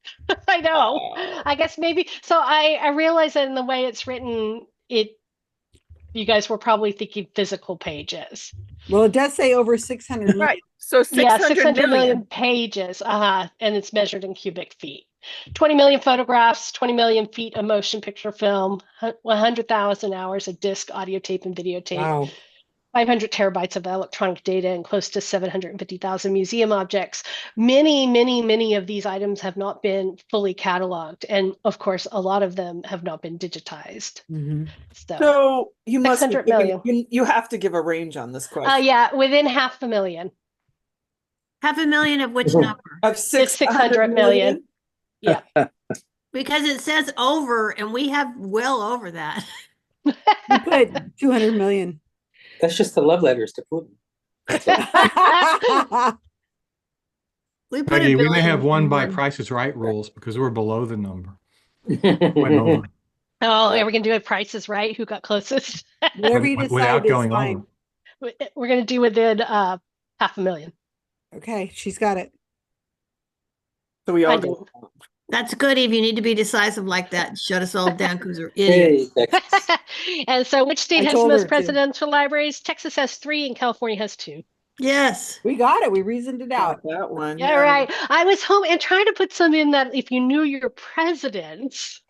[SPEAKER 17] I know. I guess maybe. So I realize that in the way it's written, you guys were probably thinking physical pages.
[SPEAKER 1] Well, it does say over 600 million.
[SPEAKER 10] Right. So 600
[SPEAKER 17] million pages. And it's measured in cubic feet. 20 million photographs, 20 million feet of motion picture film, 100,000 hours of disc, audio tape, and videotape.
[SPEAKER 1] Wow.
[SPEAKER 17] 500 terabytes of electronic data and close to 750,000 museum objects. Many of these items have not been fully cataloged. And of course, a lot of them have not been digitized.
[SPEAKER 1] Mm-hmm.
[SPEAKER 13] So you must
[SPEAKER 17] 600 million.
[SPEAKER 13] You have to give a range on this question.
[SPEAKER 17] Yeah, within 500,000.
[SPEAKER 22] 500,000 of which number?
[SPEAKER 13] Of
[SPEAKER 17] 600 million. Yeah.
[SPEAKER 22] Because it says over, and we have well over that.
[SPEAKER 1] You put 200 million.
[SPEAKER 2] That's just the love letters to Putin.
[SPEAKER 22] We
[SPEAKER 6] Peggy, we may have won by Price is Right rules because we're below the number. Went over.
[SPEAKER 17] Oh, are we gonna do a Price is Right? Who got closest?
[SPEAKER 1] Whatever you decide
[SPEAKER 6] Without
[SPEAKER 1] is
[SPEAKER 6] going
[SPEAKER 1] fine.
[SPEAKER 6] over.
[SPEAKER 17] We're gonna do within 500,000.
[SPEAKER 1] Okay, she's got it.
[SPEAKER 13] So we all
[SPEAKER 17] do.
[SPEAKER 22] That's good. If you need to be decisive like that, shut us all down because we're idiots.
[SPEAKER 17] And so, which state
[SPEAKER 1] I
[SPEAKER 17] has the
[SPEAKER 1] told her
[SPEAKER 17] most
[SPEAKER 1] to.
[SPEAKER 17] presidential libraries? Texas has 3, and California has 2.
[SPEAKER 22] Yes.
[SPEAKER 1] We got it. We reasoned it out.
[SPEAKER 13] That one.
[SPEAKER 17] Yeah, right. I was home and trying to put some in that if you knew your presidents.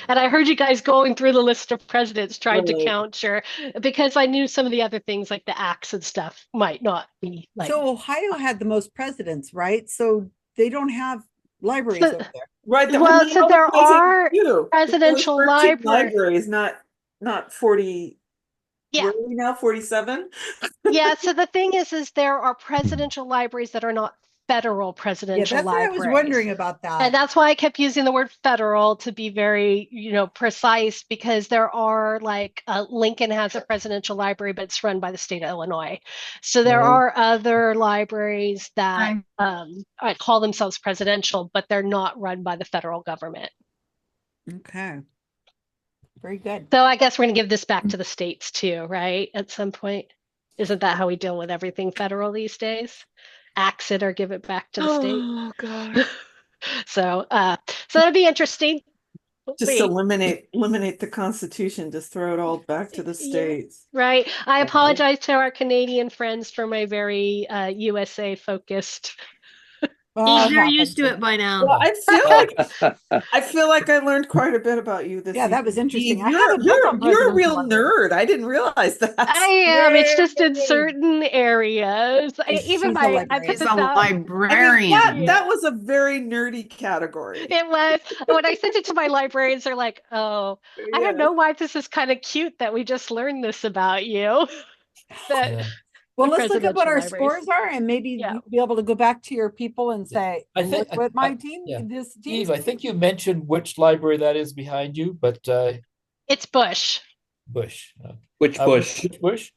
[SPEAKER 17] And I heard you guys going through the list of presidents trying to counter because I knew some of the other things like the acts and stuff might not be like.
[SPEAKER 1] So Ohio had the most presidents, right? So they don't have libraries over there.
[SPEAKER 13] Right.
[SPEAKER 17] Well, so there are presidential
[SPEAKER 13] libraries, not 40.
[SPEAKER 17] Yeah.
[SPEAKER 13] Where are we now? 47?
[SPEAKER 17] Yeah. So the thing is there are presidential libraries that are not federal presidential
[SPEAKER 1] that's
[SPEAKER 17] libraries.
[SPEAKER 1] what I was wondering about that.
[SPEAKER 17] And that's why I kept using the word federal to be very, precise, because there are like Lincoln has a presidential library, but it's run by the state of Illinois. So there are other libraries that call themselves presidential, but they're not run by the federal government.
[SPEAKER 1] Okay. Very good.
[SPEAKER 17] So I guess we're going to give this back to the states too, right? At some point. Isn't that how we deal with everything federal these days? Axe it or give it back to the state.
[SPEAKER 13] Oh God.
[SPEAKER 17] So that'd be interesting.
[SPEAKER 13] Just eliminate the Constitution, just throw it all back to the states.
[SPEAKER 17] Right. I apologize to our Canadian friends for my very USA focused.
[SPEAKER 22] You're used to it by now.
[SPEAKER 13] Well, I feel like I learned quite a bit about you this.
[SPEAKER 1] Yeah, that was interesting.
[SPEAKER 13] You're a real nerd. I didn't realize that.
[SPEAKER 17] I am. It's just in certain areas. Even my I put this out.
[SPEAKER 22] Librarian.
[SPEAKER 13] I mean, that was a very nerdy category.
[SPEAKER 17] It was. When I sent it to my librarians, they're like, "Oh, I don't know why this is kind of cute that we just learned this about you."
[SPEAKER 1] Well, let's look at what our scores are, and maybe you'll be able to go back to your people and say, "Look what my team, this team."
[SPEAKER 4] Eve, I think you mentioned which library that is behind you, but
[SPEAKER 17] it's Bush.
[SPEAKER 4] Bush.
[SPEAKER 5] Which Bush?
[SPEAKER 4] Which Bush?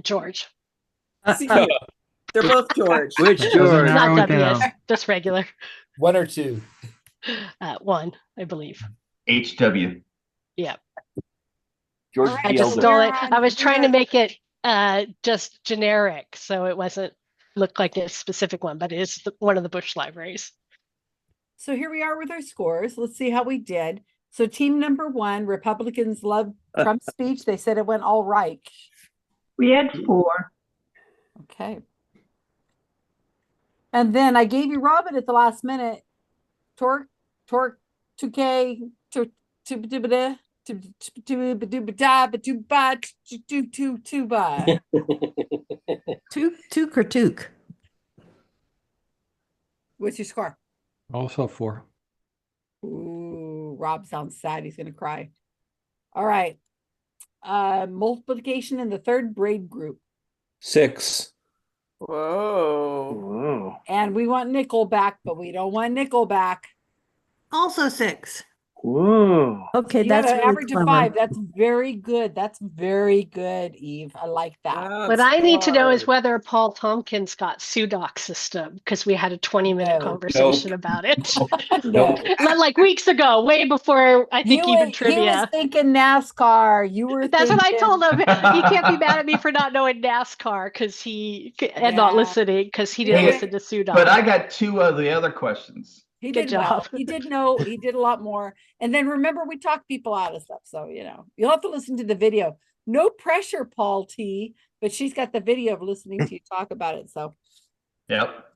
[SPEAKER 17] George.
[SPEAKER 13] They're both George.
[SPEAKER 5] Which George?
[SPEAKER 17] Not W, just regular.
[SPEAKER 4] 1 or 2?
[SPEAKER 17] 1, I believe.
[SPEAKER 16] HW.
[SPEAKER 17] Yeah.
[SPEAKER 5] George.
[SPEAKER 17] I just stole it. I was trying to make it just generic, so it wasn't look like a specific one, but it is one of the Bush libraries.
[SPEAKER 1] So here we are with our scores. Let's see how we did. So team number 1, Republicans loved Trump's speech. They said it went all right.
[SPEAKER 15] We had 4.
[SPEAKER 1] Okay. And then I gave you Robin at the last minute. Torque, 2K,
[SPEAKER 11] Critique.
[SPEAKER 1] What's your score?
[SPEAKER 6] Also 4.
[SPEAKER 1] Ooh, Rob sounds sad. He's gonna cry. All right. Multiplication in the third braid group.
[SPEAKER 5] 6.
[SPEAKER 13] Whoa.
[SPEAKER 1] And we want nickel back, but we don't want nickel back.
[SPEAKER 22] Also 6.
[SPEAKER 9] Whoa.
[SPEAKER 11] Okay,
[SPEAKER 1] You got
[SPEAKER 11] that's
[SPEAKER 1] an
[SPEAKER 11] really
[SPEAKER 1] average of
[SPEAKER 11] clever.
[SPEAKER 1] 5. That's very good. That's very good, Eve. I like that.
[SPEAKER 17] What I need to know is whether Paul Tompkins got Sudoc system, because we had a 20-minute conversation about it.
[SPEAKER 1] No.
[SPEAKER 17] Like weeks ago, way before I think even
[SPEAKER 1] He was
[SPEAKER 17] trivia.
[SPEAKER 1] thinking NASCAR. You were
[SPEAKER 17] That's what I told him.
[SPEAKER 1] thinking-
[SPEAKER 17] He can't be mad at me for not knowing NASCAR and not listening because he didn't
[SPEAKER 16] Hey,
[SPEAKER 17] listen to Sudoc.
[SPEAKER 16] But I got 2 of the other questions.
[SPEAKER 1] He
[SPEAKER 17] Good
[SPEAKER 1] did well.
[SPEAKER 17] job.
[SPEAKER 1] He did know. He did a lot more. And then remember, we talk people out of stuff. So, you'll have to listen to the video. No pressure, Paul T. But she's got the video of listening to you talk about it. So,
[SPEAKER 16] Yep.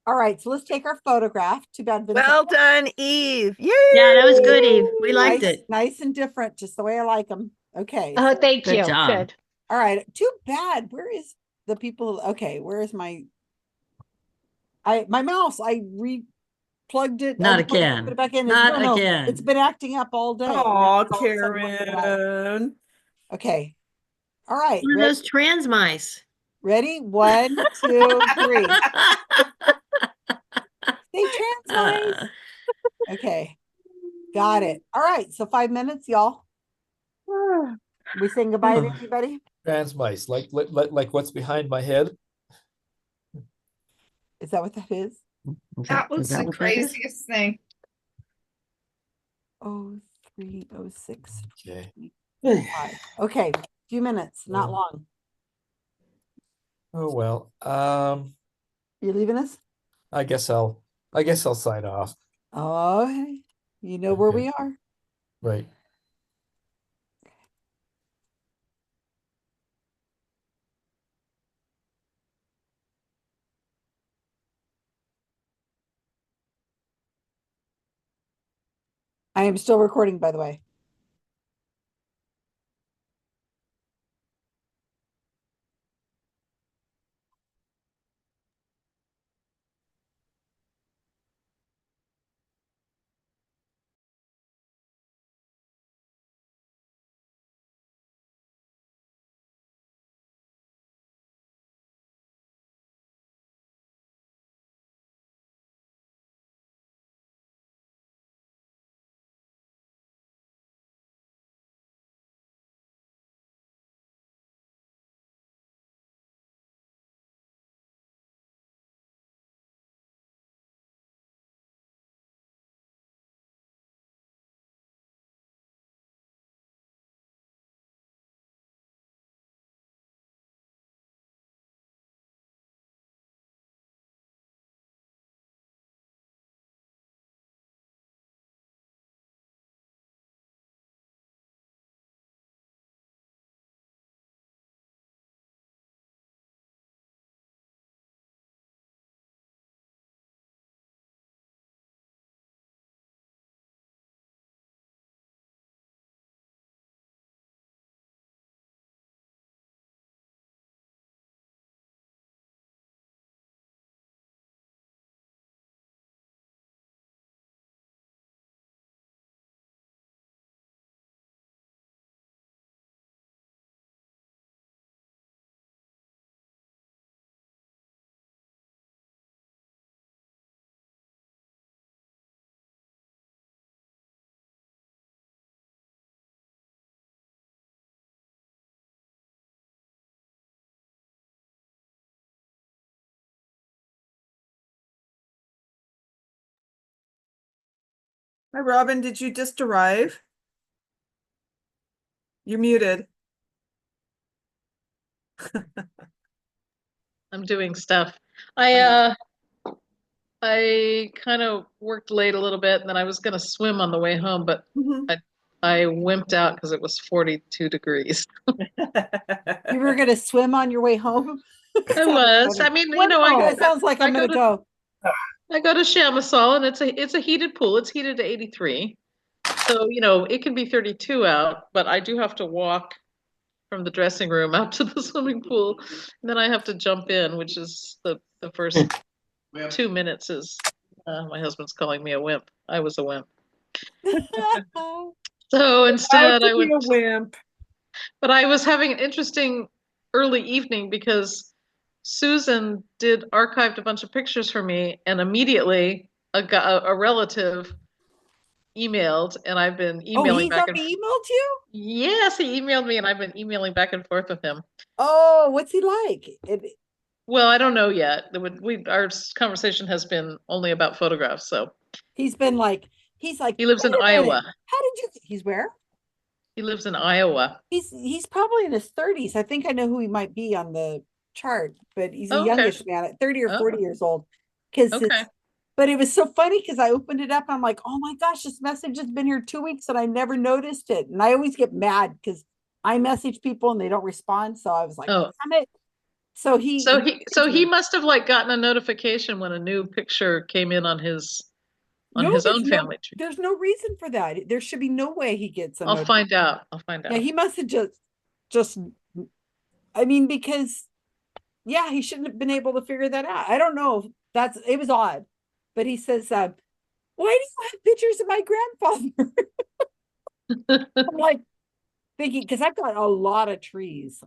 [SPEAKER 1] all right. So let's take our photograph. Too bad. Vincent.
[SPEAKER 10] Well done, Eve. Yay!
[SPEAKER 22] Yeah, that was good, Eve. We liked
[SPEAKER 1] nice,
[SPEAKER 22] it.
[SPEAKER 1] Nice and different, just the way I like them. Okay.
[SPEAKER 17] Oh, thank
[SPEAKER 22] Good
[SPEAKER 17] you.
[SPEAKER 22] job.
[SPEAKER 17] Good.
[SPEAKER 1] All right. Too bad. Where is the people? Okay. Where is my mouse? I plugged it.
[SPEAKER 22] Not
[SPEAKER 1] I
[SPEAKER 22] again.
[SPEAKER 1] Put it back in.
[SPEAKER 22] Not
[SPEAKER 1] No,
[SPEAKER 22] again.
[SPEAKER 1] it's been acting up all day.
[SPEAKER 13] Oh,
[SPEAKER 1] Now it's all of a sudden working well.
[SPEAKER 13] Karen.
[SPEAKER 1] Okay. All right.
[SPEAKER 22] One of those trans mice.
[SPEAKER 1] Ready? 1, 2, 3. Say trans mice. Okay. Got it. All right. So 5 minutes, y'all. We saying goodbye to anybody?
[SPEAKER 4] Trans mice, like what's behind my head.
[SPEAKER 1] Is that what that is?
[SPEAKER 22] That was the
[SPEAKER 14] craziest thing.
[SPEAKER 1] 0306.
[SPEAKER 4] Okay.
[SPEAKER 1] 5. Okay. Few minutes, not long.
[SPEAKER 4] Oh well.
[SPEAKER 1] You leaving us?
[SPEAKER 4] I guess I'll sign off.
[SPEAKER 1] Oh, you know where we are.
[SPEAKER 4] Right.
[SPEAKER 1] I am still recording, by the way.
[SPEAKER 13] Hi, Robin. Did you just arrive? You're muted.
[SPEAKER 12] I'm doing stuff. I kind of worked late a little bit, and then I was going to swim on the way home, but I wimped out because it was 42 degrees.
[SPEAKER 1] You were going to swim on your way home?
[SPEAKER 12] I was. I mean,
[SPEAKER 1] That sounds like I'm going to go.
[SPEAKER 12] I go to Chamasol, and it's a heated pool. It's heated to 83. So, it can be 32 out, but I do have to walk from the dressing room out to the swimming pool. And then I have to jump in, which is the first 2 minutes is my husband's calling me a wimp. I was a wimp. So instead I went
[SPEAKER 13] a wimp.
[SPEAKER 12] But I was having an interesting early evening because Susan archived a bunch of pictures for me, and immediately a relative emailed, and I've been
[SPEAKER 1] Oh,
[SPEAKER 12] emailing
[SPEAKER 1] he's
[SPEAKER 12] back and
[SPEAKER 1] already emailed you?
[SPEAKER 12] yes, he emailed me, and I've been emailing back and forth with him.
[SPEAKER 1] Oh, what's he like?
[SPEAKER 12] Well, I don't know yet. Our conversation has been only about photographs, so
[SPEAKER 1] he's like,
[SPEAKER 12] he lives in
[SPEAKER 1] "Wait a
[SPEAKER 12] Iowa.
[SPEAKER 1] minute, how did you? He's where?
[SPEAKER 12] He lives in Iowa.
[SPEAKER 1] He's probably in his 30s. I think I know who he might be on the chart, but he's a
[SPEAKER 12] Okay.
[SPEAKER 1] youngish man at 30 or
[SPEAKER 12] Oh.
[SPEAKER 1] 40 years old.
[SPEAKER 12] Okay.
[SPEAKER 1] But it was so funny because I opened it up and I'm like, oh my gosh, this message has been here 2 weeks and I never noticed it. And I always get mad because I message people and they don't respond. So I was like,
[SPEAKER 12] Oh.
[SPEAKER 1] damn it. So
[SPEAKER 12] he must have like gotten a notification when a new picture came in on his own family tree.
[SPEAKER 1] There's no reason for that. There should be no way he gets a
[SPEAKER 12] I'll find out.
[SPEAKER 1] Yeah, he must have just I mean, because yeah, he shouldn't have been able to figure that out. I don't know. It was odd. But he says, why do you have pictures of my grandfather? I'm like thinking, because I've got a lot of trees.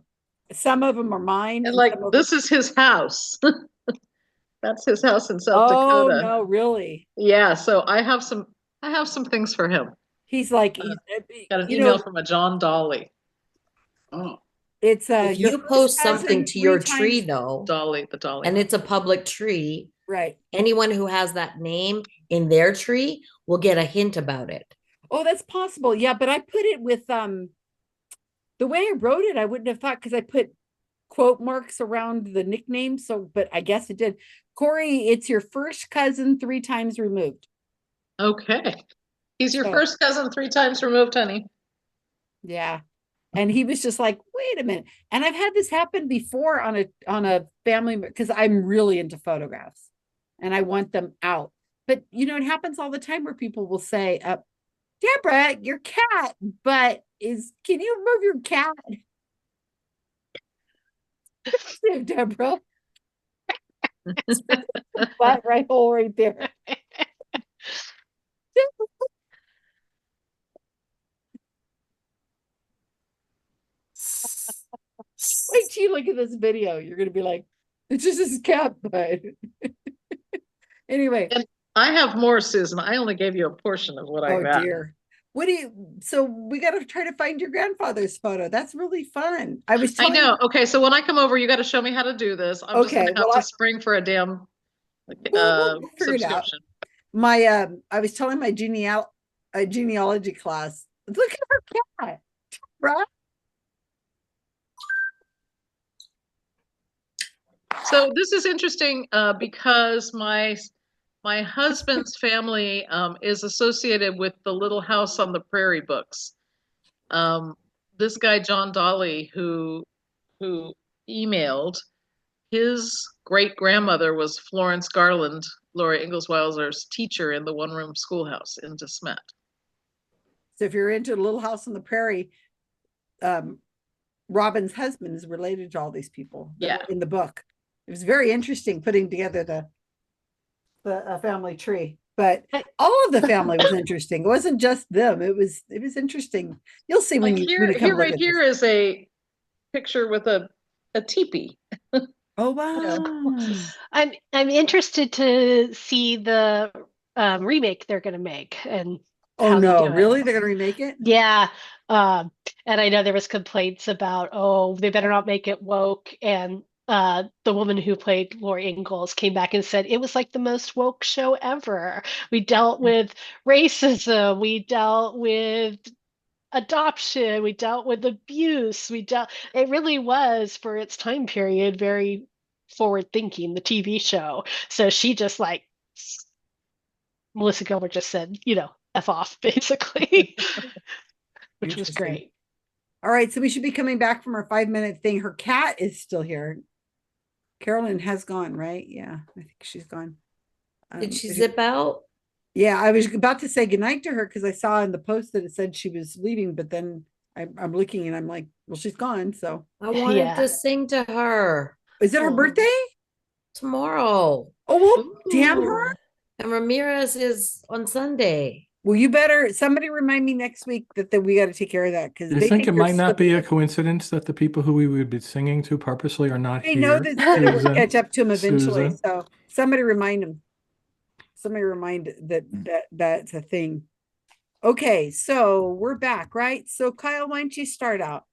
[SPEAKER 1] Some of them are mine.
[SPEAKER 12] And like, this is his house. That's his house in South
[SPEAKER 1] Oh,
[SPEAKER 12] Dakota.
[SPEAKER 1] no, really?
[SPEAKER 12] Yeah, so I have some things for him.
[SPEAKER 1] He's like,
[SPEAKER 12] got an email from a John Dolly.
[SPEAKER 9] Oh.
[SPEAKER 1] It's
[SPEAKER 21] if you post something to your tree though,
[SPEAKER 12] the Dolly,
[SPEAKER 21] and it's a public tree,
[SPEAKER 1] right?
[SPEAKER 21] Anyone who has that name in their tree will get a hint about it.
[SPEAKER 1] Oh, that's possible. Yeah, but I put it with the way I wrote it, I wouldn't have thought because I put quote marks around the nickname. So, but I guess it did. Corey, it's your first cousin 3 times removed.
[SPEAKER 12] Okay. He's your first cousin 3 times removed, honey.
[SPEAKER 1] Yeah. And he was just like, wait a minute. And I've had this happen before on a family, because I'm really into photographs and I want them out. But you know, it happens all the time where people will say, Deborah, your cat, but can you remove your cat? Deborah. Butt right hole right there. Wait till you look at this video. You're gonna be like, it's just his cat butt. Anyway.
[SPEAKER 12] And I have more, Susan. I only gave you a portion of what I got.
[SPEAKER 1] Oh dear. So we got to try to find your grandfather's photo. That's really fun. I know.
[SPEAKER 12] Okay, so when I come over, you got to show me how to do this. I'm just gonna have to spring for a damn subscription.
[SPEAKER 1] I was telling my genealogy class, look at her cat, right?
[SPEAKER 12] So this is interesting because my husband's family is associated with the Little House on the Prairie books. This guy, John Dolly, who emailed, his great-grandmother was Florence Garland, Laura Ingalls Wilder's teacher in the one-room schoolhouse in De Smet.
[SPEAKER 1] So if you're into Little House on the Prairie, Robin's husband is related to all these people in the book. It was very interesting putting together the family tree, but all of the family was interesting. It wasn't just them. It was interesting. You'll see when you come
[SPEAKER 12] right here is a picture with a teepee.
[SPEAKER 1] Oh wow!
[SPEAKER 17] I'm interested to see the remake they're going to make and.
[SPEAKER 1] Oh no! Really, they're going to remake it?
[SPEAKER 17] Yeah, and I know there was complaints about they better not make it woke, and the woman who played Laura Ingalls came back and said it was like the most woke show ever. We dealt with racism, we dealt with adoption, we dealt with abuse, it really was for its time period very forward thinking, the TV show. So she just Melissa Gilbert just said, F off basically. Which was great.
[SPEAKER 1] All right, so we should be coming back from our 5-minute thing. Her cat is still here. Carolyn has gone, right? Yeah, I think she's gone.
[SPEAKER 21] Did she zip out?
[SPEAKER 1] Yeah, I was about to say goodnight to her because I saw in the post that it said she was leaving, but then I'm looking and I'm like, well, she's gone. So
[SPEAKER 21] I wanted to sing to her.
[SPEAKER 1] Is it her birthday?
[SPEAKER 21] Tomorrow.
[SPEAKER 1] Oh, well, damn her.
[SPEAKER 21] And Ramirez is on Sunday.
[SPEAKER 1] Well, somebody remind me next week that we got to take care of that. Because
[SPEAKER 6] I think it might not be a coincidence that the people who we would be singing to purposely are not here.
[SPEAKER 1] They know that we'll catch up to him eventually. Susan. So somebody remind him. Somebody remind that's a thing. Okay, so we're back, right? So Kyle, why don't you start out?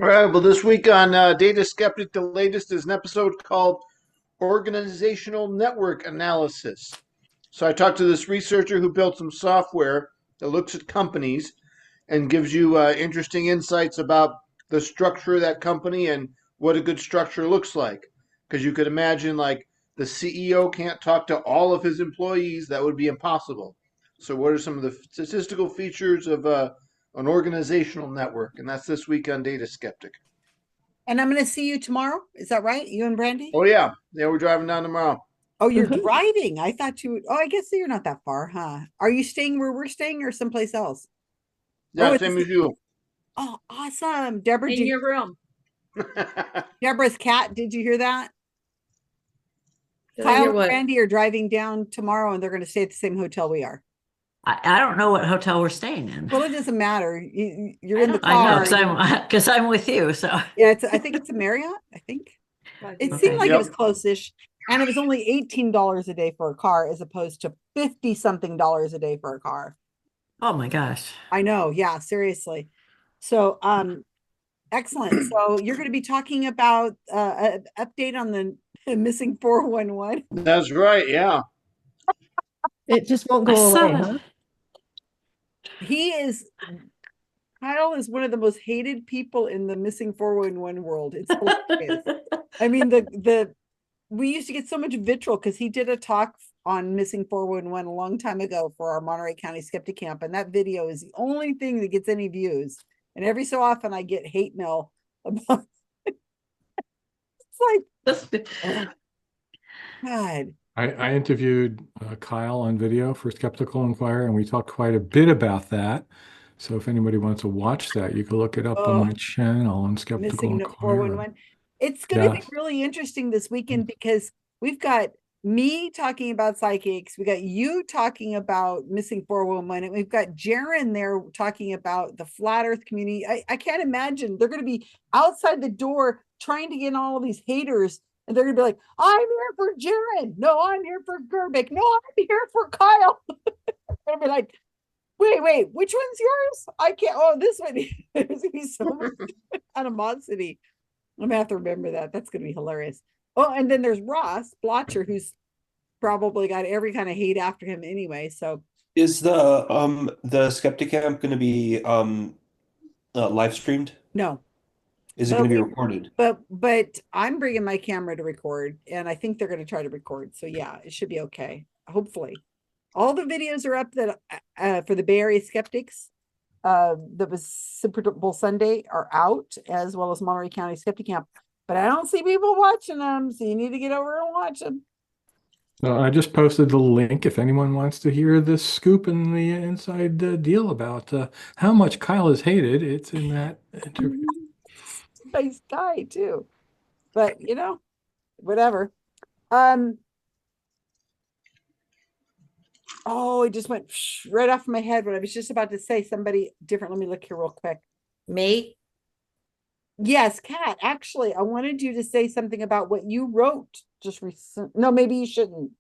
[SPEAKER 9] All right. Well, this week on Data Skeptic, the latest is an episode called Organizational Network Analysis. So I talked to this researcher who built some software that looks at companies and gives you interesting insights about the structure of that company and what a good structure looks like. Because you could imagine, like, the CEO can't talk to all of his employees. That would be impossible. So what are some of the statistical features of an organizational network? And that's this week on Data Skeptic.
[SPEAKER 1] And I'm going to see you tomorrow. Is that right? You and Brandy?
[SPEAKER 9] Oh, yeah. Yeah, we're driving down tomorrow.
[SPEAKER 1] Oh, you're driving. I thought you would. Oh, I guess you're not that far, huh? Are you staying where we're staying or someplace else?
[SPEAKER 9] Yeah,
[SPEAKER 1] Oh,
[SPEAKER 9] same as you.
[SPEAKER 1] Oh, awesome. Deborah,
[SPEAKER 8] In your room.
[SPEAKER 1] Deborah's cat. Did you hear that?
[SPEAKER 8] Did I hear
[SPEAKER 1] Kyle and
[SPEAKER 8] what?
[SPEAKER 1] Brandy are driving down tomorrow and they're going to stay at the same hotel we are.
[SPEAKER 18] I don't know what hotel we're staying in.
[SPEAKER 1] Well, it doesn't matter. You're in the
[SPEAKER 18] I know
[SPEAKER 1] car.
[SPEAKER 18] because I'm with you. So
[SPEAKER 1] yeah, I think it's a Marriott. I think it seemed like it was close-ish, and it was only $18 a day for a car as opposed to $50-something a day for a car.
[SPEAKER 18] Oh my gosh!
[SPEAKER 1] I know. Yeah, seriously. So, excellent. So you're going to be talking about an update on the missing 411.
[SPEAKER 9] That's right. Yeah.
[SPEAKER 11] It just won't go away, huh?
[SPEAKER 1] Kyle is one of the most hated people in the missing 411 world. It's hilarious. I mean, we used to get so much vitriol because he did a talk on missing 411 a long time ago for our Monterey County Skeptic Camp, and that video is the only thing that gets any views. And every so often I get hate mail about it's like God.
[SPEAKER 6] I interviewed Kyle on video for Skeptical Inquirer, and we talked quite a bit about that. So if anybody wants to watch that, you can look it up on my channel on Skeptical
[SPEAKER 1] Missing
[SPEAKER 6] Inquirer.
[SPEAKER 1] 411. It's going to be really interesting this weekend because we've got me talking about psychics. We got you talking about missing 411, and we've got Jaron there talking about the flat earth community. I can't imagine they're going to be outside the door trying to get all of these haters. And they're going to be like, I'm here for Jaron. No, I'm here for Gerbic. No, I'm here for Kyle. They'll be like, wait, which one's yours? I can't. Oh, this one. There's going to be so much animosity. I'm going to have to remember that. That's going to be hilarious. Oh, and then there's Ross Blotcher, who's probably got every kind of hate after him anyway. So
[SPEAKER 5] is the Skeptic Camp going to be live streamed?
[SPEAKER 1] No.
[SPEAKER 5] Is it going to be recorded?
[SPEAKER 1] But I'm bringing my camera to record, and I think they're going to try to record. So yeah, it should be okay. Hopefully, all the videos are up that for the Bay Area Skeptics. That was Super Bowl Sunday are out, as well as Monterey County Skeptic Camp. But I don't see people watching them, so you need to get over and watch them.
[SPEAKER 6] I just posted the link if anyone wants to hear the scoop and the inside deal about how much Kyle is hated. It's in that interview.
[SPEAKER 1] Nice guy too, but whatever. Oh, it just went right off my head when I was just about to say somebody different. Let me look here real quick.
[SPEAKER 8] Me?
[SPEAKER 1] Yes, Kat. Actually, I wanted you to say something about what you wrote just recent. No, maybe you shouldn't.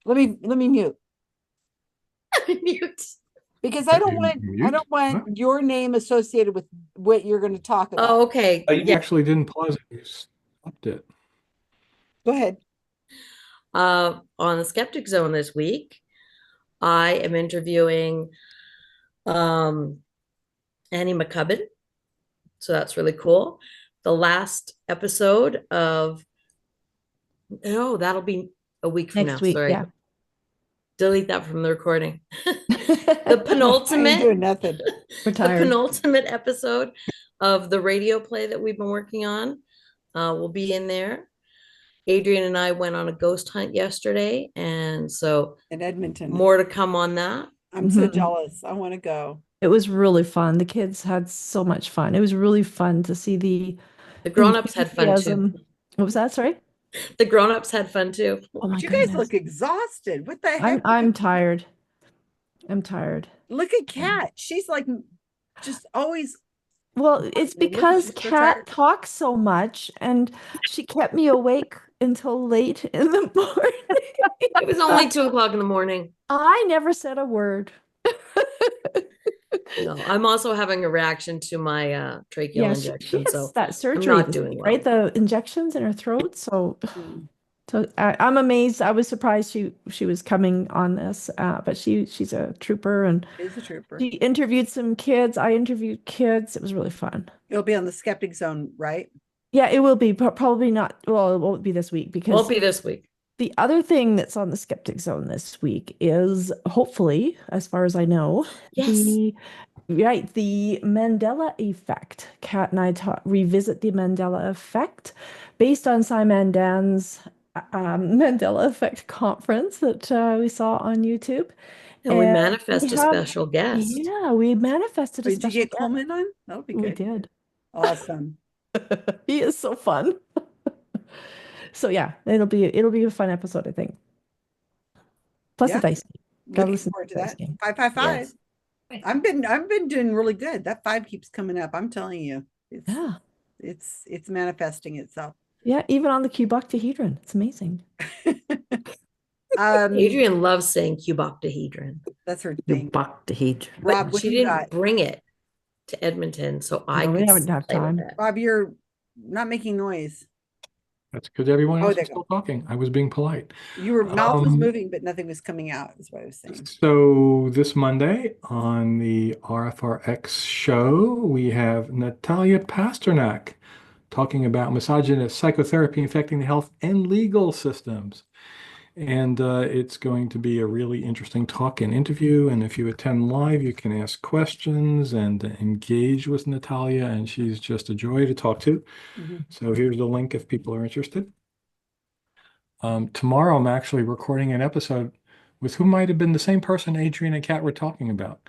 [SPEAKER 1] Let me mute.
[SPEAKER 8] Mute.
[SPEAKER 1] Because I don't want your name associated with what you're going to talk about.
[SPEAKER 8] Oh, okay.
[SPEAKER 6] You actually didn't pause it. You stopped it.
[SPEAKER 1] Go ahead.
[SPEAKER 8] On the Skeptic Zone this week, I am interviewing Annie McCubbin. So that's really cool. The last episode of that'll be a week from
[SPEAKER 11] Next
[SPEAKER 8] now.
[SPEAKER 11] week,
[SPEAKER 8] Sorry.
[SPEAKER 11] yeah.
[SPEAKER 8] Delete that from the recording. The penultimate
[SPEAKER 1] I ain't doing nothing.
[SPEAKER 8] The penultimate episode of the radio play that we've been working on will be in there. Adrian and I went on a ghost hunt yesterday, and so
[SPEAKER 1] in Edmonton.
[SPEAKER 8] More to come on that.
[SPEAKER 1] I'm so jealous. I want to go.
[SPEAKER 11] It was really fun. The kids had so much fun. It was really fun to see the
[SPEAKER 8] grown-ups had fun too.
[SPEAKER 11] enthusiasm. What was that? Sorry?
[SPEAKER 8] The grown-ups had fun too.
[SPEAKER 11] Oh my
[SPEAKER 1] You guys look exhausted. What the heck?
[SPEAKER 11] I'm tired. I'm tired.
[SPEAKER 1] Look at Kat. She's like just always.
[SPEAKER 11] Well, it's because Kat talks so much, and she kept me awake until late in the morning.
[SPEAKER 8] It was only 2 o'clock in the morning.
[SPEAKER 11] I never said a word.
[SPEAKER 21] No, I'm also having a reaction to my tracheal
[SPEAKER 11] Yeah, she
[SPEAKER 21] injection,
[SPEAKER 11] gets
[SPEAKER 21] so
[SPEAKER 11] that
[SPEAKER 21] I'm
[SPEAKER 11] surgery
[SPEAKER 21] not
[SPEAKER 11] this
[SPEAKER 21] doing
[SPEAKER 11] week,
[SPEAKER 21] well.
[SPEAKER 11] right? The injections in her throat. So, I'm amazed. I was surprised she was coming on this, but she's a trooper and
[SPEAKER 1] Is a trooper.
[SPEAKER 11] she interviewed some kids. I interviewed kids. It was really fun.
[SPEAKER 1] It'll be on the Skeptic Zone, right?
[SPEAKER 11] Yeah, it will be, but probably not. Well, it won't be this week because
[SPEAKER 21] Won't be this week.
[SPEAKER 11] the other thing that's on the Skeptic Zone this week is hopefully, as far as I know, the Mandela effect. Kat and I revisit the Mandela effect based on Simon Dan's Mandela effect conference that we saw on YouTube.
[SPEAKER 21] And we manifest a
[SPEAKER 11] have-
[SPEAKER 21] special guest.
[SPEAKER 11] Yeah, we manifested a
[SPEAKER 1] Did you
[SPEAKER 11] special
[SPEAKER 1] get
[SPEAKER 11] guest.
[SPEAKER 1] Coleman on? That'll be good.
[SPEAKER 11] We did.
[SPEAKER 1] Awesome.
[SPEAKER 11] He is so fun. So yeah, it'll be a fun episode, I think. Plus the dice game. Gotta
[SPEAKER 1] Looking
[SPEAKER 11] listen
[SPEAKER 1] forward to
[SPEAKER 11] the dice
[SPEAKER 1] that.
[SPEAKER 11] game.
[SPEAKER 1] 555. I've been doing really good. That 5 keeps coming up. I'm telling you. It's manifesting itself.
[SPEAKER 11] Yeah, even on the cuboctahedron. It's amazing.
[SPEAKER 21] Adrian loves saying cuboctahedron.
[SPEAKER 1] That's her thing.
[SPEAKER 18] Cuboctahedron.
[SPEAKER 1] Rob,
[SPEAKER 21] But
[SPEAKER 1] what
[SPEAKER 21] she
[SPEAKER 1] do you
[SPEAKER 21] didn't
[SPEAKER 1] got?
[SPEAKER 21] bring it to Edmonton, so I
[SPEAKER 11] we
[SPEAKER 21] could
[SPEAKER 11] haven't have
[SPEAKER 21] play with
[SPEAKER 11] time.
[SPEAKER 21] it.
[SPEAKER 1] Rob, you're not making noise.
[SPEAKER 6] That's because everyone
[SPEAKER 1] Oh,
[SPEAKER 6] else
[SPEAKER 1] there
[SPEAKER 6] was
[SPEAKER 1] you go.
[SPEAKER 6] still talking. I was being polite.
[SPEAKER 1] Your mouth was
[SPEAKER 6] Um,
[SPEAKER 1] moving, but nothing was coming out, is what I was saying.
[SPEAKER 6] So this Monday on the RFRX show, we have Natalia Pasternak talking about misogynist psychotherapy affecting the health and legal systems. And it's going to be a really interesting talk and interview. And if you attend live, you can ask questions and engage with Natalia. And she's just a joy to talk to. So here's the link if people are interested. Tomorrow, I'm actually recording an episode with who might have been the same person Adrian and Kat were talking about.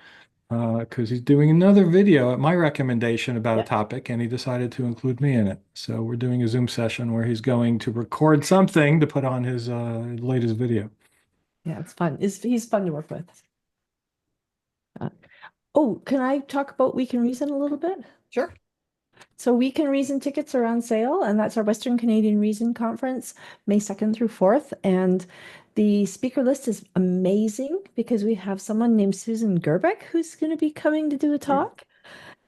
[SPEAKER 6] Because he's doing another video at my recommendation about a topic, and he decided to include me in it. So we're doing a Zoom session where he's going to record something to put on his latest video.
[SPEAKER 11] Yeah, it's fun. He's fun to work with. Oh, can I talk about We Can Reason a little bit?
[SPEAKER 1] Sure.
[SPEAKER 11] So We Can Reason tickets are on sale, and that's our Western Canadian Reason Conference, May 2nd through 4th. And the speaker list is amazing because we have someone named Susan Gerbeck who's going to be coming to do a talk.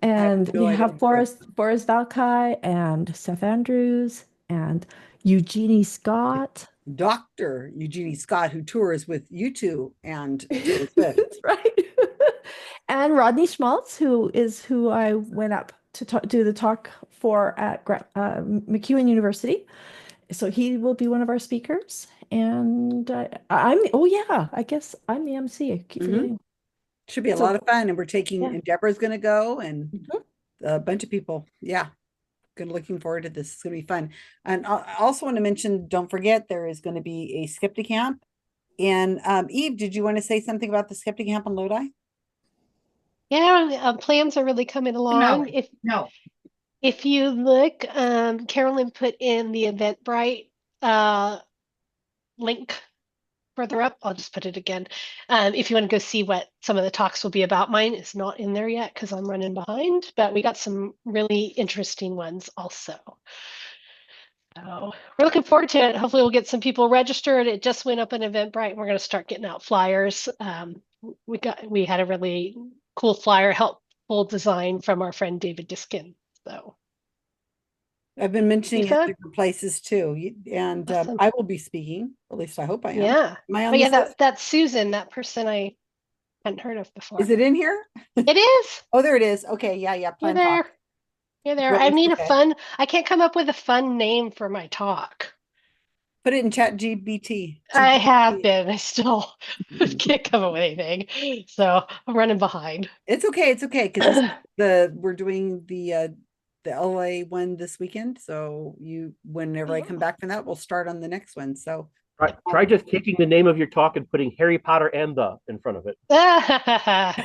[SPEAKER 11] And
[SPEAKER 1] no
[SPEAKER 11] we
[SPEAKER 1] idea
[SPEAKER 11] have Boris Valkai and Seth Andrews and Eugenie Scott.
[SPEAKER 1] Dr. Eugenie Scott, who tours with you two and Taylor Swift.
[SPEAKER 11] That's right. And Rodney Schmaltz, who I went up to do the talk for at MacEwan University. So he will be one of our speakers. And I guess I'm the MC. I keep forgetting.
[SPEAKER 1] Should be a lot of fun. And we're taking, and Deborah's going to go and a bunch of people. Yeah. Good. Looking forward to this. It's going to be fun. And I also want to mention, don't forget, there is going to be a Skeptic Camp. And Eve, did you want to say something about the Skeptic Camp on Lodi?
[SPEAKER 17] Yeah, plans are really coming along. If you look, Carolyn put in the Eventbrite link further up. I'll just put it again. If you want to go see what some of the talks will be about, mine is not in there yet because I'm running behind, but we got some really interesting ones also. So we're looking forward to it. Hopefully we'll get some people registered. It just went up on Eventbrite and we're going to start getting out flyers. We had a really cool flyer, helpful design from our friend David Diskin. So
[SPEAKER 1] I've been mentioning it at different places too. And
[SPEAKER 17] Awesome.
[SPEAKER 1] I will be speaking. At least I hope I am.
[SPEAKER 17] Yeah.
[SPEAKER 1] Am I on
[SPEAKER 17] Oh, yeah,
[SPEAKER 1] this list?
[SPEAKER 17] that's Susan, that person I hadn't heard of before.
[SPEAKER 1] Is it in here?
[SPEAKER 17] It is.
[SPEAKER 1] Oh, there it is. Okay. Yeah.
[SPEAKER 17] You're
[SPEAKER 1] Plan
[SPEAKER 17] there.
[SPEAKER 1] talk.
[SPEAKER 17] You're there.
[SPEAKER 1] Well,
[SPEAKER 17] I need
[SPEAKER 1] okay.
[SPEAKER 17] I can't come up with a fun name for my talk.
[SPEAKER 1] Put it in chat GBT.
[SPEAKER 17] I have been. I still can't come up with anything. So I'm running behind.
[SPEAKER 1] It's okay. It's okay. Because we're doing the LA one this weekend. So whenever I come back from that, we'll start on the next one. So
[SPEAKER 7] Try just taking the name of your talk and putting Harry Potter and the in front of it.
[SPEAKER 17] Yeah,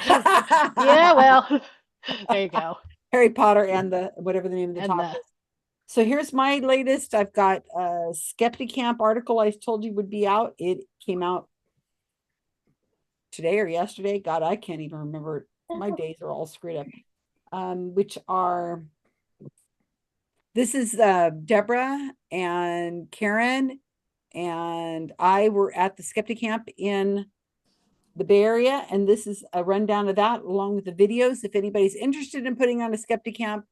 [SPEAKER 17] well, there you go.
[SPEAKER 1] Harry Potter and the whatever the name of the talk is. So here's my latest. I've got a Skeptic Camp article I told you would be out. It came out today or yesterday. God, I can't even remember. My days are all screwed up. This is Deborah and Karen and I were at the Skeptic Camp in the Bay Area, and this is a rundown of that along with the videos. If anybody's interested in putting on a skeptic camp,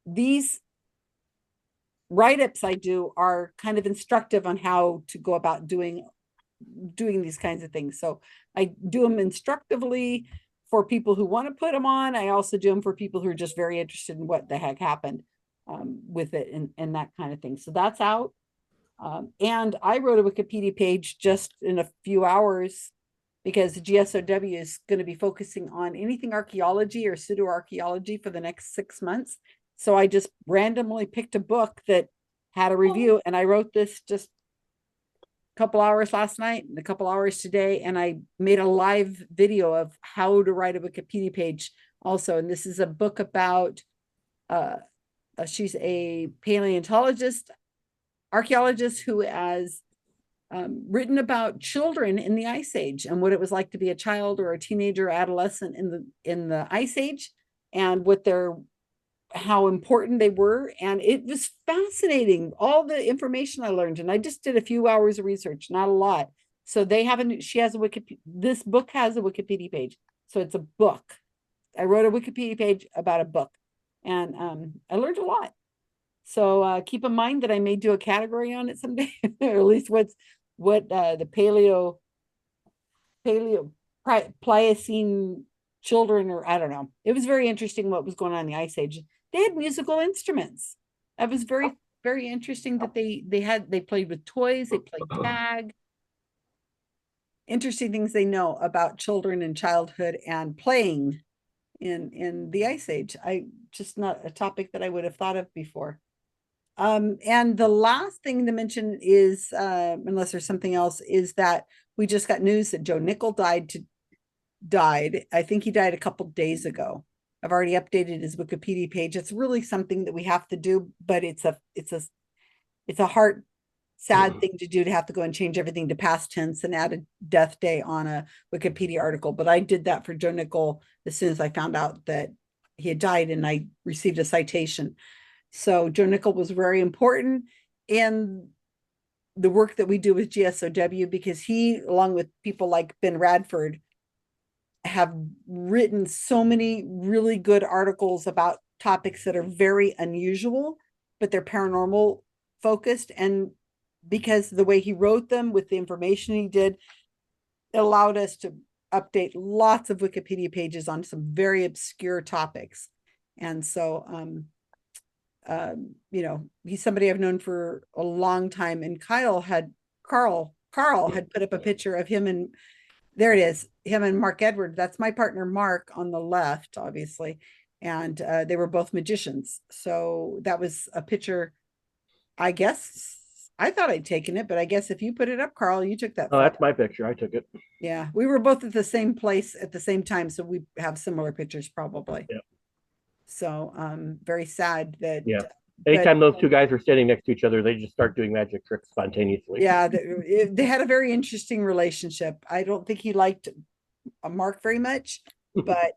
[SPEAKER 1] these write-ups I do are kind of instructive on how to go about doing these kinds of things. So I do them instructively for people who want to put them on. I also do them for people who are just very interested in what the heck happened with it and that kind of thing. So that's out. And I wrote a Wikipedia page just in a few hours because the GSOW is going to be focusing on anything archaeology or pseudo-archaeology for the next 6 months. So I just randomly picked a book that had a review, and I wrote this just a couple hours last night and a couple hours today, and I made a live video of how to write a Wikipedia page also. And this is a book about, she's a paleontologist, archaeologist who has written about children in the Ice Age and what it was like to be a child or a teenager or adolescent in the Ice Age, and how important they were. And it was fascinating, all the information I learned. And I just did a few hours of research, not a lot. So she has a this book has a Wikipedia page. So it's a book. I wrote a Wikipedia page about a book, and I learned a lot. So keep in mind that I may do a category on it someday, or at least what the Pliocene children, or I don't know. It was very interesting what was going on in the Ice Age. They had musical instruments. That was very, very interesting that they played with toys, they played tag. Interesting things they know about children and childhood and playing in the Ice Age. Just not a topic that I would have thought of before. And the last thing to mention is, unless there's something else, is that we just got news that Joe Nickel died. I think he died a couple days ago. I've already updated his Wikipedia page. It's really something that we have to do, but it's a heart sad thing to do, to have to go and change everything to past tense and add a death day on a Wikipedia article. But I did that for Joe Nickel as soon as I found out that he had died, and I received a citation. So Joe Nickel was very important in the work that we do with GSOW, because he, along with people like Ben Radford, have written so many really good articles about topics that are very unusual, but they're paranormal focused. And because the way he wrote them with the information he did, it allowed us to update lots of Wikipedia pages on some very obscure topics. And so, he's somebody I've known for a long time. And Karl had put up a picture of him, and there it is, him and Mark Edward. That's my partner, Mark, on the left, obviously. And they were both magicians. So that was a picture, I guess. I thought I'd taken it, but I guess if you put it up, Karl, you took that.
[SPEAKER 7] Oh, that's my picture. I took it.
[SPEAKER 1] Yeah, we were both at the same place at the same time, so we have similar pictures probably.
[SPEAKER 7] Yeah.
[SPEAKER 1] So very sad that.
[SPEAKER 7] Yeah. Anytime those two guys are standing next to each other, they just start doing magic tricks spontaneously.
[SPEAKER 1] Yeah, they had a very interesting relationship. I don't think he liked Mark very much, but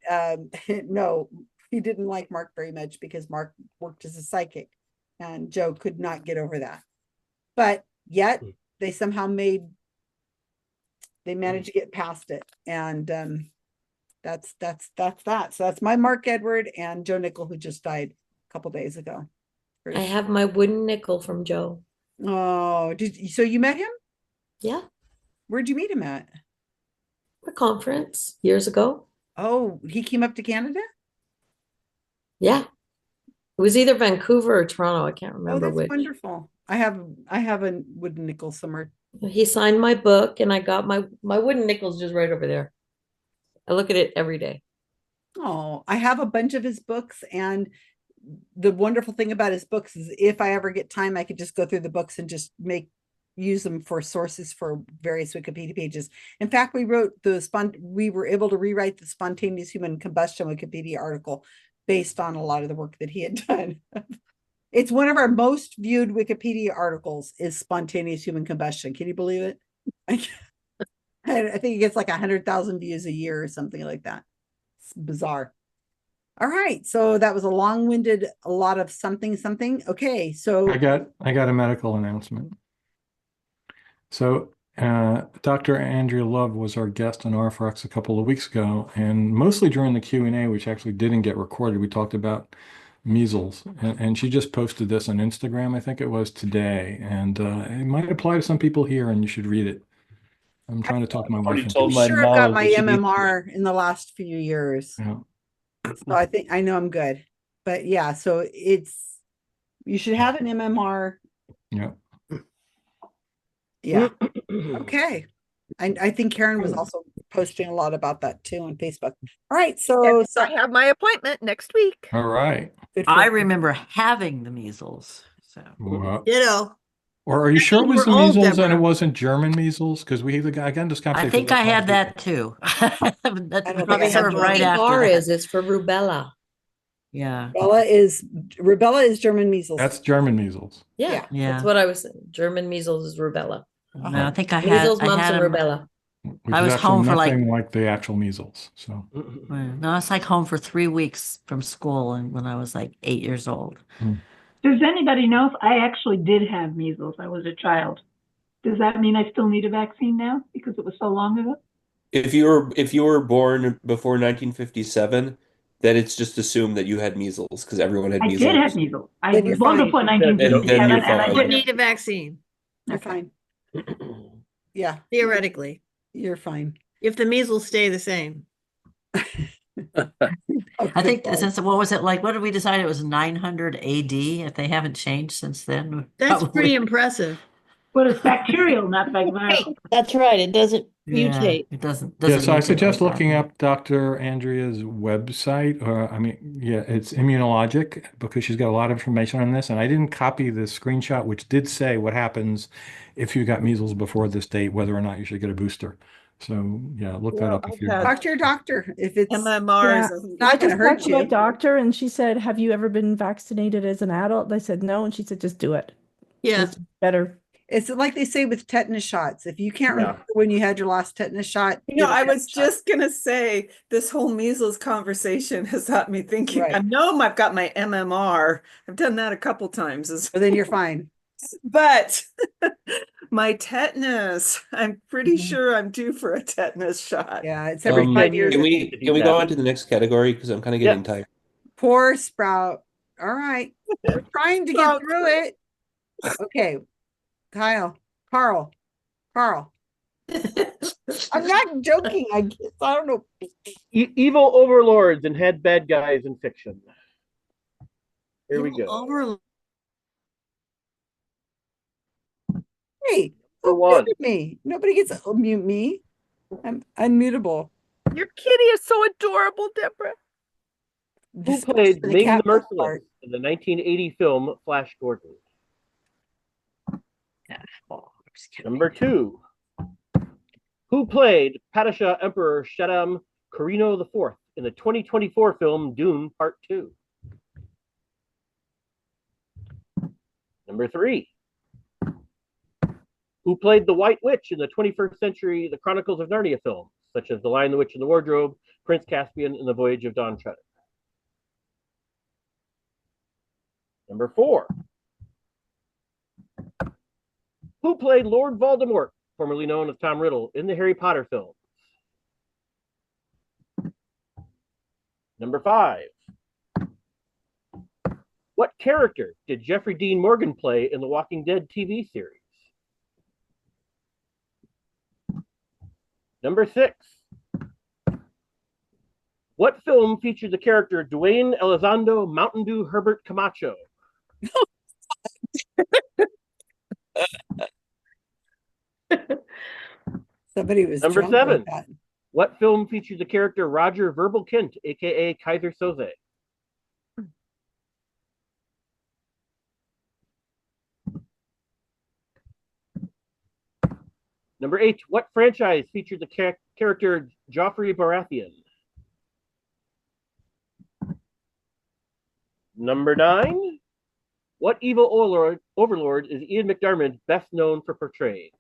[SPEAKER 1] no, he didn't like Mark very much because Mark worked as a psychic, and Joe could not get over that. But yet they somehow managed to get past it. And that's that. So that's my Mark Edward and Joe Nickel, who just died a couple days ago.
[SPEAKER 8] I have my wooden nickel from Joe.
[SPEAKER 1] Oh, so you met him?
[SPEAKER 8] Yeah.
[SPEAKER 1] Where'd you meet him at?
[SPEAKER 8] A conference years ago.
[SPEAKER 1] Oh, he came up to Canada?
[SPEAKER 8] Yeah. It was either Vancouver or Toronto. I can't remember
[SPEAKER 1] that's
[SPEAKER 8] which.
[SPEAKER 1] Wonderful. I have a wooden nickel somewhere.
[SPEAKER 8] He signed my book, and I got my wooden nickel's just right over there. I look at it every day.
[SPEAKER 1] Oh, I have a bunch of his books, and the wonderful thing about his books is if I ever get time, I could just go through the books and just use them for sources for various Wikipedia pages. In fact, we were able to rewrite the spontaneous human combustion Wikipedia article based on a lot of the work that he had done. It's one of our most viewed Wikipedia articles is spontaneous human combustion. Can you believe it? I think it gets like 100,000 views a year or something like that. It's bizarre. All right, so that was a long-winded, a lot of something. Okay, so
[SPEAKER 6] I got a medical announcement. So Dr. Andrea Love was our guest on RFRX a couple of weeks ago, and mostly during the Q&A, which actually didn't get recorded, we talked about measles, and she just posted this on Instagram, I think it was today, and it might apply to some people here, and you should read it. I'm trying to talk my wife into
[SPEAKER 1] I'm
[SPEAKER 6] it.
[SPEAKER 1] sure I've got my MMR in the last few years.
[SPEAKER 6] Yeah.
[SPEAKER 1] So I think I know I'm good. But yeah, so you should have an MMR.
[SPEAKER 6] Yeah.
[SPEAKER 1] Yeah. Okay. I think Karen was also posting a lot about that too on Facebook. All right. So
[SPEAKER 10] I have my appointment next week.
[SPEAKER 6] All right.
[SPEAKER 18] I remember having the measles. So
[SPEAKER 6] Well,
[SPEAKER 22] Ditto.
[SPEAKER 6] or are you sure it was
[SPEAKER 22] we're
[SPEAKER 6] the
[SPEAKER 22] old,
[SPEAKER 6] measles and it
[SPEAKER 22] Deborah.
[SPEAKER 6] wasn't German measles? Because we I got into this
[SPEAKER 18] I
[SPEAKER 6] conversation.
[SPEAKER 18] think I had that too. That's probably sort of right after
[SPEAKER 21] R
[SPEAKER 18] that.
[SPEAKER 21] is for rubella.
[SPEAKER 18] Yeah.
[SPEAKER 1] Rubella is German measles.
[SPEAKER 6] That's German measles.
[SPEAKER 21] Yeah,
[SPEAKER 18] Yeah.
[SPEAKER 21] that's what I was saying. German measles is rubella.
[SPEAKER 18] No, I think I
[SPEAKER 21] Measles,
[SPEAKER 18] had
[SPEAKER 21] mumps, and
[SPEAKER 18] them-
[SPEAKER 21] rubella.
[SPEAKER 6] Which
[SPEAKER 18] I
[SPEAKER 6] is
[SPEAKER 18] was
[SPEAKER 6] actually
[SPEAKER 18] home for like
[SPEAKER 6] nothing like the actual measles. So
[SPEAKER 18] no, I was like home for 3 weeks from school, and when I was like 8 years old.
[SPEAKER 15] Does anybody know if I actually did have measles? I was a child. Does that mean I still need a vaccine now because it was so long ago?
[SPEAKER 5] If you were born before 1957, then it's just assumed that you had measles because everyone had
[SPEAKER 15] I
[SPEAKER 5] measles.
[SPEAKER 15] did have measles. I
[SPEAKER 1] Then
[SPEAKER 15] was
[SPEAKER 1] you're
[SPEAKER 15] born
[SPEAKER 1] fine.
[SPEAKER 15] before
[SPEAKER 5] Then
[SPEAKER 15] 1957,
[SPEAKER 5] you're
[SPEAKER 15] and I
[SPEAKER 5] fine.
[SPEAKER 22] Would
[SPEAKER 15] did
[SPEAKER 22] need a vaccine,
[SPEAKER 1] You're fine. Yeah.
[SPEAKER 22] theoretically,
[SPEAKER 1] You're fine.
[SPEAKER 22] if the measles stay the same.
[SPEAKER 18] I think since what was it like? What did we decide? It was 900 AD. If they haven't changed since then,
[SPEAKER 22] That's
[SPEAKER 18] probably.
[SPEAKER 22] pretty impressive.
[SPEAKER 15] But it's bacterial, not viral.
[SPEAKER 22] That's right. It doesn't
[SPEAKER 18] Yeah,
[SPEAKER 22] mutate.
[SPEAKER 18] it doesn't.
[SPEAKER 6] Yeah, so I
[SPEAKER 18] mutate
[SPEAKER 6] suggest
[SPEAKER 18] like
[SPEAKER 6] looking
[SPEAKER 18] that.
[SPEAKER 6] up Dr. Andrea's website. I mean, yeah, it's immunologic because she's got a lot of information on this. And I didn't copy the screenshot, which did say what happens if you got measles before this date, whether or not you should get a booster. So yeah, look that up if you're.
[SPEAKER 1] Talk to your doctor if it's
[SPEAKER 22] MMRs.
[SPEAKER 1] not
[SPEAKER 11] I
[SPEAKER 1] going to
[SPEAKER 11] just
[SPEAKER 1] hurt
[SPEAKER 11] talked to my
[SPEAKER 1] you.
[SPEAKER 11] doctor and she said, "Have you ever been vaccinated as an adult?" I said no, and she said, "Just do it.
[SPEAKER 22] Yeah.
[SPEAKER 11] It's better."
[SPEAKER 1] It's like they say with tetanus shots. If you can't
[SPEAKER 7] Yeah.
[SPEAKER 1] remember when you had your last tetanus shot,
[SPEAKER 13] You know,
[SPEAKER 1] get a
[SPEAKER 13] I was
[SPEAKER 1] tetanus shot.
[SPEAKER 13] just gonna say this whole measles conversation has got me thinking.
[SPEAKER 1] Right.
[SPEAKER 13] I know I've got my MMR. I've done that a couple times.
[SPEAKER 1] So then you're fine.
[SPEAKER 13] But my tetanus, I'm pretty sure I'm due for a tetanus shot.
[SPEAKER 1] Yeah, it's every 5
[SPEAKER 5] Can
[SPEAKER 1] years.
[SPEAKER 5] we go on to the next category because I'm kind of getting tired.
[SPEAKER 1] Poor Sprout. All right. We're trying to get through it. Okay. Karl. I'm not joking. I don't know.
[SPEAKER 7] Evil overlords and head bad guys in fiction. Here we go.
[SPEAKER 1] Hey,
[SPEAKER 7] For
[SPEAKER 1] who
[SPEAKER 7] one.
[SPEAKER 1] muted me? Nobody gets to mute me. I'm unmutable.
[SPEAKER 10] Your kitty is so adorable, Deborah.
[SPEAKER 7] Who played
[SPEAKER 1] the
[SPEAKER 7] Ming
[SPEAKER 1] cat
[SPEAKER 7] the Merciless in the 1980 film Flash Gordon? Number 2. Who played Padishah Emperor Shaddam Corino IV in the 2024 film Dune Part 2? Number 3. Who played the White Witch in the 21st century The Chronicles of Narnia films, such as The Lion, the Witch, and the Wardrobe, Prince Caspian, and The Voyage of Dawn Treader? Number 4. Who played Lord Voldemort, formerly known as Tom Riddle, in the Harry Potter films? Number 5. What character did Jeffrey Dean Morgan play in the Walking Dead TV series? Number 6. What film featured the character Dwayne Elizondo Mountain Dew Herbert Camacho?
[SPEAKER 1] Somebody was
[SPEAKER 7] Number
[SPEAKER 1] drunk like
[SPEAKER 7] 7.
[SPEAKER 1] that.
[SPEAKER 7] What film featured the character Roger Verbal Kint, aka Kaiser Soze? Number 8. What franchise featured the character Joffrey Baratheon? Number 9. What evil overlord is Ian McDiarmid best known for portraying?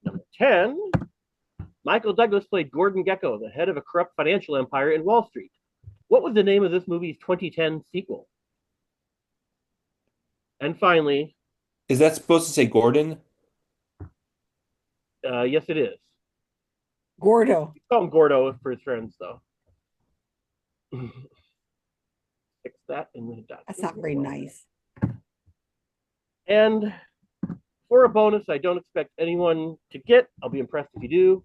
[SPEAKER 7] Number 10. Michael Douglas played Gordon Gekko, the head of a corrupt financial empire in Wall Street. What was the name of this movie's 2010 sequel? And finally,
[SPEAKER 5] is that supposed to say Gordon?
[SPEAKER 7] Yes, it is.
[SPEAKER 1] Gordo.
[SPEAKER 7] Call him Gordo for his friends, though. Fix that in the document.
[SPEAKER 1] That's not very nice.
[SPEAKER 7] And for a bonus, I don't expect anyone to get. I'll be impressed if you do.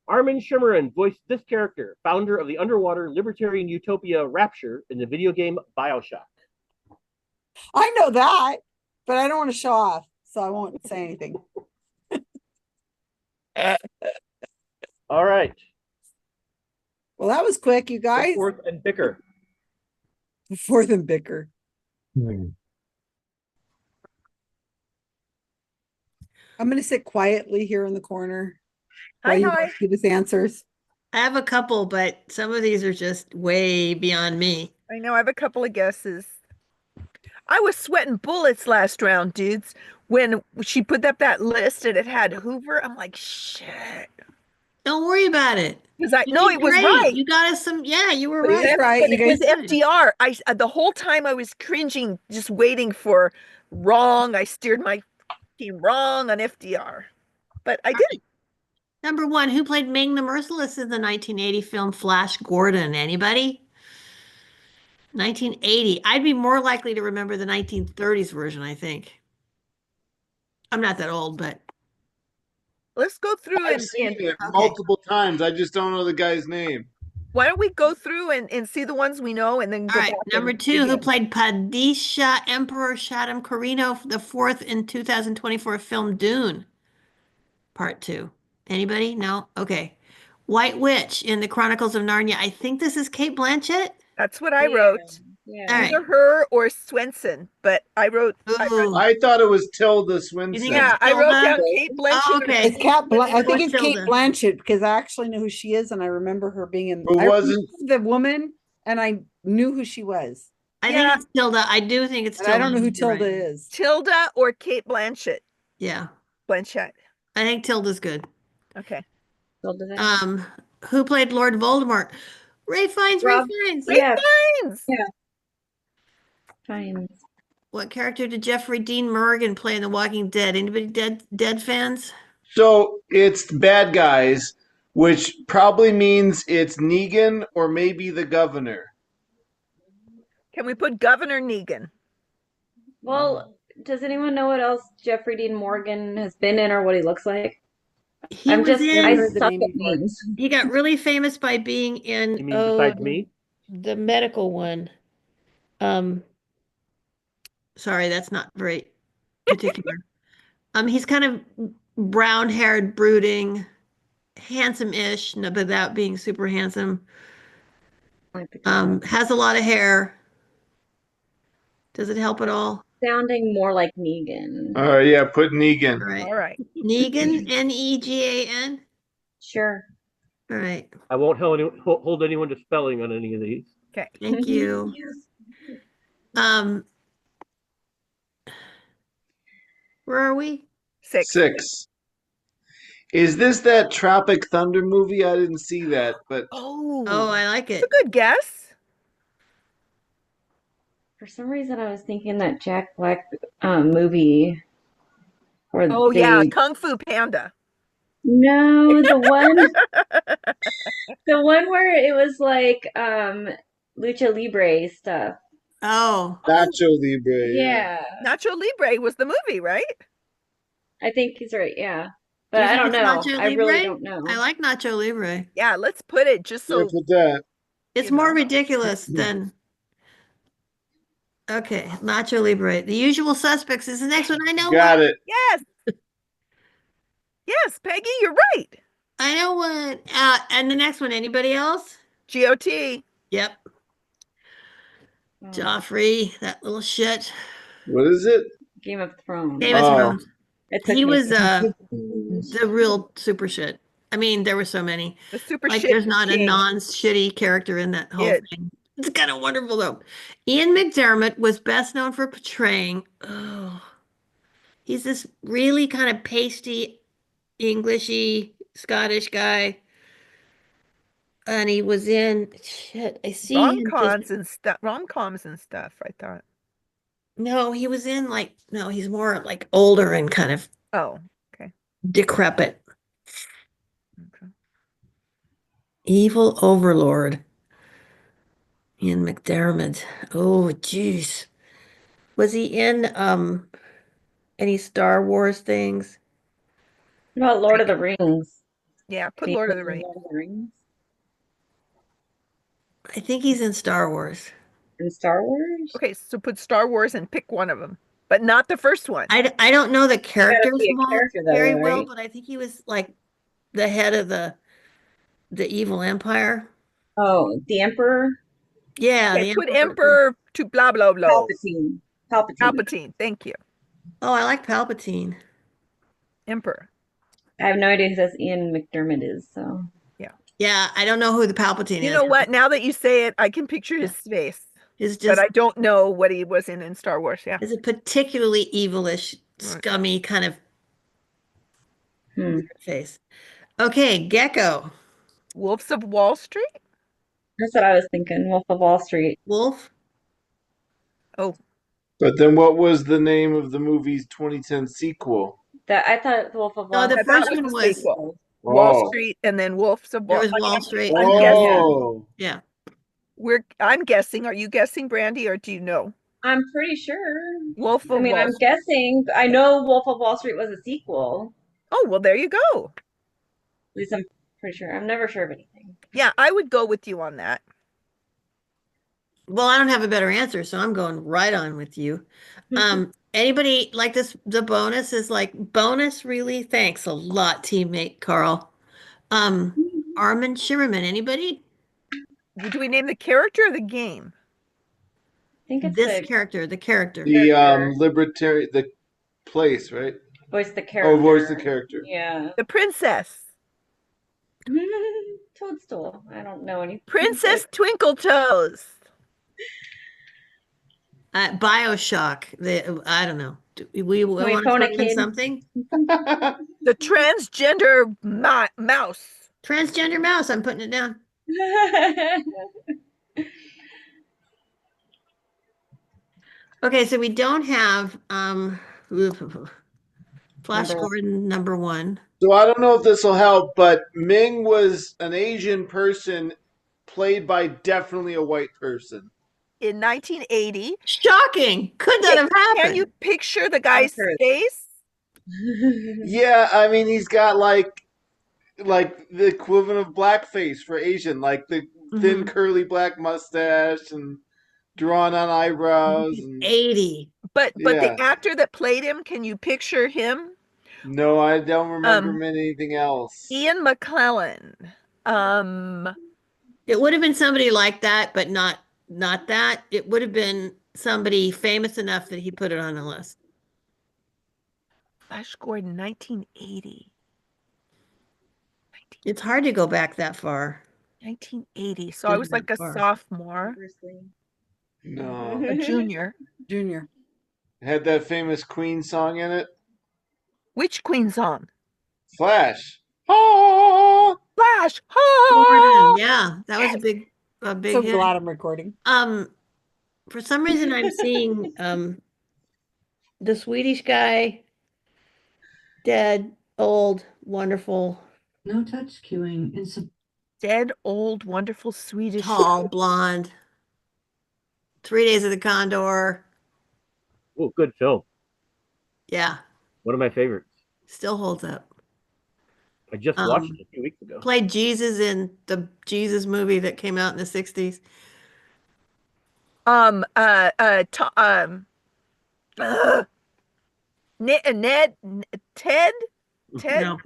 [SPEAKER 7] Armin Shimmerin voiced this character, founder of the underwater libertarian utopia Rapture in the video game BioShock.
[SPEAKER 1] I know that, but I don't want to show off, so I won't say anything.
[SPEAKER 7] All right.
[SPEAKER 1] Well, that was quick, you guys.
[SPEAKER 7] Fourth and bicker.
[SPEAKER 1] Fourth and bicker. I'm going to sit quietly here in the corner while you guys give us answers.
[SPEAKER 22] I have a couple, but some of these are just way beyond me.
[SPEAKER 10] I know I have a couple of guesses. I was sweating bullets last round, dudes. When she put up that list and it had Hoover, I'm like, shit.
[SPEAKER 22] Don't worry about it.
[SPEAKER 10] Because
[SPEAKER 22] You
[SPEAKER 10] no,
[SPEAKER 22] did
[SPEAKER 10] it was
[SPEAKER 22] great.
[SPEAKER 10] right.
[SPEAKER 22] You got us some. Yeah, you were
[SPEAKER 1] But
[SPEAKER 22] right.
[SPEAKER 1] it's right.
[SPEAKER 10] But
[SPEAKER 1] You
[SPEAKER 10] it was
[SPEAKER 1] guys-
[SPEAKER 10] FDR. The whole time I was cringing, just waiting for wrong. I steered my team wrong on FDR, but I did.
[SPEAKER 22] Number one, who played Ming the Merciless in the 1980 film Flash Gordon? Anybody? 1980. I'd be more likely to remember the 1930s version, I think. I'm not that old, but
[SPEAKER 10] Let's go through
[SPEAKER 19] I've seen it multiple times. I just don't know the guy's name.
[SPEAKER 10] Why don't we go through and see the ones we know and then go
[SPEAKER 22] all right.
[SPEAKER 10] back
[SPEAKER 22] Number
[SPEAKER 10] and
[SPEAKER 22] two, who
[SPEAKER 10] again.
[SPEAKER 22] played Padishah Emperor Shaddam Carino the fourth in 2024 film Dune, Part 2. Anybody? No? Okay. White Witch in the Chronicles of Narnia. I think this is Kate Blanchett.
[SPEAKER 10] That's what I wrote.
[SPEAKER 22] All
[SPEAKER 10] Either
[SPEAKER 22] right.
[SPEAKER 10] her or Swenson, but I wrote.
[SPEAKER 19] I thought it was Tilda Swinton.
[SPEAKER 10] Yeah, I wrote down Kate Blanchett.
[SPEAKER 22] Oh, okay.
[SPEAKER 1] It's I think it's Kate
[SPEAKER 22] Tilda.
[SPEAKER 1] Blanchett because I actually know who she is and I remember her being in.
[SPEAKER 19] Who
[SPEAKER 1] I
[SPEAKER 19] wasn't-
[SPEAKER 1] remember the woman and I knew who she was.
[SPEAKER 22] I think it's Tilda. I do think it's
[SPEAKER 1] And
[SPEAKER 22] Tilda.
[SPEAKER 1] I don't know who
[SPEAKER 22] You're
[SPEAKER 1] Tilda
[SPEAKER 22] right.
[SPEAKER 1] is.
[SPEAKER 10] Tilda or Kate Blanchett.
[SPEAKER 22] Yeah.
[SPEAKER 10] Blanchett.
[SPEAKER 22] I think Tilda's good.
[SPEAKER 10] Okay.
[SPEAKER 22] Who played Lord Voldemort? Ray Fiennes.
[SPEAKER 20] Rob-
[SPEAKER 22] Ray Fiennes.
[SPEAKER 20] yeah.
[SPEAKER 10] Fiennes.
[SPEAKER 20] Yeah. Fiennes.
[SPEAKER 22] What character did Jeffrey Dean Morgan play in The Walking Dead? Anybody dead fans?
[SPEAKER 19] So it's the bad guys, which probably means it's Negan or maybe the governor.
[SPEAKER 10] Can we put Governor Negan?
[SPEAKER 20] Well, does anyone know what else Jeffrey Dean Morgan has been in or what he looks like?
[SPEAKER 22] He was in.
[SPEAKER 20] I suck at names.
[SPEAKER 22] He got really famous by being in.
[SPEAKER 7] You mean besides me?
[SPEAKER 22] The medical one. Sorry, that's not very particular. He's kind of brown-haired, brooding, handsome-ish, but without being super handsome. Has a lot of hair. Does it help at all?
[SPEAKER 20] Sounding more like Negan.
[SPEAKER 19] All right, yeah, put Negan.
[SPEAKER 22] All right.
[SPEAKER 10] All right.
[SPEAKER 22] Negan, Negan.
[SPEAKER 20] Sure.
[SPEAKER 22] All right.
[SPEAKER 7] I won't hold anyone to spelling on any of these.
[SPEAKER 10] Okay.
[SPEAKER 22] Thank you. Where are we?
[SPEAKER 19] Six. Is this that Tropic Thunder movie? I didn't see that, but
[SPEAKER 10] Oh,
[SPEAKER 22] I like it.
[SPEAKER 10] It's a good guess.
[SPEAKER 20] For some reason, I was thinking that Jack Black movie. Where
[SPEAKER 10] Oh yeah,
[SPEAKER 20] they-
[SPEAKER 10] Kung Fu Panda.
[SPEAKER 20] No, the one where it was like Lucha Libre stuff.
[SPEAKER 22] Oh.
[SPEAKER 19] Nacho Libre.
[SPEAKER 20] Yeah.
[SPEAKER 10] Nacho Libre was the movie, right?
[SPEAKER 20] I think he's right, yeah.
[SPEAKER 22] Do
[SPEAKER 20] But
[SPEAKER 22] you
[SPEAKER 20] I
[SPEAKER 22] think
[SPEAKER 20] don't
[SPEAKER 22] it's
[SPEAKER 20] know.
[SPEAKER 22] Nacho
[SPEAKER 20] I really
[SPEAKER 22] Libre?
[SPEAKER 20] don't know.
[SPEAKER 22] I like Nacho Libre.
[SPEAKER 10] Yeah, let's put it just so.
[SPEAKER 19] Put that.
[SPEAKER 22] It's more ridiculous than. Okay, Nacho Libre. The Usual Suspects is the next one. I know
[SPEAKER 19] Got
[SPEAKER 22] what.
[SPEAKER 19] it.
[SPEAKER 10] Yes. Yes, Peggy, you're right.
[SPEAKER 22] I know what. And the next one. Anybody else?
[SPEAKER 10] GOT.
[SPEAKER 22] Yep. Joffrey, that little shit.
[SPEAKER 19] What is it?
[SPEAKER 20] Game of Thrones.
[SPEAKER 22] Game of
[SPEAKER 19] Oh.
[SPEAKER 22] Thrones.
[SPEAKER 20] It took
[SPEAKER 22] He
[SPEAKER 20] me
[SPEAKER 22] was
[SPEAKER 20] some-
[SPEAKER 22] the real super shit. I mean, there were so many.
[SPEAKER 10] The super
[SPEAKER 22] Like,
[SPEAKER 10] shit
[SPEAKER 22] there's not a
[SPEAKER 10] king.
[SPEAKER 22] non-shitty character in that whole
[SPEAKER 10] It-
[SPEAKER 22] thing. It's kind of wonderful though. Ian McDermott was best known for portraying. Oh, he's this really kind of pasty, Englishy Scottish guy. and he was in shit. I see him
[SPEAKER 10] rom-coms and stuff, I thought.
[SPEAKER 22] No, he was in no, he's more like older and kind of
[SPEAKER 10] okay.
[SPEAKER 22] Decrepit. Okay. Evil Overlord. Ian McDermott. Oh, jeez. Was he in any Star Wars things?
[SPEAKER 20] What about Lord of the Rings?
[SPEAKER 10] Yeah, put
[SPEAKER 20] Did he
[SPEAKER 10] Lord of the
[SPEAKER 20] in
[SPEAKER 10] Rings.
[SPEAKER 20] Lord of the Rings?
[SPEAKER 22] I think he's in Star Wars.
[SPEAKER 20] In Star Wars?
[SPEAKER 10] Okay, so put Star Wars and pick one of them, but not the first one.
[SPEAKER 22] I don't know the characters
[SPEAKER 20] be a character though,
[SPEAKER 22] very well,
[SPEAKER 20] right?
[SPEAKER 22] but I think he was like the head of the evil empire.
[SPEAKER 20] Oh, the Emperor?
[SPEAKER 22] Yeah,
[SPEAKER 10] Okay,
[SPEAKER 22] the
[SPEAKER 10] put
[SPEAKER 22] Emperor.
[SPEAKER 10] Emperor to blah blah blah.
[SPEAKER 20] Palpatine.
[SPEAKER 10] Palpatine. Thank you.
[SPEAKER 22] Oh, I like Palpatine.
[SPEAKER 10] Emperor.
[SPEAKER 20] I have no idea who this Ian McDermott is, so.
[SPEAKER 10] Yeah.
[SPEAKER 22] Yeah, I don't know who the Palpatine is.
[SPEAKER 10] You know what? Now that you say it, I can picture his face. But I don't know what he was in Star Wars. Yeah.
[SPEAKER 22] Is a particularly evilish, scummy kind of weird face. Okay, Gecko.
[SPEAKER 10] Wolves of Wall Street?
[SPEAKER 20] That's what I was thinking. Wolf of Wall Street.
[SPEAKER 22] Wolf?
[SPEAKER 10] Oh.
[SPEAKER 19] But then what was the name of the movie's 2010 sequel?
[SPEAKER 20] That I thought Wolf of Wall
[SPEAKER 22] No, the
[SPEAKER 20] Street.
[SPEAKER 22] first
[SPEAKER 10] that
[SPEAKER 22] one
[SPEAKER 10] the
[SPEAKER 22] was
[SPEAKER 10] sequel.
[SPEAKER 19] Oh.
[SPEAKER 10] Wall Street and then Wolves of Wall
[SPEAKER 22] There was Wall Street.
[SPEAKER 10] I'm guessing.
[SPEAKER 19] Oh.
[SPEAKER 22] Yeah.
[SPEAKER 10] I'm guessing. Are you guessing, Brandy, or do you know?
[SPEAKER 20] I'm pretty sure.
[SPEAKER 10] Wolf of Wall
[SPEAKER 20] I'm
[SPEAKER 10] Street.
[SPEAKER 20] guessing. I know Wolf of Wall Street was a sequel.
[SPEAKER 10] Oh, well, there you go.
[SPEAKER 20] At least I'm pretty sure. I'm never sure of anything.
[SPEAKER 10] Yeah, I would go with you on that.
[SPEAKER 22] Well, I don't have a better answer, so I'm going right on with you. Anybody like this? The bonus is like bonus, really? Thanks a lot, teammate Karl. Armin Shimmerman, anybody?
[SPEAKER 10] Do we name the character or the game?
[SPEAKER 20] I think it's
[SPEAKER 22] This character, the character.
[SPEAKER 19] The libertarian, the place, right?
[SPEAKER 20] Voice the character.
[SPEAKER 19] Oh, voice the character.
[SPEAKER 20] Yeah.
[SPEAKER 10] The princess.
[SPEAKER 20] Toadstool. I don't know anything.
[SPEAKER 10] Princess Twinkle Toes.
[SPEAKER 22] BioShock. I don't know. We want to
[SPEAKER 20] phone
[SPEAKER 22] throw
[SPEAKER 20] a
[SPEAKER 22] in
[SPEAKER 20] kid?
[SPEAKER 22] something?
[SPEAKER 10] The transgender mouse.
[SPEAKER 22] Transgender mouse. I'm putting it down. Okay, so we don't have Flash Gordon number 1.
[SPEAKER 19] So I don't know if this will help, but Ming was an Asian person played by definitely a white person.
[SPEAKER 10] In 1980.
[SPEAKER 22] Shocking! Could that have happened?
[SPEAKER 10] Can you picture the guy's face?
[SPEAKER 19] Yeah, I mean he's got like the equivalent of blackface for Asian, like the thin curly black mustache and drawn on eyebrows. And
[SPEAKER 22] 80.
[SPEAKER 10] But
[SPEAKER 19] yeah.
[SPEAKER 10] the actor that played him, can you picture him?
[SPEAKER 19] No, I don't remember anything else.
[SPEAKER 10] Ian McClellan.
[SPEAKER 22] It would have been somebody like that, but not that. It would have been somebody famous enough that he put it on the list.
[SPEAKER 10] Flash Gordon, 1980.
[SPEAKER 22] It's hard to go back that far.
[SPEAKER 10] 1980. So I was like a sophomore.
[SPEAKER 19] No.
[SPEAKER 10] A junior.
[SPEAKER 1] Junior.
[SPEAKER 19] Had that famous Queen song in it.
[SPEAKER 10] Which Queen song?
[SPEAKER 19] Flash. Oh!
[SPEAKER 10] Flash.
[SPEAKER 22] Oh! Yeah, that was a big
[SPEAKER 1] So
[SPEAKER 22] hit.
[SPEAKER 1] glad I'm recording.
[SPEAKER 22] For some reason I'm seeing the Swedish guy, dead, old, wonderful.
[SPEAKER 2] No touch queuing.
[SPEAKER 10] Dead, old, wonderful Swedish.
[SPEAKER 22] Tall, blonde. 3 Days of the Condor.
[SPEAKER 7] Oh, good film.
[SPEAKER 22] Yeah.
[SPEAKER 7] One of my favorites.
[SPEAKER 22] Still holds up.
[SPEAKER 7] I just watched it a few weeks ago.
[SPEAKER 22] Played Jesus in the Jesus movie that came out in the 60s.
[SPEAKER 10] Ted?
[SPEAKER 22] No.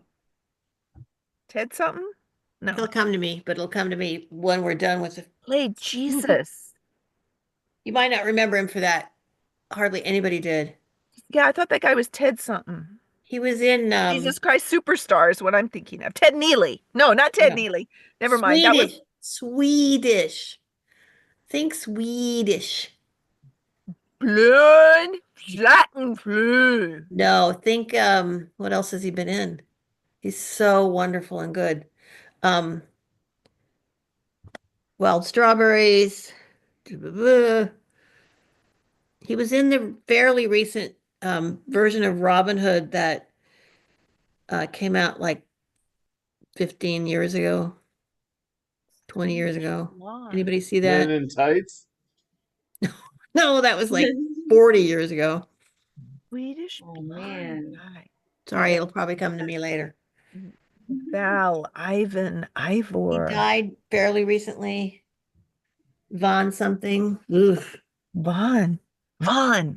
[SPEAKER 10] Ted something? No.
[SPEAKER 22] It'll come to me, but it'll come to me when we're done with it.
[SPEAKER 10] Played Jesus.
[SPEAKER 22] You might not remember him for that. Hardly anybody did.
[SPEAKER 10] Yeah, I thought that guy was Ted something.
[SPEAKER 22] He was in
[SPEAKER 10] Jesus Christ Superstar is what I'm thinking of. Ted Neely. No, not Ted Neely. Never mind. That was
[SPEAKER 22] Swedish. Think Swedish.
[SPEAKER 10] Blood, Latin flu.
[SPEAKER 22] No, think what else has he been in? He's so wonderful and good. Wild Strawberries. He was in the fairly recent version of Robin Hood that came out like 15 years ago, 20 years ago. Anybody see that?
[SPEAKER 19] Men in Tights.
[SPEAKER 22] No, that was like 40 years ago.
[SPEAKER 10] Swedish.
[SPEAKER 20] Oh man.
[SPEAKER 22] Sorry, it'll probably come to me later.
[SPEAKER 10] Val, Ivan,
[SPEAKER 22] He
[SPEAKER 10] Ivor.
[SPEAKER 22] died fairly recently. Von something. Ugh.
[SPEAKER 10] Vaughn.
[SPEAKER 22] I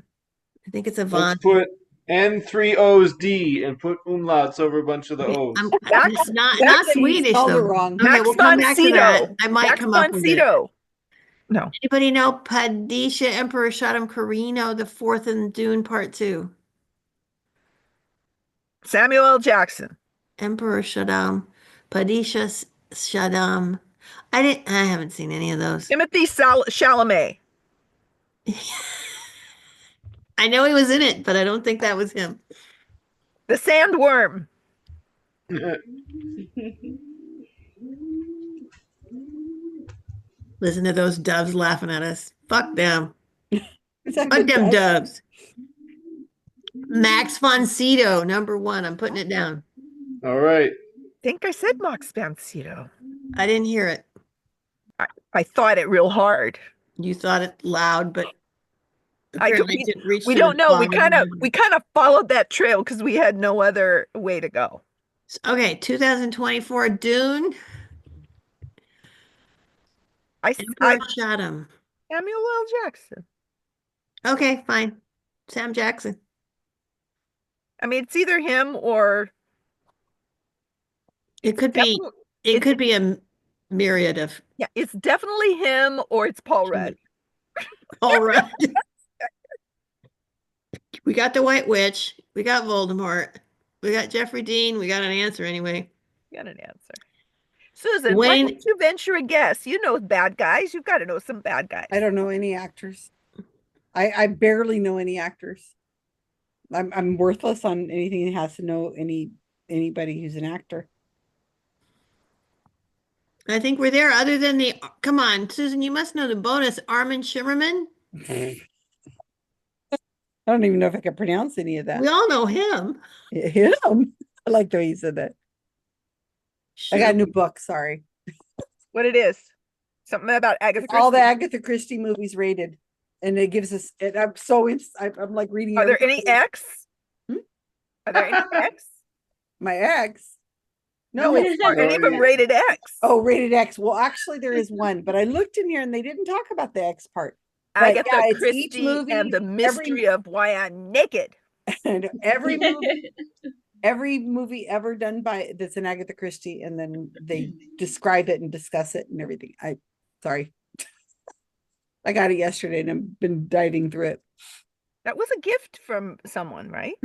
[SPEAKER 22] think it's a Von.
[SPEAKER 19] Let's put N3OsD and put umlauts over a bunch of the
[SPEAKER 22] Okay,
[SPEAKER 19] O's.
[SPEAKER 22] not Swedish
[SPEAKER 1] spelled it
[SPEAKER 22] though.
[SPEAKER 1] wrong.
[SPEAKER 22] Okay,
[SPEAKER 10] Max
[SPEAKER 22] we'll come
[SPEAKER 10] von
[SPEAKER 22] back to that.
[SPEAKER 10] Sydow.
[SPEAKER 22] I might
[SPEAKER 10] Max
[SPEAKER 22] come
[SPEAKER 10] von
[SPEAKER 22] up with it.
[SPEAKER 10] Sydow. No.
[SPEAKER 22] Anybody know Padisha Emperor Shaddam Carino, the fourth in Dune Part 2?
[SPEAKER 10] Samuel L. Jackson.
[SPEAKER 22] Emperor Shaddam, Padisha Shaddam. I haven't seen any of those.
[SPEAKER 10] Timothy Chalamet.
[SPEAKER 22] I know he was in it, but I don't think that was him.
[SPEAKER 10] The Sandworm.
[SPEAKER 22] Listen to those doves laughing at us. Fuck them.
[SPEAKER 1] Fuck
[SPEAKER 22] them doves. Max von Sydow, number 1. I'm putting it down.
[SPEAKER 19] All right.
[SPEAKER 10] I think I said Max von Sydow.
[SPEAKER 22] I didn't hear it.
[SPEAKER 10] I thought it real hard.
[SPEAKER 22] You thought it loud, but
[SPEAKER 10] We don't know. We kind of followed that trail because we had no other way to go.
[SPEAKER 22] Okay, 2024 Dune.
[SPEAKER 10] I
[SPEAKER 22] shot him.
[SPEAKER 10] Samuel L. Jackson.
[SPEAKER 22] Okay, fine. Sam Jackson.
[SPEAKER 10] I mean, it's either him or
[SPEAKER 22] it could be. It could be a myriad of.
[SPEAKER 10] Yeah, it's definitely him or it's Paul Rudd.
[SPEAKER 22] Paul Rudd. We got the White Witch. We got Voldemort. We got Jeffrey Dean. We got an answer anyway.
[SPEAKER 10] We got an answer. Susan, why don't you venture a guess? You know bad guys. You've got to know some bad guys.
[SPEAKER 1] I don't know any actors. I barely know any actors. I'm worthless on anything that has to know anybody who's an actor.
[SPEAKER 22] I think we're there. Other than the, come on, Susan, you must know the bonus. Armin Shimmerman.
[SPEAKER 1] I don't even know if I can pronounce any of that.
[SPEAKER 22] We all know him.
[SPEAKER 1] Him. I like the way you said that. I got a new book. Sorry.
[SPEAKER 10] What it is? Something about Agatha Christie.
[SPEAKER 1] All the Agatha Christie movies rated, and it gives us. I'm so. I'm like reading.
[SPEAKER 10] Are there any X? Are there any X?
[SPEAKER 1] My ex.
[SPEAKER 10] No, are any of them rated X?
[SPEAKER 1] Oh, rated X. Well, actually, there is one, but I looked in here and they didn't talk about the X part.
[SPEAKER 10] Agatha
[SPEAKER 1] yeah,
[SPEAKER 10] Christie
[SPEAKER 1] each movie,
[SPEAKER 10] and the mystery of why I'm naked.
[SPEAKER 1] Every movie ever done by that's an Agatha Christie, and then they describe it and discuss it and everything. Sorry. I got it yesterday and I've been diving through it.
[SPEAKER 10] That was a gift from someone, right?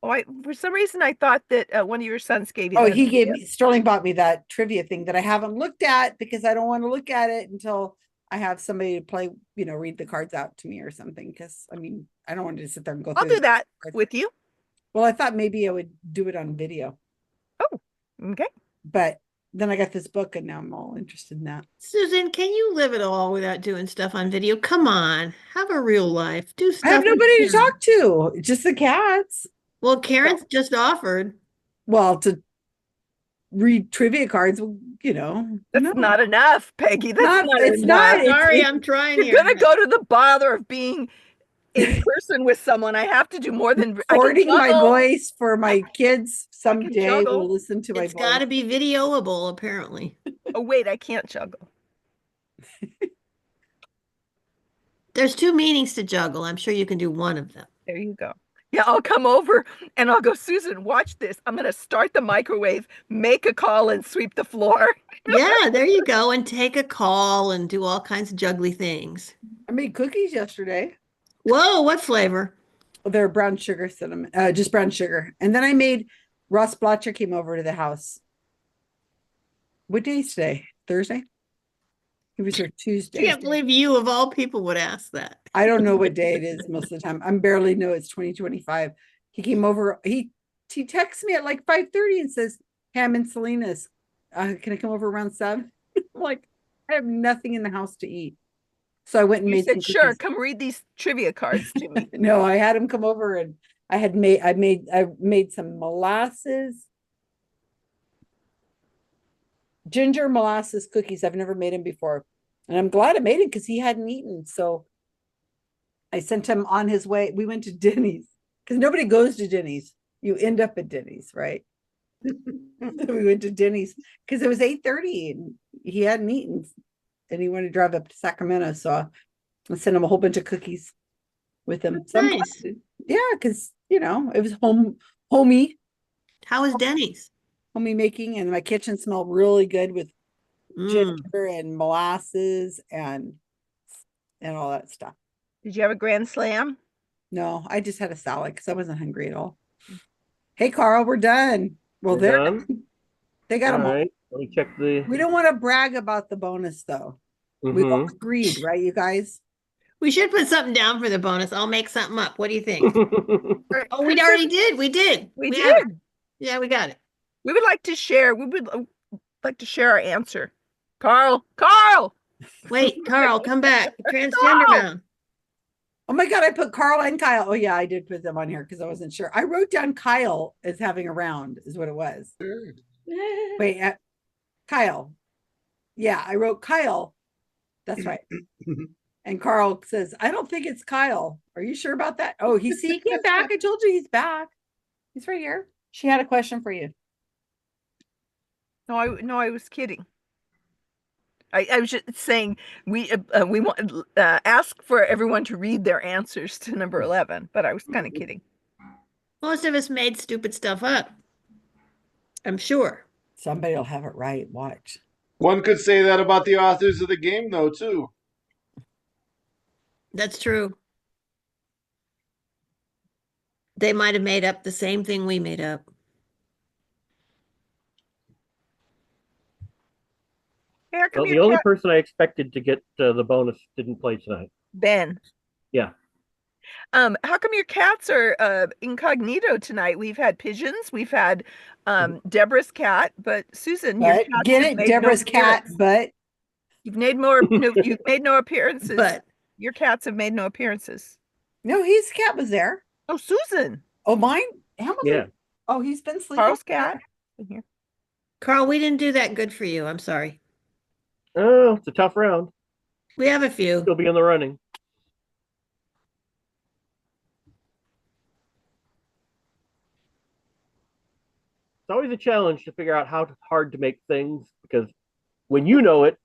[SPEAKER 10] Oh, for some reason I thought that one of your sons gave you.
[SPEAKER 1] Oh, he gave me. Sterling bought me that trivia thing that I haven't looked at because I don't want to look at it until I have somebody to play, read the cards out to me or something. Because I mean, I don't want to sit there and go.
[SPEAKER 10] I'll do that with you.
[SPEAKER 1] Well, I thought maybe I would do it on video.
[SPEAKER 10] Oh, okay.
[SPEAKER 1] But then I got this book and now I'm all interested in that.
[SPEAKER 22] Susan, can you live at all without doing stuff on video? Come on, have a real life. Do stuff.
[SPEAKER 1] I have nobody to talk to. Just the cats.
[SPEAKER 22] Well, Karen's just offered.
[SPEAKER 1] Well, to read trivia cards,
[SPEAKER 10] That's not enough, Peggy. That's not
[SPEAKER 1] it's
[SPEAKER 10] enough.
[SPEAKER 1] not.
[SPEAKER 22] Sorry, I'm trying
[SPEAKER 10] You're going to go to the bother of being in person with someone. I have to do more than
[SPEAKER 1] recording my voice for my kids someday will listen to my voice.
[SPEAKER 22] It's got to be videoable, apparently.
[SPEAKER 10] Oh, wait, I can't juggle.
[SPEAKER 22] There's 2 meanings to juggle. I'm sure you can do one of them.
[SPEAKER 10] There you go. Yeah, I'll come over and I'll go, Susan, watch this. I'm going to start the microwave, make a call, and sweep the floor.
[SPEAKER 22] Yeah, there you go. And take a call and do all kinds of juggly things.
[SPEAKER 1] I made cookies yesterday.
[SPEAKER 22] Whoa, what flavor?
[SPEAKER 1] They're brown sugar cinnamon, just brown sugar. And then I made, Ross Blotcher came over to the house. What day is today? Thursday? He was here Tuesday.
[SPEAKER 22] I can't believe you, of all people, would ask that.
[SPEAKER 1] I don't know what day it is most of the time. I barely know it's 2025. He came over. He texts me at like 5:30 and says, "Hey, I'm in Salinas. Can I come over around 7?" I'm like, I have nothing in the house to eat. So I went and
[SPEAKER 10] You
[SPEAKER 1] made some
[SPEAKER 10] said, sure,
[SPEAKER 1] cookies.
[SPEAKER 10] come read these trivia cards to me.
[SPEAKER 1] No, I had him come over and I made some molasses, ginger molasses cookies. I've never made them before. And I'm glad I made it because he hadn't eaten. So I sent him on his way. We went to Denny's because nobody goes to Denny's. You end up at Denny's, right? We went to Denny's because it was 8:30 and he hadn't eaten and he wanted to drive up to Sacramento. So I sent him a whole bunch of cookies with him. So
[SPEAKER 22] Nice.
[SPEAKER 1] yeah, because it was homey.
[SPEAKER 22] How was Denny's?
[SPEAKER 1] Homey making, and my kitchen smelled really good with ginger and molasses and all that stuff.
[SPEAKER 10] Did you have a grand slam?
[SPEAKER 1] No, I just had a salad because I wasn't hungry at all. Hey, Karl, we're done. Well,
[SPEAKER 7] We're
[SPEAKER 1] they're
[SPEAKER 7] done?
[SPEAKER 1] they got
[SPEAKER 7] All
[SPEAKER 1] them all.
[SPEAKER 7] right. Let me check the.
[SPEAKER 1] We don't want to brag about the bonus though. We all
[SPEAKER 7] Mhm.
[SPEAKER 1] agreed, right, you guys?
[SPEAKER 22] We should put something down for the bonus. I'll make something up. What do you think? Oh, we already did. We did.
[SPEAKER 10] We
[SPEAKER 22] have it.
[SPEAKER 10] did.
[SPEAKER 22] Yeah, we got it.
[SPEAKER 10] We would like to share. We would like to share our answer. Karl.
[SPEAKER 22] Wait, Karl, come back. Transgender bound.
[SPEAKER 1] Oh my God, I put Karl and Kyle. Oh yeah, I did put them on here because I wasn't sure. I wrote down Kyle as having a round is what it was. Wait, Kyle. Yeah, I wrote Kyle. That's right. And Karl says, I don't think it's Kyle. Are you sure about that? Oh, he came back. I told you he's back. He's right here. She had a question for you.
[SPEAKER 10] No, I was kidding. I was just saying we want ask for everyone to read their answers to number 11, but I was kind of kidding.
[SPEAKER 22] Most of us made stupid stuff up. I'm sure.
[SPEAKER 1] Somebody will have it right. Watch.
[SPEAKER 19] One could say that about the authors of the game, though, too.
[SPEAKER 22] That's true. They might have made up the same thing we made up.
[SPEAKER 7] Well, the only person I expected to get the bonus didn't play tonight.
[SPEAKER 10] Ben.
[SPEAKER 7] Yeah.
[SPEAKER 10] How come your cats are incognito tonight? We've had pigeons, we've had Deborah's cat, but Susan, your
[SPEAKER 1] But
[SPEAKER 10] cats
[SPEAKER 1] get
[SPEAKER 10] have
[SPEAKER 1] it,
[SPEAKER 10] made
[SPEAKER 1] Deborah's
[SPEAKER 10] no
[SPEAKER 1] cat,
[SPEAKER 10] appearance.
[SPEAKER 1] but
[SPEAKER 10] You've made you've made no appearances.
[SPEAKER 22] But
[SPEAKER 10] your cats have made no appearances.
[SPEAKER 1] no, his cat was there.
[SPEAKER 10] Oh, Susan.
[SPEAKER 1] Oh, mine? Hamilton?
[SPEAKER 7] Yeah.
[SPEAKER 1] Oh, he's been sleeping.
[SPEAKER 10] Karl's cat. Here.
[SPEAKER 22] Karl, we didn't do that good for you. I'm sorry.
[SPEAKER 7] Oh, it's a tough round.
[SPEAKER 22] We have a few.
[SPEAKER 7] Still be in the running. It's always a challenge to figure out how hard to make things because when you know it,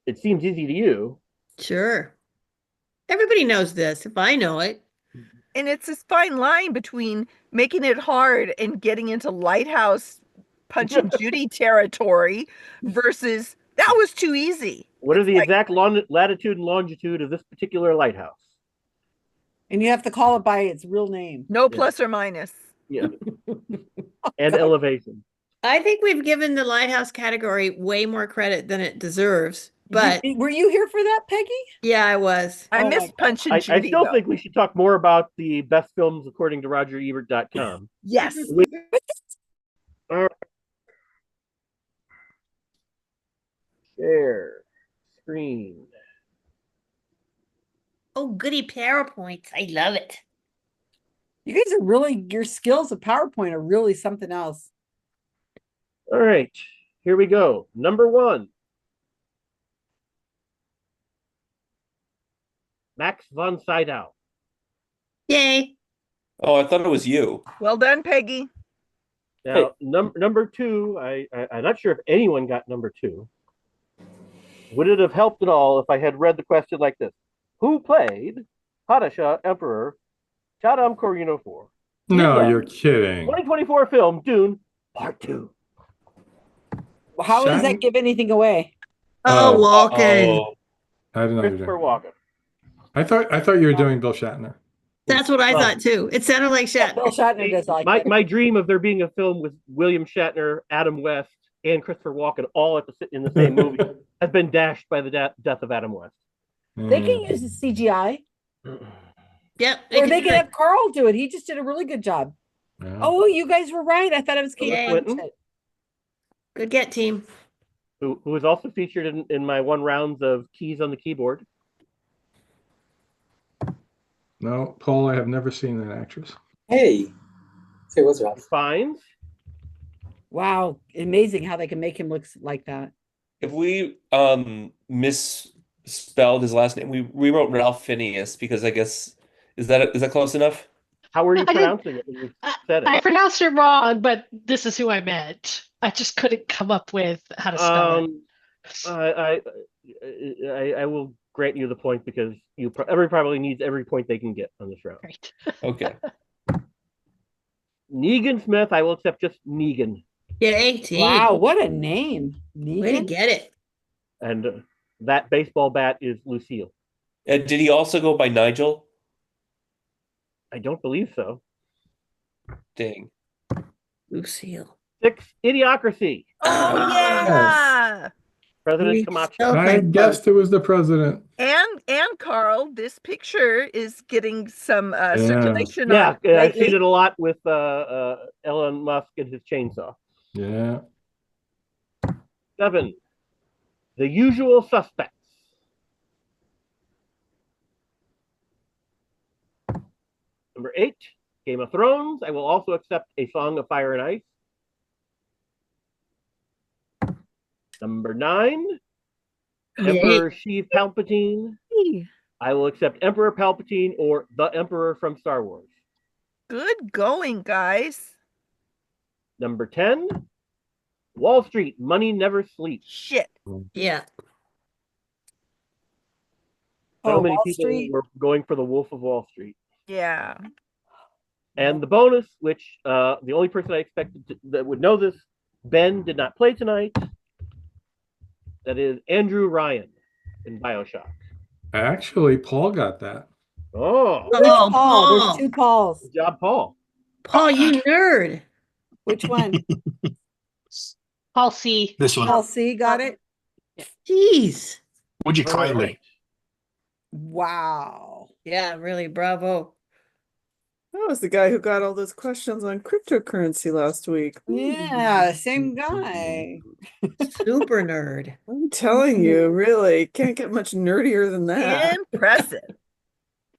[SPEAKER 7] it seems easy to you.
[SPEAKER 22] Sure. Everybody knows this, if I know it.
[SPEAKER 10] And it's this fine line between making it hard and getting into Lighthouse Punch and Judy territory versus that was too easy.
[SPEAKER 7] What are the exact latitude and longitude of this particular lighthouse?
[SPEAKER 1] And you have to call it by its real name.
[SPEAKER 10] No plus or minus.
[SPEAKER 7] Yeah. And elevation.
[SPEAKER 22] I think we've given the lighthouse category way more credit than it deserves. But
[SPEAKER 1] were you here for that, Peggy?
[SPEAKER 22] Yeah, I was.
[SPEAKER 10] I missed Punch and
[SPEAKER 7] I
[SPEAKER 10] Judy.
[SPEAKER 7] still
[SPEAKER 10] though.
[SPEAKER 7] think we should talk more about the best films according to RogerEbert.com.
[SPEAKER 10] Yes.
[SPEAKER 7] All right. Share screen.
[SPEAKER 22] Oh, goody PowerPoint. I love it.
[SPEAKER 1] You guys are really, your skills of PowerPoint are really something else.
[SPEAKER 7] All right, here we go. Number 1. Max von Sydow.
[SPEAKER 22] Yay.
[SPEAKER 5] Oh, I thought it was you.
[SPEAKER 10] Well done, Peggy.
[SPEAKER 7] Now, number 2, I'm not sure if anyone got number 2. Would it have helped at all if I had read the question like this? Who played Padishah Emperor Shaddam Corrino IV?
[SPEAKER 6] No, you're kidding.
[SPEAKER 7] 2024 film Dune Part 2.
[SPEAKER 1] How does that give anything away?
[SPEAKER 22] Oh, Walken.
[SPEAKER 6] I don't know.
[SPEAKER 7] Christopher Walken.
[SPEAKER 6] I thought you were doing Bill Shatner.
[SPEAKER 22] That's what I thought too. It sounded like Shatner.
[SPEAKER 1] Bill Shatner does like
[SPEAKER 7] my dream of there being a film with William Shatner, Adam West, and Christopher Walken all in the same movie has been dashed by the death of Adam West.
[SPEAKER 1] They can use the CGI.
[SPEAKER 22] Yep.
[SPEAKER 1] Or they can have Karl do it. He just did a really good job.
[SPEAKER 6] Yeah.
[SPEAKER 1] Oh, you guys were right. I thought it was Kate
[SPEAKER 22] Yay.
[SPEAKER 1] Blanchett.
[SPEAKER 22] Good get, team.
[SPEAKER 7] who is also featured in my one rounds of keys on the keyboard.
[SPEAKER 6] No, Paul, I have never seen that actress.
[SPEAKER 3] Hey, say what's up?
[SPEAKER 7] Fines.
[SPEAKER 1] Wow, amazing how they can make him look like that.
[SPEAKER 5] If we misspelled his last name, we rewrote Ralph Phineas because I guess is that close enough?
[SPEAKER 7] How were you
[SPEAKER 17] I didn't-
[SPEAKER 7] pronouncing it when you said
[SPEAKER 17] I
[SPEAKER 7] it?
[SPEAKER 17] pronounced it wrong, but this is who I meant. I just couldn't come up with how to spell it.
[SPEAKER 7] I will grant you the point because everybody probably needs every point they can get on this round.
[SPEAKER 17] Right.
[SPEAKER 5] Okay.
[SPEAKER 7] Negan Smith, I will accept just Negan.
[SPEAKER 22] Get 18.
[SPEAKER 1] Wow, what a name.
[SPEAKER 22] Way to
[SPEAKER 1] Negan?
[SPEAKER 22] get it.
[SPEAKER 7] And that baseball bat is Lucille.
[SPEAKER 5] Did he also go by Nigel?
[SPEAKER 7] I don't believe so.
[SPEAKER 5] Dang.
[SPEAKER 22] Lucille.
[SPEAKER 7] 6, Idiocracy.
[SPEAKER 10] Oh yeah.
[SPEAKER 7] President Camacho.
[SPEAKER 6] I guessed it was the president.
[SPEAKER 10] And Karl, this picture is getting some circulation
[SPEAKER 7] Yeah,
[SPEAKER 10] on
[SPEAKER 7] I've
[SPEAKER 10] lately.
[SPEAKER 7] seen it a lot with Elon Musk and his chainsaw.
[SPEAKER 6] Yeah.
[SPEAKER 7] 7, The Usual Suspects. Number 8, Game of Thrones. I will also accept A Song of Fire and Ice. Number 9, Emperor Sheev Palpatine. I will accept Emperor Palpatine or the Emperor from Star Wars.
[SPEAKER 10] Good going, guys.
[SPEAKER 7] Number 10, Wall Street, Money Never Sleeps.
[SPEAKER 10] Shit.
[SPEAKER 22] Yeah.
[SPEAKER 7] So many
[SPEAKER 1] Wall
[SPEAKER 7] people
[SPEAKER 1] Street.
[SPEAKER 7] were going for the Wolf of Wall Street.
[SPEAKER 10] Yeah.
[SPEAKER 7] And the bonus, which the only person I expected that would know this, Ben did not play tonight. That is Andrew Ryan in BioShock.
[SPEAKER 6] Actually, Paul got that.
[SPEAKER 7] Oh,
[SPEAKER 1] Which
[SPEAKER 22] Oh,
[SPEAKER 1] Paul?
[SPEAKER 22] Paul.
[SPEAKER 1] There's two Pauls.
[SPEAKER 7] good job, Paul.
[SPEAKER 22] Paul, you nerd.
[SPEAKER 1] Which one?
[SPEAKER 17] Paul C.
[SPEAKER 3] This one.
[SPEAKER 1] Paul C got it?
[SPEAKER 22] Jeez.
[SPEAKER 3] Would you
[SPEAKER 7] All
[SPEAKER 3] kindly?
[SPEAKER 7] right.
[SPEAKER 1] Wow.
[SPEAKER 22] Yeah, really, bravo.
[SPEAKER 13] That was the guy who got all those questions on cryptocurrency last week.
[SPEAKER 1] Yeah, same guy.
[SPEAKER 22] Super nerd.
[SPEAKER 13] I'm telling you, really, can't get much nerdier than that.
[SPEAKER 10] Impressive.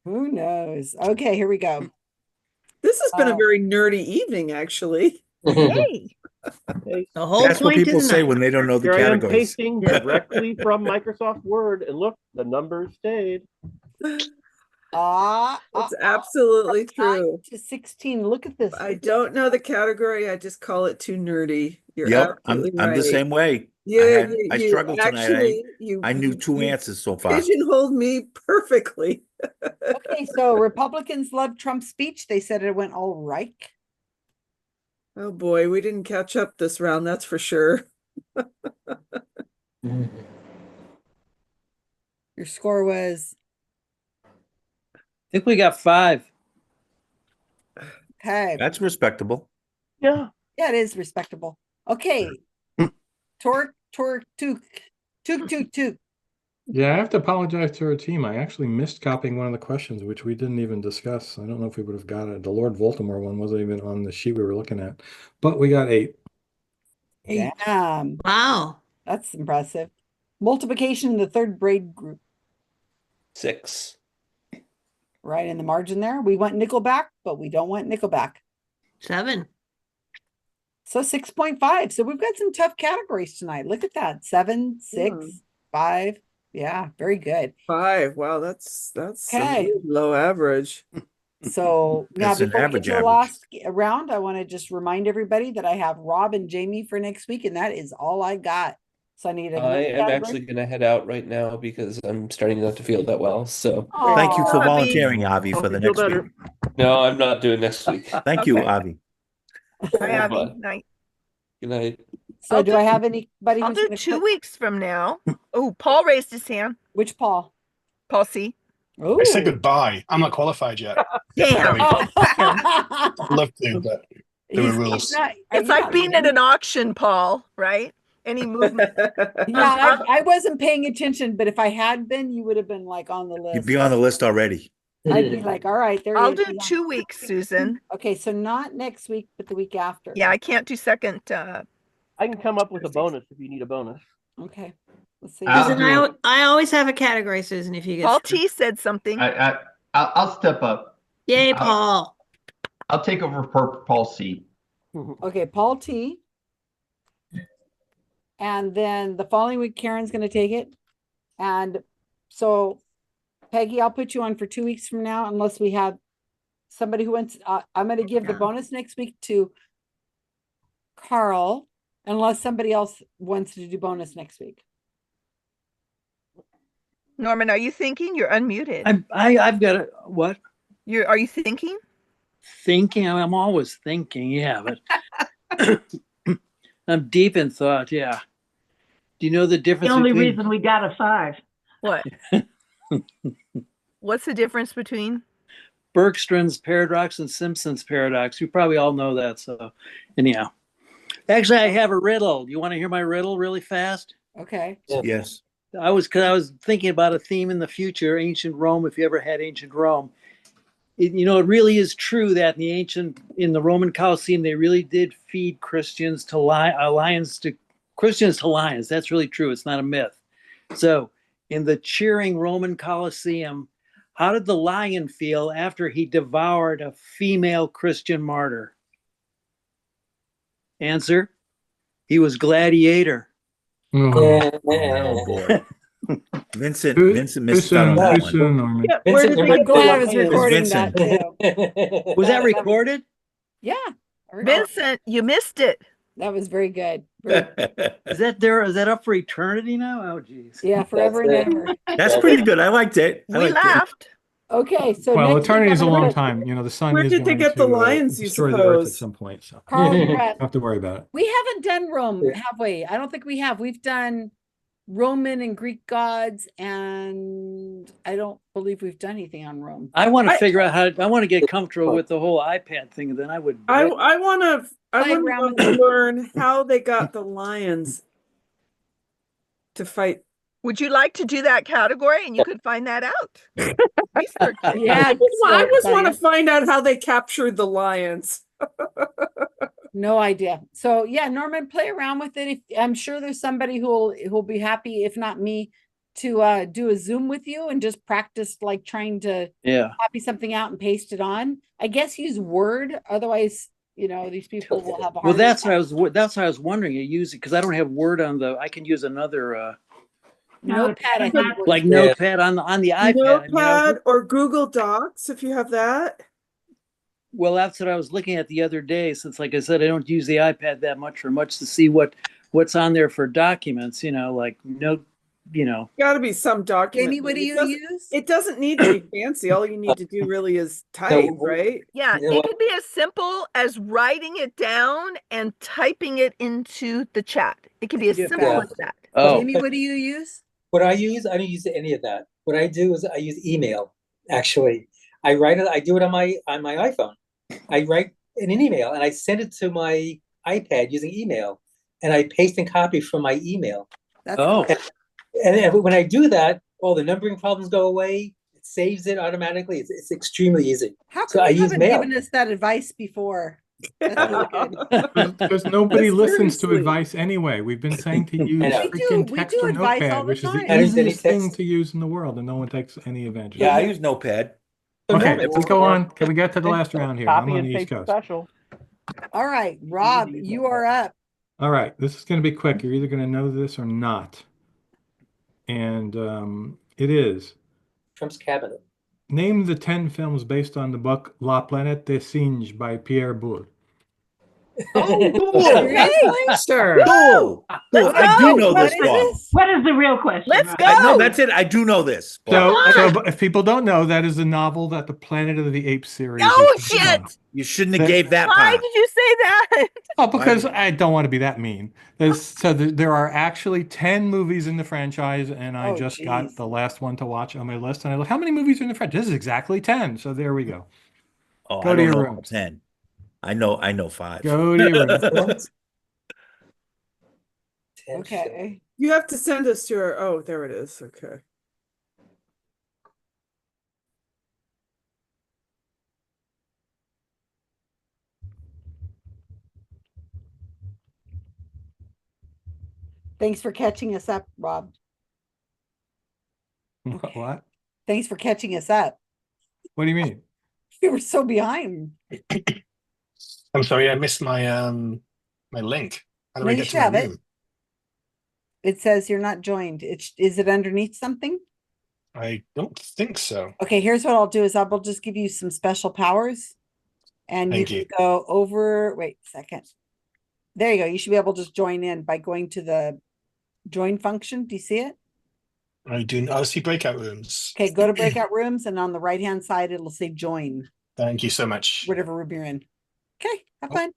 [SPEAKER 1] Who knows? Okay, here we go.
[SPEAKER 13] This has been a very nerdy evening, actually.
[SPEAKER 10] Hey.
[SPEAKER 7] Okay,
[SPEAKER 22] The whole
[SPEAKER 16] That's what
[SPEAKER 22] point
[SPEAKER 16] people
[SPEAKER 22] is
[SPEAKER 16] say
[SPEAKER 22] not.
[SPEAKER 16] when they don't know the
[SPEAKER 7] here I am
[SPEAKER 16] categories.
[SPEAKER 7] pasting directly from Microsoft Word, and look, the numbers stayed.
[SPEAKER 13] It's absolutely true.
[SPEAKER 1] To 16. Look at this.
[SPEAKER 13] I don't know the category. I just call it too nerdy. You're
[SPEAKER 16] Yep,
[SPEAKER 13] absolutely
[SPEAKER 16] I'm the
[SPEAKER 13] right.
[SPEAKER 16] same way.
[SPEAKER 13] Yeah,
[SPEAKER 16] I
[SPEAKER 13] you
[SPEAKER 16] struggled tonight.
[SPEAKER 13] actually,
[SPEAKER 16] I knew two
[SPEAKER 13] you
[SPEAKER 16] answers so far.
[SPEAKER 13] pigeonholed me perfectly.
[SPEAKER 1] Okay, so Republicans love Trump's speech. They said it went all right.
[SPEAKER 13] Oh boy, we didn't catch up this round, that's for sure.
[SPEAKER 1] Your score was
[SPEAKER 3] I think we got 5.
[SPEAKER 1] okay.
[SPEAKER 16] That's respectable.
[SPEAKER 7] Yeah.
[SPEAKER 1] Yeah, it is respectable. Okay. Torque, took.
[SPEAKER 6] Yeah, I have to apologize to our team. I actually missed copying one of the questions, which we didn't even discuss. I don't know if we would have got it. The Lord Baltimore one wasn't even on the sheet we were looking at, but we got 8.
[SPEAKER 1] Damn.
[SPEAKER 22] Wow.
[SPEAKER 1] That's impressive. Multiplication in the third grade group.
[SPEAKER 5] 6.
[SPEAKER 1] Right in the margin there. We want Nickelback, but we don't want Nickelback.
[SPEAKER 22] 7.
[SPEAKER 1] So 6.5. So we've got some tough categories tonight. Look at that. 7, 6, 5. Yeah, very good.
[SPEAKER 13] 5. Wow, that's
[SPEAKER 1] Okay.
[SPEAKER 13] some low average.
[SPEAKER 1] So now
[SPEAKER 16] That's an
[SPEAKER 1] before we get
[SPEAKER 16] average
[SPEAKER 1] to the
[SPEAKER 16] average.
[SPEAKER 1] last round, I want to just remind everybody that I have Rob and Jamie for next week, and that is all I got. So I need
[SPEAKER 5] I
[SPEAKER 1] another
[SPEAKER 5] am
[SPEAKER 1] category.
[SPEAKER 5] actually going to head out right now because I'm starting not to feel that well. So
[SPEAKER 16] Thank you for
[SPEAKER 1] Aw.
[SPEAKER 16] volunteering, Avi, for
[SPEAKER 7] Hope
[SPEAKER 16] the
[SPEAKER 7] you feel
[SPEAKER 16] next
[SPEAKER 7] better.
[SPEAKER 16] week.
[SPEAKER 5] no, I'm not doing next week.
[SPEAKER 16] Thank you,
[SPEAKER 10] Okay.
[SPEAKER 16] Avi.
[SPEAKER 10] Bye, Abby.
[SPEAKER 5] But-
[SPEAKER 10] Night.
[SPEAKER 5] Good night.
[SPEAKER 1] So
[SPEAKER 10] I'll
[SPEAKER 1] do
[SPEAKER 10] do-
[SPEAKER 1] I have anybody
[SPEAKER 10] I'll
[SPEAKER 1] who's
[SPEAKER 10] do
[SPEAKER 1] gonna
[SPEAKER 10] 2
[SPEAKER 1] put-
[SPEAKER 10] weeks from now. Oh, Paul raised his hand.
[SPEAKER 1] Which Paul?
[SPEAKER 10] Paul C.
[SPEAKER 1] Oh,
[SPEAKER 3] I said goodbye. I'm not qualified yet.
[SPEAKER 10] Damn.
[SPEAKER 3] I'd love to, but there are rules.
[SPEAKER 10] It's like being at an auction, Paul, right? Any movement.
[SPEAKER 1] Yeah, I wasn't paying attention, but if I had been, you would have been like on the list.
[SPEAKER 16] You'd be on the list already.
[SPEAKER 1] I'd be like, all right, there
[SPEAKER 10] I'll
[SPEAKER 1] you
[SPEAKER 10] do
[SPEAKER 1] go.
[SPEAKER 10] 2 weeks, Susan.
[SPEAKER 1] Okay, so not next week, but the week after.
[SPEAKER 10] Yeah, I can't do second.
[SPEAKER 7] I can come up with a bonus if you need a bonus.
[SPEAKER 1] Okay. Let's see.
[SPEAKER 3] I'll
[SPEAKER 22] Susan,
[SPEAKER 3] do-
[SPEAKER 22] I always have a category, Susan, if you get
[SPEAKER 10] Paul
[SPEAKER 22] stuck.
[SPEAKER 10] T said something.
[SPEAKER 4] I'll step up.
[SPEAKER 22] Yay, Paul.
[SPEAKER 4] I'll take over Paul's seat.
[SPEAKER 1] Okay, Paul T. And then the following week, Karen's going to take it. And so, Peggy, I'll put you on for 2 weeks from now, unless we have somebody who wants. I'm going to give the bonus next week to Karl, unless somebody else wants to do bonus next week.
[SPEAKER 10] Norman, are you thinking? You're unmuted.
[SPEAKER 14] I've got a what?
[SPEAKER 10] Are you thinking?
[SPEAKER 14] Thinking? I'm always thinking, yeah, but I'm deep in thought, yeah. Do you know the difference
[SPEAKER 15] The only
[SPEAKER 14] between
[SPEAKER 15] reason we got a 5.
[SPEAKER 10] What? What's the difference between?
[SPEAKER 14] Bergstrom's paradox and Simpson's paradox? You probably all know that, so anyhow. Actually, I have a riddle. You want to hear my riddle really fast?
[SPEAKER 1] Okay.
[SPEAKER 16] Yes.
[SPEAKER 14] Because I was thinking about a theme in the future, ancient Rome, if you ever had ancient Rome. It really is true that in the Roman Colosseum, they really did feed Christians to lions. That's really true. It's not a myth. So in the cheering Roman Colosseum, how did the lion feel after he devoured a female Christian martyr? Answer, he was gladiator.
[SPEAKER 16] Oh boy. Vincent missed out on that one.
[SPEAKER 14] Norman.
[SPEAKER 1] Yeah, where did they go? I was recording
[SPEAKER 16] Vincent.
[SPEAKER 1] that too.
[SPEAKER 14] Was that recorded?
[SPEAKER 1] Yeah.
[SPEAKER 10] Vincent, you missed it.
[SPEAKER 1] That was very good.
[SPEAKER 14] Is that up for eternity now? Oh geez.
[SPEAKER 1] Yeah, forever and ever.
[SPEAKER 16] That's pretty good. I liked it.
[SPEAKER 10] We laughed.
[SPEAKER 1] Okay, so
[SPEAKER 6] Well,
[SPEAKER 1] next
[SPEAKER 6] eternity
[SPEAKER 1] week
[SPEAKER 6] is a
[SPEAKER 1] I'm gonna
[SPEAKER 6] long
[SPEAKER 1] put-
[SPEAKER 6] time. The sun
[SPEAKER 13] Where
[SPEAKER 6] is
[SPEAKER 13] did they
[SPEAKER 6] going
[SPEAKER 13] get the
[SPEAKER 6] to,
[SPEAKER 13] lions, you
[SPEAKER 6] destroy the earth at
[SPEAKER 13] suppose?
[SPEAKER 6] some point. So
[SPEAKER 1] Karl,
[SPEAKER 6] you
[SPEAKER 1] you're
[SPEAKER 6] don't
[SPEAKER 1] up.
[SPEAKER 6] have to worry about it.
[SPEAKER 1] We haven't done Rome, have we? I don't think we have. We've done Roman and Greek gods, and I don't believe we've done anything on Rome.
[SPEAKER 14] I want to figure out I want to get comfortable with the whole iPad thing, and then I would.
[SPEAKER 13] I want
[SPEAKER 1] Play around
[SPEAKER 13] to
[SPEAKER 1] with
[SPEAKER 13] learn how they got the lions to fight.
[SPEAKER 10] Would you like to do that category and you could find that out? Research it.
[SPEAKER 1] Yeah,
[SPEAKER 13] I just want to
[SPEAKER 1] excited.
[SPEAKER 13] find out how they captured the lions.
[SPEAKER 1] No idea. So yeah, Norman, play around with it. I'm sure there's somebody who'll be happy, if not me, to do a Zoom with you and just practice like trying to copy something out and paste it on. I guess use Word, otherwise, these people will have a hard
[SPEAKER 14] Well, that's
[SPEAKER 1] time.
[SPEAKER 14] what I was wondering. You use it because I don't have Word on I can use another
[SPEAKER 1] Notepad. I think works
[SPEAKER 14] like
[SPEAKER 1] good.
[SPEAKER 14] Notepad on the iPad.
[SPEAKER 13] Notepad or Google Docs, if you have that.
[SPEAKER 14] Well, that's what I was looking at the other day. Since, like I said, I don't use the iPad that much to see what's on there for documents. Got
[SPEAKER 13] to be some document.
[SPEAKER 1] Jamie, what do you use?
[SPEAKER 13] It doesn't need to be fancy. All you need to do really is type, right?
[SPEAKER 10] Yeah, it could be as simple as writing it down and typing it into the chat. It can be as simple as that.
[SPEAKER 1] Jamie, what do you use?
[SPEAKER 23] What I use, I don't use any of that. What I do is I use email. Actually, I write it. I do it on my iPhone. I write an email and I send it to my iPad using email, and I paste and copy from my email.
[SPEAKER 1] That's cool.
[SPEAKER 23] And when I do that, all the numbering problems go away. It saves it automatically. It's extremely easy.
[SPEAKER 1] How
[SPEAKER 23] So
[SPEAKER 1] come
[SPEAKER 23] I
[SPEAKER 1] you
[SPEAKER 23] use
[SPEAKER 1] haven't
[SPEAKER 23] mail.
[SPEAKER 1] given us that advice before? That's really good.
[SPEAKER 6] Because nobody
[SPEAKER 1] That's very
[SPEAKER 6] listens to
[SPEAKER 1] sweet.
[SPEAKER 6] advice anyway. We've been saying to use
[SPEAKER 23] I know.
[SPEAKER 6] freaking
[SPEAKER 1] We
[SPEAKER 6] text
[SPEAKER 1] do
[SPEAKER 6] or
[SPEAKER 1] advice all
[SPEAKER 6] Notepad,
[SPEAKER 1] the
[SPEAKER 6] which is
[SPEAKER 1] time.
[SPEAKER 6] the
[SPEAKER 23] I don't use any
[SPEAKER 6] easiest thing
[SPEAKER 23] text.
[SPEAKER 6] to use in the world, and no one takes any advantage.
[SPEAKER 16] Yeah, I use Notepad.
[SPEAKER 6] Okay, let's go on. Can we get to the last round here? I'm
[SPEAKER 7] Copy
[SPEAKER 6] on
[SPEAKER 7] and
[SPEAKER 6] the East
[SPEAKER 7] paste
[SPEAKER 6] Coast.
[SPEAKER 7] special.
[SPEAKER 1] All right, Rob, you are up.
[SPEAKER 6] All right, this is going to be quick. You're either going to know this or not. And it is.
[SPEAKER 23] Trump's cabinet.
[SPEAKER 6] Name the 10 films based on the book La Planète des Singes by Pierre Boulle.
[SPEAKER 1] Seriously?
[SPEAKER 6] Sure.
[SPEAKER 16] Cool.
[SPEAKER 10] Let's
[SPEAKER 16] I do
[SPEAKER 10] go.
[SPEAKER 16] know
[SPEAKER 1] What
[SPEAKER 16] this
[SPEAKER 1] is
[SPEAKER 16] one.
[SPEAKER 1] this?
[SPEAKER 15] What is the real question?
[SPEAKER 10] Let's go.
[SPEAKER 16] No, that's it. I do know this.
[SPEAKER 6] So if people don't know, that is the novel that the Planet of the Apes series
[SPEAKER 10] Oh,
[SPEAKER 6] is based on.
[SPEAKER 10] shit.
[SPEAKER 16] You shouldn't have gave that
[SPEAKER 10] Why
[SPEAKER 16] part.
[SPEAKER 10] did you say that?
[SPEAKER 6] Oh, because I don't want to be that mean. There are actually 10 movies in the franchise, and I just got the last one to watch on my list. And I look, how many movies are in the franchise? This is exactly 10. So there we go.
[SPEAKER 16] Oh,
[SPEAKER 6] Go
[SPEAKER 16] I
[SPEAKER 6] to
[SPEAKER 16] don't
[SPEAKER 6] your
[SPEAKER 16] know
[SPEAKER 6] room.
[SPEAKER 16] about 10. I know 5.
[SPEAKER 6] Go to your room.
[SPEAKER 1] Okay.
[SPEAKER 13] You have to send us your. Oh, there it is. Okay.
[SPEAKER 1] Thanks for catching us up, Rob.
[SPEAKER 6] What?
[SPEAKER 1] Thanks for catching us up.
[SPEAKER 6] What do you mean?
[SPEAKER 1] You were so behind.
[SPEAKER 3] I'm sorry, I missed my my link. How do
[SPEAKER 1] No,
[SPEAKER 3] I
[SPEAKER 1] you
[SPEAKER 3] get
[SPEAKER 1] should
[SPEAKER 3] to my
[SPEAKER 1] have it.
[SPEAKER 3] room?
[SPEAKER 1] It says you're not joined. Is it underneath something?
[SPEAKER 3] I don't think so.
[SPEAKER 1] Okay, here's what I'll do is I will just give you some special powers. And you
[SPEAKER 3] Thank
[SPEAKER 1] can
[SPEAKER 3] you.
[SPEAKER 1] go over, wait a second. There you go. You should be able to just join in by going to the join function. Do you see it?
[SPEAKER 3] I do. I see breakout rooms.
[SPEAKER 1] Okay, go to breakout rooms and on the right-hand side, it'll say join,
[SPEAKER 3] Thank you so much.
[SPEAKER 1] whatever room you're in. Okay, have fun.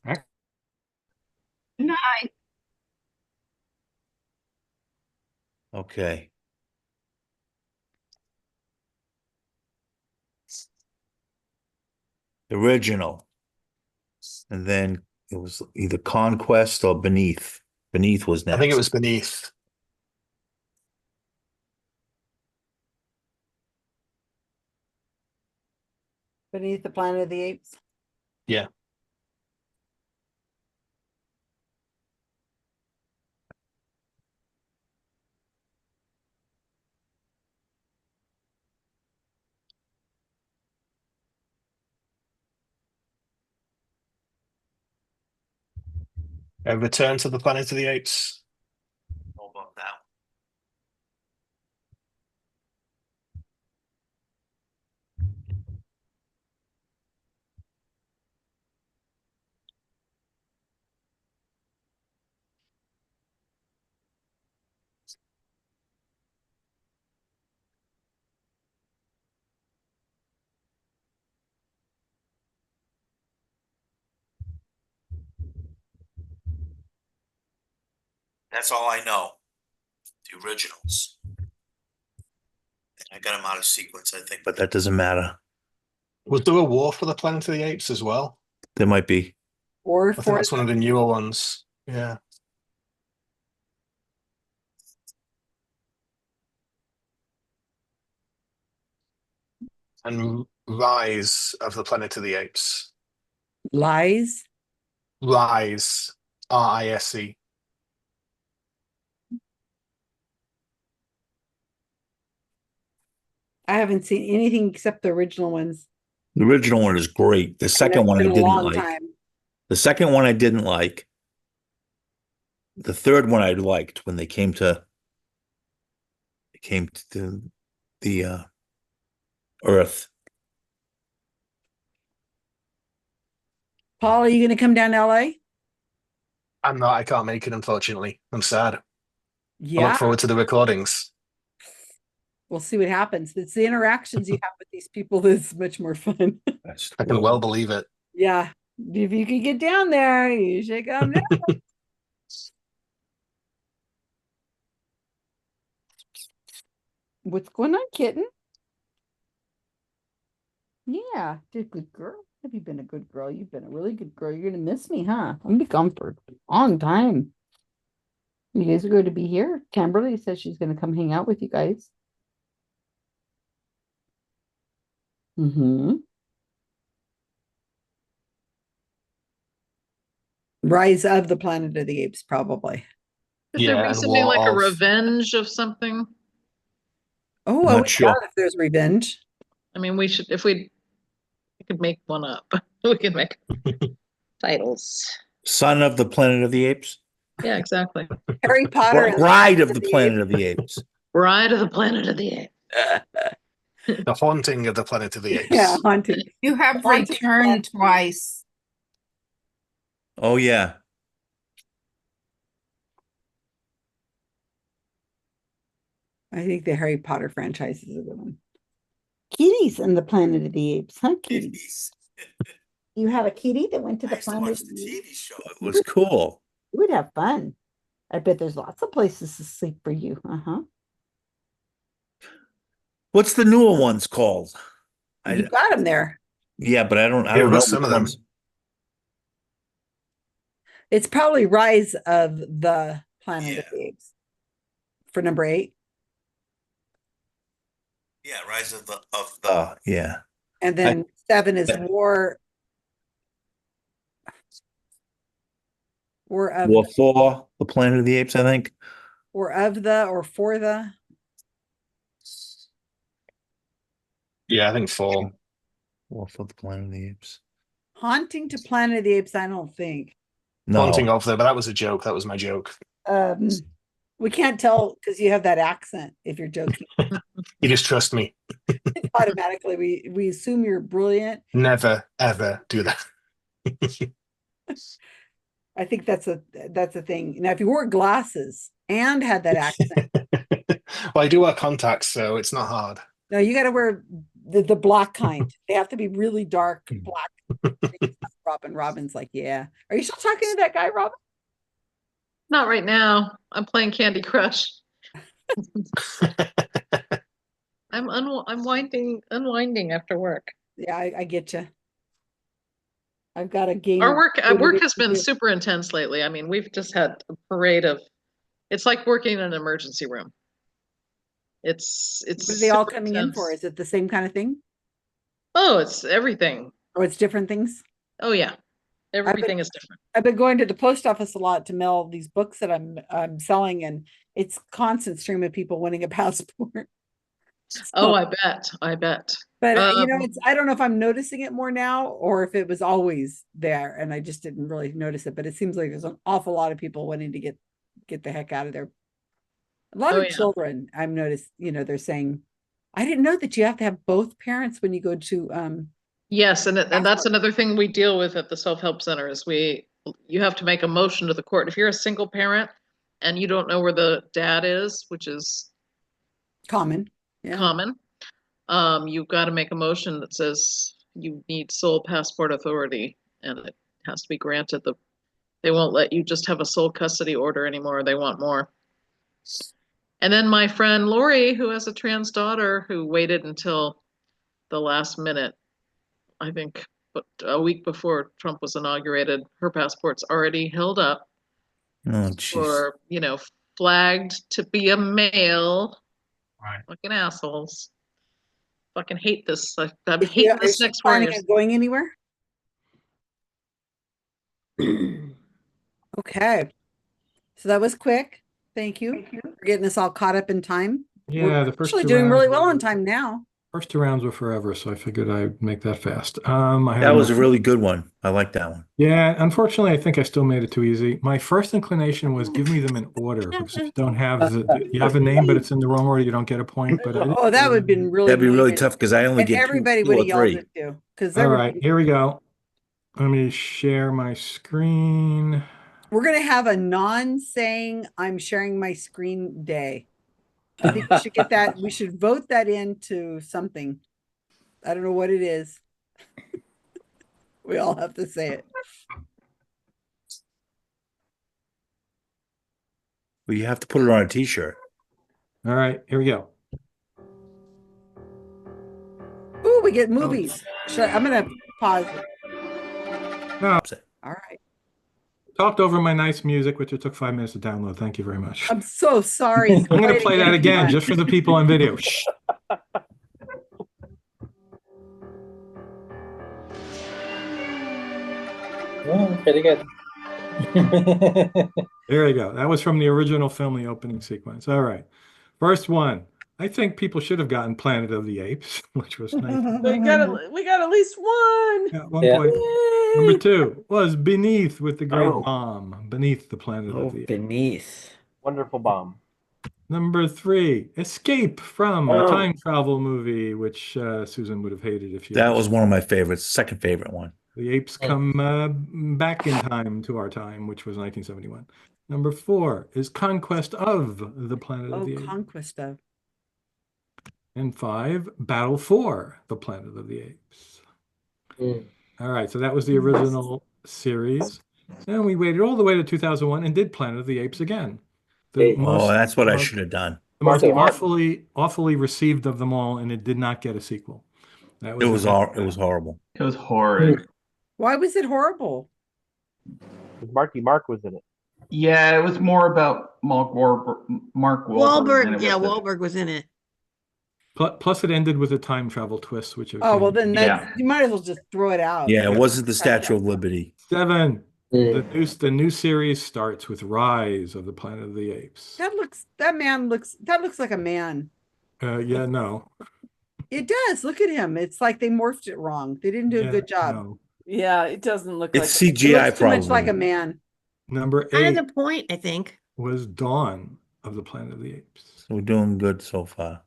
[SPEAKER 6] Right.
[SPEAKER 13] Night.
[SPEAKER 16] Okay. Original. And then it was either Conquest or Beneath. Beneath was next.
[SPEAKER 3] I think it was Beneath.
[SPEAKER 1] Beneath the Planet of the Apes.
[SPEAKER 3] Yeah. Return to the Planet of the Apes.
[SPEAKER 16] How about that? That's all I know. The originals. I got them out of sequence, I think, but that doesn't matter.
[SPEAKER 3] Was there a war for the Planet of the Apes as well?
[SPEAKER 16] There might be.
[SPEAKER 1] Or
[SPEAKER 3] I think
[SPEAKER 1] for
[SPEAKER 3] that's one of the newer ones. Yeah. And Rise of the Planet of the Apes.
[SPEAKER 1] Lies.
[SPEAKER 3] Rise. RISE.
[SPEAKER 1] I haven't seen anything except the original ones.
[SPEAKER 16] The original one is great. The
[SPEAKER 1] And
[SPEAKER 16] second
[SPEAKER 1] it's
[SPEAKER 16] one I
[SPEAKER 1] been a
[SPEAKER 16] didn't
[SPEAKER 1] long
[SPEAKER 16] like.
[SPEAKER 1] time.
[SPEAKER 16] The second one I didn't like. The third one I liked when they came to the Earth.
[SPEAKER 1] Paul, are you going to come down to LA?
[SPEAKER 3] I'm not. I can't make it, unfortunately. I'm sad. I
[SPEAKER 1] Yeah,
[SPEAKER 3] look forward to the recordings.
[SPEAKER 1] we'll see what happens. It's the interactions you have with these people that's much more fun.
[SPEAKER 3] I can well believe it.
[SPEAKER 1] Yeah, if you can get down there, you should come down. What's going on, kitten? Yeah, did good girl. Have you been a good girl? You've been a really good girl. You're gonna miss me, huh? I'm gonna be gone for a long time. You guys are going to be here. Kimberly says she's gonna come hang out with you guys. Mm-hmm. Rise of the Planet of the Apes, probably.
[SPEAKER 8] Could there be something like a revenge of something?
[SPEAKER 1] Oh, I
[SPEAKER 16] Not
[SPEAKER 1] would
[SPEAKER 16] sure.
[SPEAKER 1] doubt if there's revenge.
[SPEAKER 8] I mean, we should, if we could make one up. We could make titles.
[SPEAKER 16] Son of the Planet of the Apes.
[SPEAKER 8] Yeah, exactly.
[SPEAKER 1] Harry Potter and
[SPEAKER 16] Bride of the Planet of the Apes.
[SPEAKER 8] Bride of the Planet of the Apes.
[SPEAKER 3] The Haunting of the Planet of the Apes.
[SPEAKER 1] Yeah, haunting.
[SPEAKER 9] You have
[SPEAKER 1] Haunted
[SPEAKER 9] returned twice.
[SPEAKER 16] Oh yeah.
[SPEAKER 1] I think the Harry Potter franchise is a good one. Kitties and the Planet of the Apes, huh? Kitties. You have a kitty that went to the Planet of the Apes?
[SPEAKER 16] Show. It was cool.
[SPEAKER 1] You would have fun. I bet there's lots of places to sleep for you. Uh-huh.
[SPEAKER 16] What's the newer ones called?
[SPEAKER 1] You got them there.
[SPEAKER 16] Yeah, but I don't
[SPEAKER 3] Yeah,
[SPEAKER 16] know
[SPEAKER 3] some
[SPEAKER 16] which
[SPEAKER 3] of them.
[SPEAKER 16] ones.
[SPEAKER 1] It's probably Rise of the Planet of the Apes for number 8.
[SPEAKER 16] Yeah, Rise of the yeah.
[SPEAKER 1] And then 7 is Or of
[SPEAKER 9] War for the Planet of the Apes, I think.
[SPEAKER 1] or of the or for the.
[SPEAKER 3] Yeah, I think 4.
[SPEAKER 9] War for the Planet of the Apes.
[SPEAKER 1] Haunting to Planet of the Apes, I don't think.
[SPEAKER 9] No.
[SPEAKER 3] Haunting of the, but that was a joke. That was my joke.
[SPEAKER 1] We can't tell because you have that accent if you're joking.
[SPEAKER 3] You just trust me.
[SPEAKER 1] Automatically, we assume you're brilliant.
[SPEAKER 3] Never, ever do that.
[SPEAKER 1] I think that's a thing. Now, if you wore glasses and had that accent,
[SPEAKER 3] Well, I do wear contacts, so it's not hard.
[SPEAKER 1] no, you got to wear the black kind. They have to be really dark black. Robin's like, yeah. Are you still talking to that guy, Robin?
[SPEAKER 8] Not right now. I'm playing Candy Crush. I'm unwinding after work.
[SPEAKER 1] Yeah, I get you. I've got a game.
[SPEAKER 8] Our work has been super intense lately. I mean, we've just had a parade of. It's like working in an emergency room. It's.
[SPEAKER 1] What are they all coming in for? Is it the same kind of thing?
[SPEAKER 8] Oh, it's everything.
[SPEAKER 1] Oh, it's different things.
[SPEAKER 8] Oh yeah, everything is different.
[SPEAKER 1] I've been going to the post office a lot to mail these books that I'm selling, and it's constant stream of people winning a passport.
[SPEAKER 8] Oh, I bet.
[SPEAKER 1] But I don't know if I'm noticing it more now or if it was always there and I just didn't really notice it. But it seems like there's an awful lot of people wanting to get the heck out of there. A lot of children I've noticed, they're saying, I didn't know that you have to have both parents when you go to
[SPEAKER 8] Yes, and that's another thing we deal with at the self-help center is you have to make a motion to the court. If you're a single parent and you don't know where the dad is, which is
[SPEAKER 1] common,
[SPEAKER 8] you've got to make a motion that says you need sole passport authority, and it has to be granted. They won't let you just have a sole custody order anymore. They want more. And then my friend Lori, who has a trans daughter, who waited until the last minute, I think a week before Trump was inaugurated, her passport's already held up for, flagged to be a male.
[SPEAKER 3] Right.
[SPEAKER 8] Fucking assholes. Fucking hate this. I'm hating this next
[SPEAKER 1] planning
[SPEAKER 8] word.
[SPEAKER 1] on going anywhere? Okay. So that was quick. Thank you for getting us all caught up in time.
[SPEAKER 6] Yeah,
[SPEAKER 1] We're
[SPEAKER 6] the first
[SPEAKER 1] actually
[SPEAKER 6] two
[SPEAKER 1] doing really
[SPEAKER 6] rounds
[SPEAKER 1] well on time now.
[SPEAKER 6] First 2 rounds were forever, so I figured I'd make that fast.
[SPEAKER 9] That was a really good one. I like that one.
[SPEAKER 6] Yeah, unfortunately, I think I still made it too easy. My first inclination was give me them in order because if you don't have you have a name, but it's in the wrong order, you don't get a point. But
[SPEAKER 1] that would have been really.
[SPEAKER 9] That'd be really tough because I only
[SPEAKER 1] and
[SPEAKER 9] get
[SPEAKER 1] everybody
[SPEAKER 9] two
[SPEAKER 1] would
[SPEAKER 9] or
[SPEAKER 1] have yelled
[SPEAKER 9] three.
[SPEAKER 1] at you. Because
[SPEAKER 6] all right, here we go. Let me share my screen.
[SPEAKER 1] We're gonna have a non-saying I'm sharing my screen day. I think we should get that. We should vote that into something. I don't know what it is. We all have to say it.
[SPEAKER 9] Well, you have to put it on a t-shirt.
[SPEAKER 6] All right, here we go.
[SPEAKER 1] Ooh, we get movies. I'm gonna pause it.
[SPEAKER 6] No.
[SPEAKER 1] All right.
[SPEAKER 6] Talked over my nice music, which it took 5 minutes to download. Thank you very much.
[SPEAKER 1] I'm so sorry.
[SPEAKER 6] I'm going to play that again just for the people on video. Shh.
[SPEAKER 23] Oh, pretty good.
[SPEAKER 6] There you go. That was from the original film, the opening sequence. All right. First one. I think people should have gotten Planet of the Apes, which was nice.
[SPEAKER 13] We got at least one.
[SPEAKER 6] Yeah, 1 point. Number 2 was Beneath with the Great Bomb. Beneath the Planet of the Apes.
[SPEAKER 7] Beneath. Wonderful bomb.
[SPEAKER 6] Number 3, Escape from a time travel movie, which Susan would have hated if you.
[SPEAKER 9] That was one of my favorites. Second favorite one.
[SPEAKER 6] The apes come back in time to our time, which was 1971. Number 4 is Conquest of the Planet of the Apes.
[SPEAKER 1] Conquest of.
[SPEAKER 6] And 5, Battle for the Planet of the Apes. All right, so that was the original series. And we waited all the way to 2001 and did Planet of the Apes again.
[SPEAKER 9] That's what I should have done.
[SPEAKER 6] The most awfully received of them all, and it did not get a sequel. That was
[SPEAKER 9] it was horrible.
[SPEAKER 4] It was horrid.
[SPEAKER 1] Why was it horrible?
[SPEAKER 7] Marky Mark was in it.
[SPEAKER 4] Yeah, it was more about Mark Wahlberg. than it was
[SPEAKER 22] Wahlberg was in it.
[SPEAKER 6] Plus, it ended with a time travel twist, which
[SPEAKER 1] well, then you might as well just throw it out.
[SPEAKER 9] Yeah, it wasn't the Statue of Liberty.
[SPEAKER 6] 7, The new series starts with Rise of the Planet of the Apes.
[SPEAKER 1] That looks like a man.
[SPEAKER 6] Yeah, no.
[SPEAKER 1] It does. Look at him. It's like they morphed it wrong. They didn't do a good job.
[SPEAKER 6] No.
[SPEAKER 13] Yeah, it doesn't look
[SPEAKER 9] It's
[SPEAKER 13] like
[SPEAKER 9] CGI
[SPEAKER 1] It looks too much like a
[SPEAKER 9] probably.
[SPEAKER 1] man.
[SPEAKER 6] Number
[SPEAKER 22] Kind
[SPEAKER 6] 8
[SPEAKER 22] of the point, I think.
[SPEAKER 6] was Dawn of the Planet of the Apes.
[SPEAKER 9] We're doing good so far.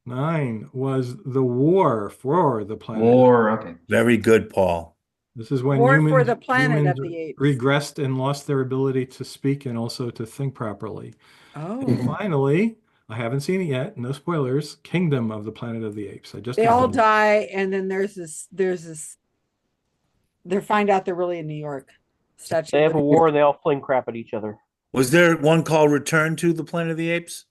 [SPEAKER 6] 9 was The War for the Planet.
[SPEAKER 4] War, okay.
[SPEAKER 9] Very good, Paul.
[SPEAKER 6] This is when
[SPEAKER 1] War for the Planet
[SPEAKER 6] humans
[SPEAKER 1] of the Apes.
[SPEAKER 6] regressed and lost their ability to speak and also to think properly.
[SPEAKER 1] Oh.
[SPEAKER 6] And finally, I haven't seen it yet. No spoilers. Kingdom of the Planet of the Apes.
[SPEAKER 1] They all die, and then there's this. They find out they're really in New York.
[SPEAKER 7] They have a war and they all fling crap at each other.
[SPEAKER 9] Was there one called Return to the Planet of the Apes?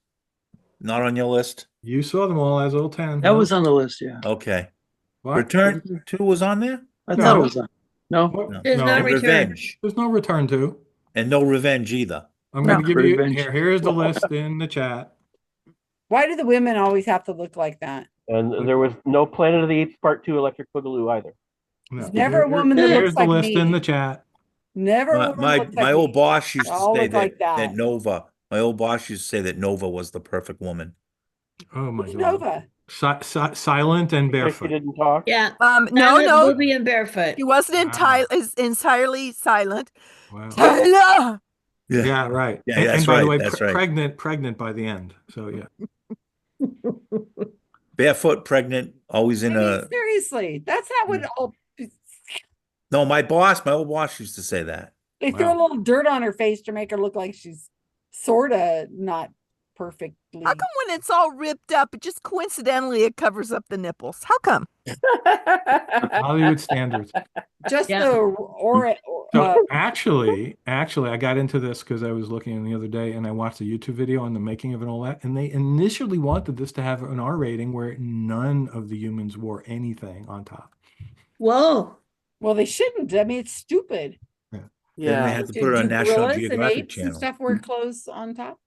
[SPEAKER 9] Not on your list?
[SPEAKER 6] You saw them all as old 10.
[SPEAKER 14] That was on the list, yeah.
[SPEAKER 9] Okay.
[SPEAKER 6] What?
[SPEAKER 9] Return to was on there?
[SPEAKER 14] I thought it was on. No.
[SPEAKER 22] There's no
[SPEAKER 9] And
[SPEAKER 22] return.
[SPEAKER 9] Revenge.
[SPEAKER 6] There's no return to.
[SPEAKER 9] And no Revenge either.
[SPEAKER 6] I'm going to give you
[SPEAKER 14] Revenge.
[SPEAKER 6] here's the list in the chat.
[SPEAKER 1] Why do the women always have to look like that?
[SPEAKER 7] And there was no Planet of the Apes Part 2 Electric Boogaloo either.
[SPEAKER 6] No.
[SPEAKER 1] There's never a woman that
[SPEAKER 6] Here's
[SPEAKER 1] looks
[SPEAKER 6] the
[SPEAKER 1] like
[SPEAKER 6] list
[SPEAKER 1] me.
[SPEAKER 6] in the chat.
[SPEAKER 1] Never a woman
[SPEAKER 9] My
[SPEAKER 1] looks like
[SPEAKER 9] old
[SPEAKER 1] me.
[SPEAKER 9] boss used
[SPEAKER 1] They
[SPEAKER 9] to
[SPEAKER 1] all
[SPEAKER 9] say
[SPEAKER 1] look like that.
[SPEAKER 9] Nova. My old boss used to say that Nova was the perfect woman.
[SPEAKER 6] Oh my
[SPEAKER 1] Who's
[SPEAKER 6] God.
[SPEAKER 1] Nova?
[SPEAKER 6] Silent and
[SPEAKER 7] She
[SPEAKER 6] barefoot.
[SPEAKER 7] didn't talk.
[SPEAKER 22] Yeah.
[SPEAKER 10] No.
[SPEAKER 22] Booby and barefoot.
[SPEAKER 10] He wasn't
[SPEAKER 6] Wow.
[SPEAKER 10] entirely silent.
[SPEAKER 6] Wow.
[SPEAKER 10] Tyler!
[SPEAKER 6] Yeah, right.
[SPEAKER 9] Yeah,
[SPEAKER 6] and
[SPEAKER 9] that's
[SPEAKER 6] by the
[SPEAKER 9] right,
[SPEAKER 6] way,
[SPEAKER 9] that's right.
[SPEAKER 6] pregnant by the end. So yeah.
[SPEAKER 9] Barefoot, pregnant, always in
[SPEAKER 1] I mean,
[SPEAKER 9] a.
[SPEAKER 1] seriously, that's not what all.
[SPEAKER 9] No, my old boss used to say that.
[SPEAKER 1] They throw a little dirt on her face to make her look like she's sorta not perfectly.
[SPEAKER 10] How come when it's all ripped up, it just coincidentally it covers up the nipples? How come?
[SPEAKER 6] Hollywood standards.
[SPEAKER 1] Just
[SPEAKER 22] Yeah.
[SPEAKER 6] So actually, I got into this because I was looking the other day and I watched a YouTube video on the making of it and all that. And they initially wanted this to have an R rating where none of the humans wore anything on top.
[SPEAKER 22] Whoa.
[SPEAKER 1] Well, they shouldn't. I mean, it's stupid.
[SPEAKER 9] Then they had to put it on
[SPEAKER 1] Do
[SPEAKER 9] National
[SPEAKER 1] gorillas and
[SPEAKER 9] Geographic
[SPEAKER 1] apes and
[SPEAKER 9] Channel.
[SPEAKER 1] stuff wear clothes on top?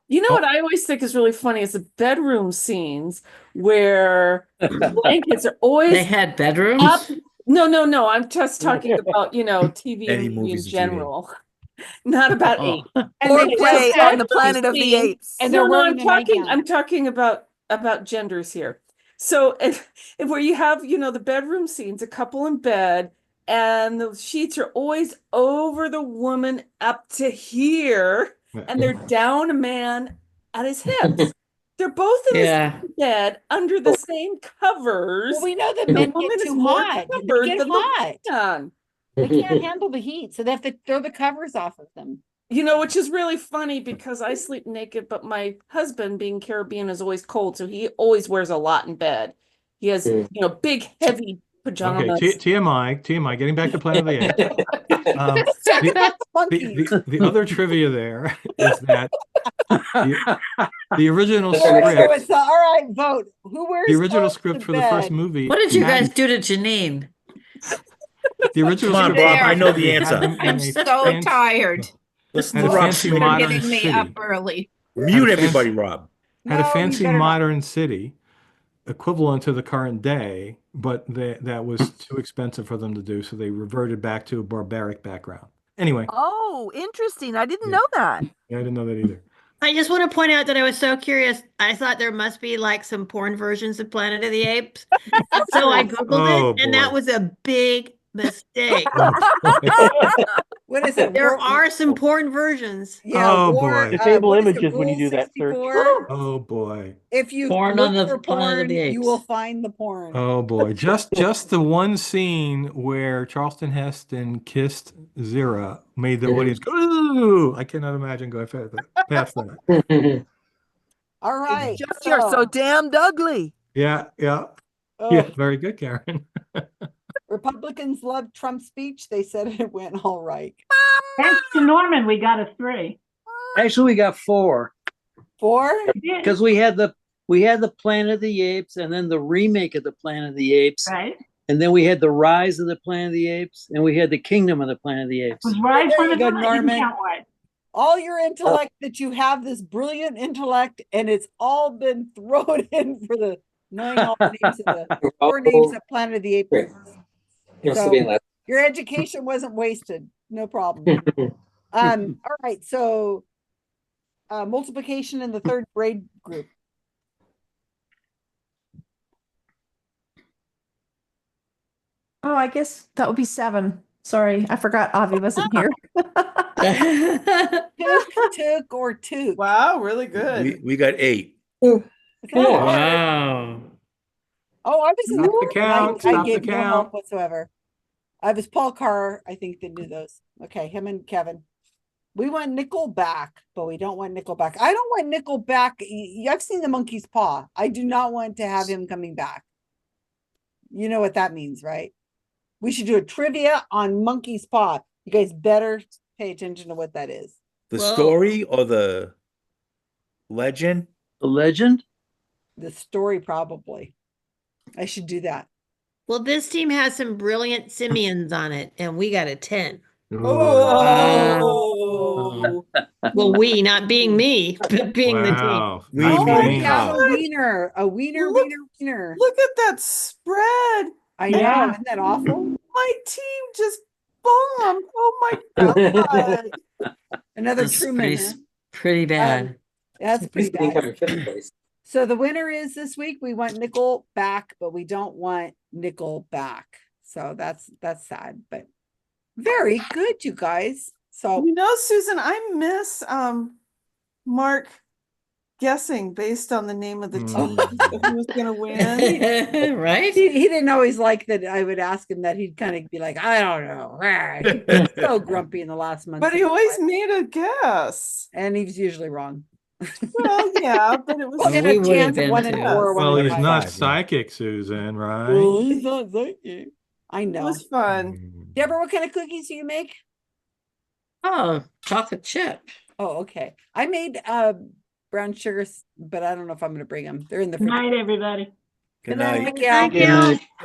[SPEAKER 13] You know what I always think is really funny is the bedroom scenes where blankets are always
[SPEAKER 22] They had bedrooms?
[SPEAKER 13] up. No. I'm just talking about, TV
[SPEAKER 9] Any
[SPEAKER 13] and movie in
[SPEAKER 9] movies and TV.
[SPEAKER 13] general. Not about
[SPEAKER 22] Oh.
[SPEAKER 13] apes.
[SPEAKER 1] And
[SPEAKER 10] Or
[SPEAKER 1] they
[SPEAKER 10] play
[SPEAKER 1] just
[SPEAKER 10] on the Planet of the
[SPEAKER 1] scene,
[SPEAKER 10] Apes.
[SPEAKER 1] And they're
[SPEAKER 13] No,
[SPEAKER 1] wearing
[SPEAKER 13] I'm
[SPEAKER 1] a
[SPEAKER 13] talking.
[SPEAKER 1] nightgown.
[SPEAKER 13] I'm talking about genders here. So, if where you have, the bedroom scenes, a couple in bed, and the sheets are always over the woman up to here, and they're down a man at his hips. They're both in the same bed under the same covers.
[SPEAKER 1] Well, we know that
[SPEAKER 13] The
[SPEAKER 1] men
[SPEAKER 13] woman
[SPEAKER 1] get
[SPEAKER 13] is
[SPEAKER 1] too
[SPEAKER 13] more
[SPEAKER 1] hot. They
[SPEAKER 13] covered
[SPEAKER 1] get
[SPEAKER 13] than the
[SPEAKER 1] hot.
[SPEAKER 13] man.
[SPEAKER 1] They can't handle the heat, so they have to throw the covers off of them.
[SPEAKER 13] Which is really funny because I sleep naked, but my husband, being Caribbean, is always cold, so he always wears a lot in bed. He has, big, heavy pajamas.
[SPEAKER 6] Okay, TMI, getting back to Planet of the Apes. The other trivia there is that the original script.
[SPEAKER 1] So, all right, vote. Who wears
[SPEAKER 6] The original
[SPEAKER 1] clothes
[SPEAKER 6] script
[SPEAKER 1] to
[SPEAKER 6] for the
[SPEAKER 1] bed?
[SPEAKER 6] first movie.
[SPEAKER 22] What did you guys
[SPEAKER 6] hadn't-
[SPEAKER 22] do to Janine?
[SPEAKER 6] The original
[SPEAKER 9] Come on,
[SPEAKER 6] script.
[SPEAKER 9] Bob, I know the
[SPEAKER 6] had
[SPEAKER 9] answer.
[SPEAKER 6] them in
[SPEAKER 11] I'm
[SPEAKER 6] a
[SPEAKER 11] so
[SPEAKER 6] fancy-
[SPEAKER 11] tired
[SPEAKER 9] Listen
[SPEAKER 6] Had
[SPEAKER 9] to
[SPEAKER 6] a
[SPEAKER 9] Rob
[SPEAKER 6] fancy
[SPEAKER 9] Schneider.
[SPEAKER 6] modern
[SPEAKER 11] getting me
[SPEAKER 6] city.
[SPEAKER 11] up early.
[SPEAKER 9] Mute
[SPEAKER 6] Had a
[SPEAKER 9] everybody,
[SPEAKER 6] fancy-
[SPEAKER 9] Rob.
[SPEAKER 6] Had a
[SPEAKER 1] No, you
[SPEAKER 6] fancy
[SPEAKER 1] better not.
[SPEAKER 6] modern city equivalent to the current day, but that was too expensive for them to do, so they reverted back to a barbaric background. Anyway,
[SPEAKER 10] Oh, interesting. I didn't know that.
[SPEAKER 6] I didn't know that either.
[SPEAKER 22] I just want to point out that I was so curious. I thought there must be like some porn versions of Planet of the Apes. So I Googled it, and that
[SPEAKER 6] boy.
[SPEAKER 22] was a big mistake.
[SPEAKER 1] What is it?
[SPEAKER 22] There are some porn versions.
[SPEAKER 1] Yeah,
[SPEAKER 6] Oh,
[SPEAKER 1] war,
[SPEAKER 6] boy.
[SPEAKER 7] Disable
[SPEAKER 1] what is it,
[SPEAKER 7] images when you
[SPEAKER 1] Rule
[SPEAKER 7] do that search.
[SPEAKER 1] 64?
[SPEAKER 6] Oh boy.
[SPEAKER 1] If you
[SPEAKER 22] Porn
[SPEAKER 1] look
[SPEAKER 22] on the
[SPEAKER 1] for
[SPEAKER 22] Planet of
[SPEAKER 1] porn,
[SPEAKER 22] the
[SPEAKER 1] you
[SPEAKER 22] Apes.
[SPEAKER 1] will find the porn.
[SPEAKER 6] Oh boy. Just the one scene where Charlton Heston kissed Zira made the audience go, ooh! I cannot imagine going past that.
[SPEAKER 1] All right.
[SPEAKER 10] Just you're so damned ugly.
[SPEAKER 6] Yeah.
[SPEAKER 1] Oh,
[SPEAKER 6] Very good, Karen.
[SPEAKER 1] Republicans loved Trump's speech. They said it went all right.
[SPEAKER 15] Thanks to Norman, we got a 3.
[SPEAKER 14] Actually, we got 4
[SPEAKER 1] 4?
[SPEAKER 14] because we had the Planet of the Apes, and then the remake of the Planet of the Apes,
[SPEAKER 15] Right?
[SPEAKER 14] and then we had the Rise of the Planet of the Apes, and we had the Kingdom of the Planet of the Apes.
[SPEAKER 15] Was Rise
[SPEAKER 1] There
[SPEAKER 15] one
[SPEAKER 1] you
[SPEAKER 15] of
[SPEAKER 1] go,
[SPEAKER 15] them? I didn't
[SPEAKER 1] Norman.
[SPEAKER 15] count Rise.
[SPEAKER 1] All your intellect that you have, this brilliant intellect, and it's all been thrown in for the knowing all the names of the 4 names of Planet of the Apes.
[SPEAKER 23] It must
[SPEAKER 1] So
[SPEAKER 23] have been last.
[SPEAKER 1] your education wasn't wasted. No problem. All right, so multiplication in the third grade group.
[SPEAKER 11] Oh, I guess that would be 7. Sorry, I forgot Avi wasn't here.
[SPEAKER 1] Took or took.
[SPEAKER 13] Wow, really good.
[SPEAKER 9] We got 8.
[SPEAKER 1] It's not hard.
[SPEAKER 6] Wow.
[SPEAKER 1] Oh, I was in
[SPEAKER 6] Stop
[SPEAKER 1] the
[SPEAKER 6] the count.
[SPEAKER 1] I
[SPEAKER 6] Stop the
[SPEAKER 1] gave no help
[SPEAKER 6] count.
[SPEAKER 1] whatsoever. I was Paul Carr, I think, that knew those. Okay, him and Kevin. We want Nickelback, but we don't want Nickelback. I don't want Nickelback. I've seen the Monkey's Paw. I do not want to have him coming back. You know what that means, right? We should do a trivia on Monkey's Paw. You guys better pay attention to what that is.
[SPEAKER 9] The story or the legend?
[SPEAKER 14] The legend?
[SPEAKER 1] The story, probably. I should do that.
[SPEAKER 22] Well, this team has some brilliant simians on it, and we got a 10.
[SPEAKER 13] Oh.
[SPEAKER 22] Well, we, not being me, but being the team.
[SPEAKER 6] Wow.
[SPEAKER 9] We
[SPEAKER 1] Oh,
[SPEAKER 9] mean
[SPEAKER 1] we have
[SPEAKER 9] how?
[SPEAKER 1] a wiener. A wiener,
[SPEAKER 13] Look-
[SPEAKER 1] wiener.
[SPEAKER 13] Look at that spread.
[SPEAKER 1] I know. Isn't that awful?
[SPEAKER 13] My team just bombed. Oh my God.
[SPEAKER 1] Another
[SPEAKER 12] That's
[SPEAKER 1] Truman. huh?
[SPEAKER 12] pretty bad.
[SPEAKER 1] That's pretty
[SPEAKER 23] Being
[SPEAKER 1] bad.
[SPEAKER 23] coming 5th place.
[SPEAKER 1] So the winner is this week. We want Nickel back, but we don't want Nickel back. So that's sad, but very good, you guys. So
[SPEAKER 13] You know, Susan, I miss Mark guessing based on the name of the team who was gonna win.
[SPEAKER 12] Right?
[SPEAKER 1] he didn't always like that I would ask him that. He'd kind of be like, I don't know. He'd be so grumpy in the last month.
[SPEAKER 13] But he always made a guess.
[SPEAKER 1] And he was usually wrong.
[SPEAKER 13] Well, yeah, but it was
[SPEAKER 1] Well,
[SPEAKER 12] we
[SPEAKER 1] a
[SPEAKER 12] would
[SPEAKER 1] chance
[SPEAKER 12] have
[SPEAKER 1] of
[SPEAKER 12] been
[SPEAKER 1] 1 and
[SPEAKER 12] too.
[SPEAKER 1] 4.
[SPEAKER 6] Well,
[SPEAKER 1] one
[SPEAKER 6] he's
[SPEAKER 1] and
[SPEAKER 6] not
[SPEAKER 1] 5.
[SPEAKER 6] psychic, Susan, right?
[SPEAKER 1] Well, he's not psychic. I
[SPEAKER 13] It
[SPEAKER 1] know.
[SPEAKER 13] was fun.
[SPEAKER 1] Deborah, what kind of cookies do you make?
[SPEAKER 12] Oh, chocolate chip.
[SPEAKER 1] Oh, okay. I made brown sugars, but I don't know if I'm going to bring them. They're in the
[SPEAKER 15] Good
[SPEAKER 1] fridge.
[SPEAKER 15] night, everybody.
[SPEAKER 9] Good night.
[SPEAKER 1] Yeah.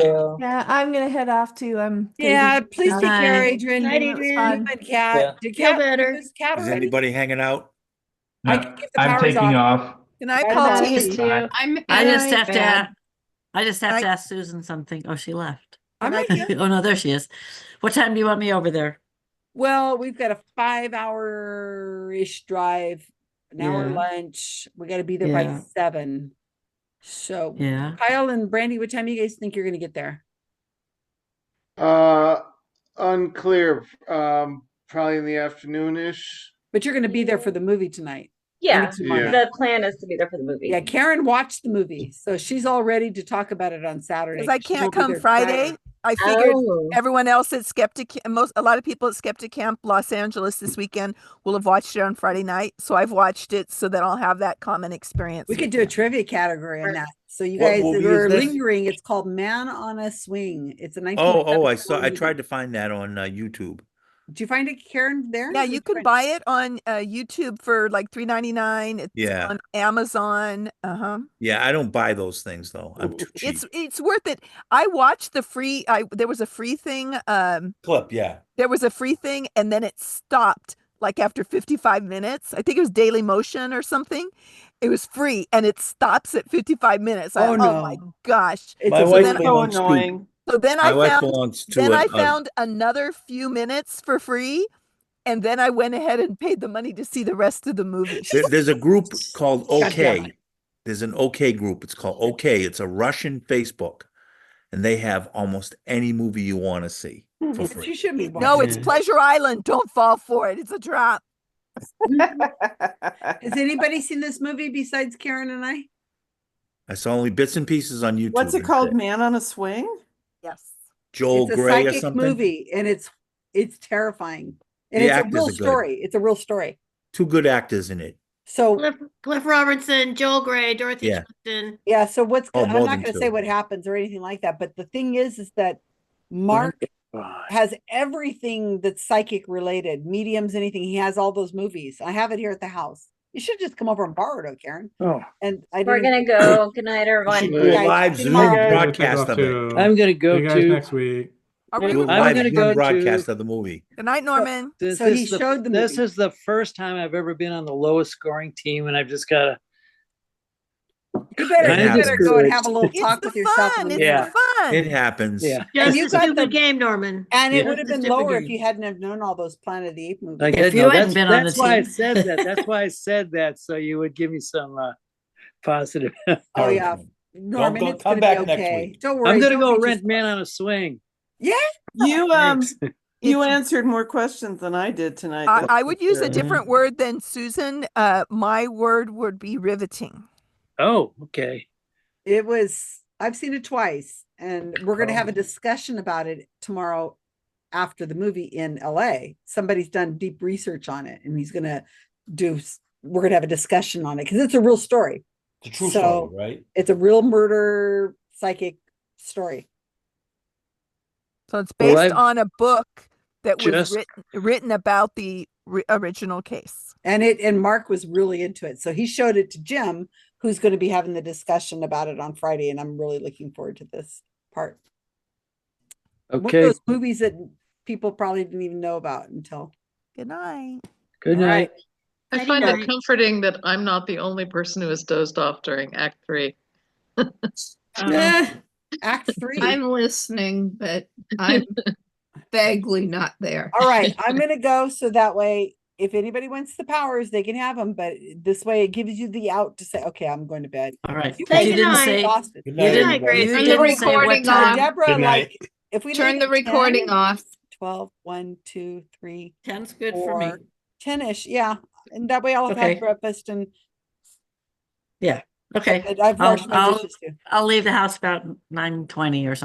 [SPEAKER 11] Yeah, I'm gonna head off to
[SPEAKER 1] Yeah, please take care,
[SPEAKER 12] Night.
[SPEAKER 1] Adrian.
[SPEAKER 22] Night,
[SPEAKER 1] You
[SPEAKER 22] Adrian.
[SPEAKER 1] and Cat.
[SPEAKER 23] Yeah.
[SPEAKER 1] Did
[SPEAKER 22] Feel
[SPEAKER 1] Cat
[SPEAKER 22] better.
[SPEAKER 1] use Cat
[SPEAKER 9] Is
[SPEAKER 1] already?
[SPEAKER 9] anybody hanging out?
[SPEAKER 1] I
[SPEAKER 4] No,
[SPEAKER 1] can get the
[SPEAKER 4] I'm
[SPEAKER 1] powers
[SPEAKER 4] taking off.
[SPEAKER 10] Good night,
[SPEAKER 1] Bye,
[SPEAKER 10] Paul
[SPEAKER 1] bye.
[SPEAKER 10] T.
[SPEAKER 17] You too.
[SPEAKER 12] I just
[SPEAKER 10] night,
[SPEAKER 12] have to
[SPEAKER 10] Bad.
[SPEAKER 12] I just have to
[SPEAKER 10] Night.
[SPEAKER 12] ask Susan something. Oh, she left.
[SPEAKER 1] I'm right here.
[SPEAKER 12] Oh no, there she is. What time do you want me over there?
[SPEAKER 1] Well, we've got a 5-hour-ish drive, an hour
[SPEAKER 12] Yeah.
[SPEAKER 1] lunch. We got to be there by
[SPEAKER 12] Yeah.
[SPEAKER 1] 7. So,
[SPEAKER 12] Yeah.
[SPEAKER 1] Kyle and Brandy, what time do you guys think you're going to get there?
[SPEAKER 19] Unclear. Probably in the afternoon-ish.
[SPEAKER 1] But you're going to be there for the movie tonight.
[SPEAKER 20] Yeah,
[SPEAKER 19] Yeah.
[SPEAKER 20] the plan is to be there for the movie.
[SPEAKER 1] Yeah, Karen watched the movie, so she's all ready to talk about it on Saturday.
[SPEAKER 10] Because I
[SPEAKER 1] She
[SPEAKER 10] can't
[SPEAKER 1] won't be
[SPEAKER 10] come
[SPEAKER 1] there
[SPEAKER 10] Friday. I figured
[SPEAKER 20] Oh.
[SPEAKER 10] everyone else at Skeptic, a lot of people at Skeptic Camp Los Angeles this weekend will have watched it on Friday night. So I've watched it so that I'll have that common experience.
[SPEAKER 1] We could do a trivia category on that. So you
[SPEAKER 9] What
[SPEAKER 1] guys
[SPEAKER 9] movie
[SPEAKER 1] that
[SPEAKER 9] is
[SPEAKER 1] are
[SPEAKER 9] this?
[SPEAKER 1] lingering, it's called Man on a Swing. It's a
[SPEAKER 9] I
[SPEAKER 1] 1974
[SPEAKER 9] saw. I
[SPEAKER 1] movie.
[SPEAKER 9] tried to find that on YouTube.
[SPEAKER 1] Did you find it, Karen, there?
[SPEAKER 10] Yeah, you can buy it on YouTube for like $3.99. It's
[SPEAKER 9] Yeah.
[SPEAKER 10] on Amazon.
[SPEAKER 9] Yeah, I don't buy those things though. I'm too cheap.
[SPEAKER 10] It's worth it. I watched the free. There was a free thing.
[SPEAKER 9] Clip, yeah.
[SPEAKER 10] There was a free thing, and then it stopped like after 55 minutes. I think it was Daily Motion or something. It was free, and it stops at 55 minutes.
[SPEAKER 1] Oh, no.
[SPEAKER 10] Oh my gosh!
[SPEAKER 1] It's
[SPEAKER 9] My
[SPEAKER 1] a-
[SPEAKER 9] wife
[SPEAKER 10] then-
[SPEAKER 13] So
[SPEAKER 9] belongs
[SPEAKER 13] annoying.
[SPEAKER 9] to.
[SPEAKER 10] So then
[SPEAKER 9] My
[SPEAKER 10] I
[SPEAKER 9] wife
[SPEAKER 10] found.
[SPEAKER 9] belongs to.
[SPEAKER 10] Then I
[SPEAKER 9] a-
[SPEAKER 10] found another few minutes for free, and then I went ahead and paid the money to see the rest of the movie.
[SPEAKER 9] There's a group called
[SPEAKER 1] God damn
[SPEAKER 9] OK. There's an OK group. It's called OK. It's a Russian Facebook, and they have almost any movie you want to see for
[SPEAKER 1] You
[SPEAKER 9] free.
[SPEAKER 1] should be.
[SPEAKER 10] No,
[SPEAKER 1] watching
[SPEAKER 10] it's
[SPEAKER 1] it.
[SPEAKER 10] Pleasure Island. Don't fall for it. It's a trap.
[SPEAKER 1] Has anybody seen this movie besides Karen and I?
[SPEAKER 9] I saw only bits and pieces on YouTube.
[SPEAKER 13] What's it
[SPEAKER 9] and
[SPEAKER 13] called?
[SPEAKER 9] shit.
[SPEAKER 13] Man on a Swing?
[SPEAKER 10] Yes.
[SPEAKER 9] Joel
[SPEAKER 1] It's a
[SPEAKER 9] Gray or
[SPEAKER 1] psychic
[SPEAKER 9] something.
[SPEAKER 1] movie, and it's terrifying. And
[SPEAKER 9] The
[SPEAKER 1] it's a
[SPEAKER 9] actors
[SPEAKER 1] real
[SPEAKER 9] are good.
[SPEAKER 1] story. It's a real story.
[SPEAKER 9] Two good actors in it.
[SPEAKER 1] So
[SPEAKER 22] Cliff Robertson, Joel Gray, Dorothy
[SPEAKER 9] Yeah.
[SPEAKER 22] Johnson.
[SPEAKER 1] yeah, so what's
[SPEAKER 9] Oh,
[SPEAKER 1] I'm
[SPEAKER 9] more
[SPEAKER 1] not
[SPEAKER 9] than
[SPEAKER 1] going to
[SPEAKER 9] two.
[SPEAKER 1] say what happens or anything like that, but the thing is that Mark has everything that's psychic related, mediums, anything. He has all those movies. I have it here at the house. You should just come over and borrow it, Karen.
[SPEAKER 14] Oh,
[SPEAKER 1] And I
[SPEAKER 20] We're
[SPEAKER 1] didn't.
[SPEAKER 20] gonna go. Good night,
[SPEAKER 9] You
[SPEAKER 20] everyone.
[SPEAKER 9] should do a
[SPEAKER 1] Guys,
[SPEAKER 9] live
[SPEAKER 1] see
[SPEAKER 9] Zoom
[SPEAKER 1] you tomorrow.
[SPEAKER 9] broadcast of it.
[SPEAKER 14] I'm gonna go
[SPEAKER 6] See you guys
[SPEAKER 14] to.
[SPEAKER 6] next week.
[SPEAKER 10] Are
[SPEAKER 9] Do a
[SPEAKER 10] we?
[SPEAKER 14] I'm
[SPEAKER 9] live
[SPEAKER 14] gonna
[SPEAKER 9] Zoom
[SPEAKER 14] go
[SPEAKER 9] broadcast
[SPEAKER 14] to.
[SPEAKER 9] of the movie.
[SPEAKER 10] Good night, Norman.
[SPEAKER 14] This,
[SPEAKER 1] So he
[SPEAKER 14] this,
[SPEAKER 1] showed the
[SPEAKER 14] this
[SPEAKER 1] movie.
[SPEAKER 14] is the first time I've ever been on the lowest scoring team, and I've just gotta.
[SPEAKER 1] You better,
[SPEAKER 9] Kinda
[SPEAKER 1] you better go and have a little
[SPEAKER 10] It's
[SPEAKER 1] talk
[SPEAKER 10] the
[SPEAKER 1] with yourself.
[SPEAKER 10] fun.
[SPEAKER 1] in the
[SPEAKER 10] It's
[SPEAKER 1] mirror.
[SPEAKER 10] the fun.
[SPEAKER 9] It happens.
[SPEAKER 14] Yeah.
[SPEAKER 1] And
[SPEAKER 22] Just
[SPEAKER 1] you
[SPEAKER 22] a
[SPEAKER 1] got
[SPEAKER 22] stupid
[SPEAKER 1] the
[SPEAKER 22] game, Norman.
[SPEAKER 1] and it
[SPEAKER 14] Yeah.
[SPEAKER 1] would have
[SPEAKER 22] Just a
[SPEAKER 1] been
[SPEAKER 22] stupid
[SPEAKER 1] lower if
[SPEAKER 22] game.
[SPEAKER 1] you hadn't have known all those Planet of the Apes movies.
[SPEAKER 14] Like,
[SPEAKER 12] If
[SPEAKER 14] no,
[SPEAKER 12] you hadn't been on the
[SPEAKER 14] that's why I
[SPEAKER 12] team.
[SPEAKER 14] said that. That's why I said that. So you would give me some positive.
[SPEAKER 1] Oh yeah, Norman,
[SPEAKER 5] Go-
[SPEAKER 1] it's
[SPEAKER 5] come
[SPEAKER 1] gonna
[SPEAKER 5] back
[SPEAKER 1] be
[SPEAKER 5] next
[SPEAKER 1] okay.
[SPEAKER 5] week.
[SPEAKER 1] Don't worry.
[SPEAKER 14] I'm gonna
[SPEAKER 1] don't
[SPEAKER 14] go
[SPEAKER 1] beat
[SPEAKER 14] rent
[SPEAKER 1] yourself.
[SPEAKER 14] Man on a Swing.
[SPEAKER 1] Yeah.
[SPEAKER 13] You
[SPEAKER 14] Thanks.
[SPEAKER 13] you
[SPEAKER 10] It's-
[SPEAKER 13] answered more questions than I did tonight.
[SPEAKER 10] I would use a
[SPEAKER 13] Sure.
[SPEAKER 10] different word than Susan. My word would be riveting.
[SPEAKER 14] Oh, okay.
[SPEAKER 1] It was. I've seen it twice, and we're going to have a
[SPEAKER 14] Oh.
[SPEAKER 1] discussion about it tomorrow after the movie in LA. Somebody's done deep research on it, and he's going to do. We're going to have a discussion on it because it's a real story.
[SPEAKER 5] It's a true
[SPEAKER 1] So,
[SPEAKER 5] story, right?
[SPEAKER 1] It's a real murder psychic story.
[SPEAKER 10] So it's
[SPEAKER 14] Well,
[SPEAKER 10] based
[SPEAKER 14] I've
[SPEAKER 10] on a book that was
[SPEAKER 14] just-
[SPEAKER 10] written about the original case.
[SPEAKER 1] And Mark was really into it. So he showed it to Jim, who's going to be having the discussion about it on Friday. And I'm really looking forward to this part. One of
[SPEAKER 14] Okay.
[SPEAKER 1] those movies that people probably didn't even know about until.
[SPEAKER 10] Good night.
[SPEAKER 14] Good
[SPEAKER 1] All
[SPEAKER 14] night.
[SPEAKER 1] right.
[SPEAKER 8] I
[SPEAKER 22] Nighty
[SPEAKER 8] find it
[SPEAKER 22] night.
[SPEAKER 8] comforting that I'm not the only person who has dozed off during Act 3.
[SPEAKER 1] Act 3.
[SPEAKER 2] I'm listening, but I'm vaguely not there.
[SPEAKER 1] All right. I'm going to go. So that way, if anybody wants the powers, they can have them. But this way it gives you the out to say, okay, I'm going to bed.
[SPEAKER 12] All right.
[SPEAKER 1] You
[SPEAKER 12] But
[SPEAKER 1] guys
[SPEAKER 12] you
[SPEAKER 1] are
[SPEAKER 12] didn't
[SPEAKER 1] not
[SPEAKER 12] say.
[SPEAKER 1] exhausted.
[SPEAKER 5] Good
[SPEAKER 12] You
[SPEAKER 5] night,
[SPEAKER 12] didn't,
[SPEAKER 5] everybody.
[SPEAKER 12] you
[SPEAKER 2] Turn the
[SPEAKER 12] didn't say what
[SPEAKER 2] recording
[SPEAKER 12] time.
[SPEAKER 2] off.
[SPEAKER 1] Deborah,
[SPEAKER 5] Good night.
[SPEAKER 1] like, if we
[SPEAKER 2] Turn
[SPEAKER 1] leave
[SPEAKER 2] the
[SPEAKER 1] at 10,
[SPEAKER 2] recording off.
[SPEAKER 1] 12, 1, 2, 3,
[SPEAKER 12] 10's good for me.
[SPEAKER 1] 4, 10-ish. Yeah. And that way I'll have
[SPEAKER 12] Okay.
[SPEAKER 1] had breakfast and
[SPEAKER 12] Yeah. Okay.
[SPEAKER 1] I've washed my
[SPEAKER 12] I'll
[SPEAKER 1] dishes too.
[SPEAKER 12] I'll leave the house about 9:20 or something.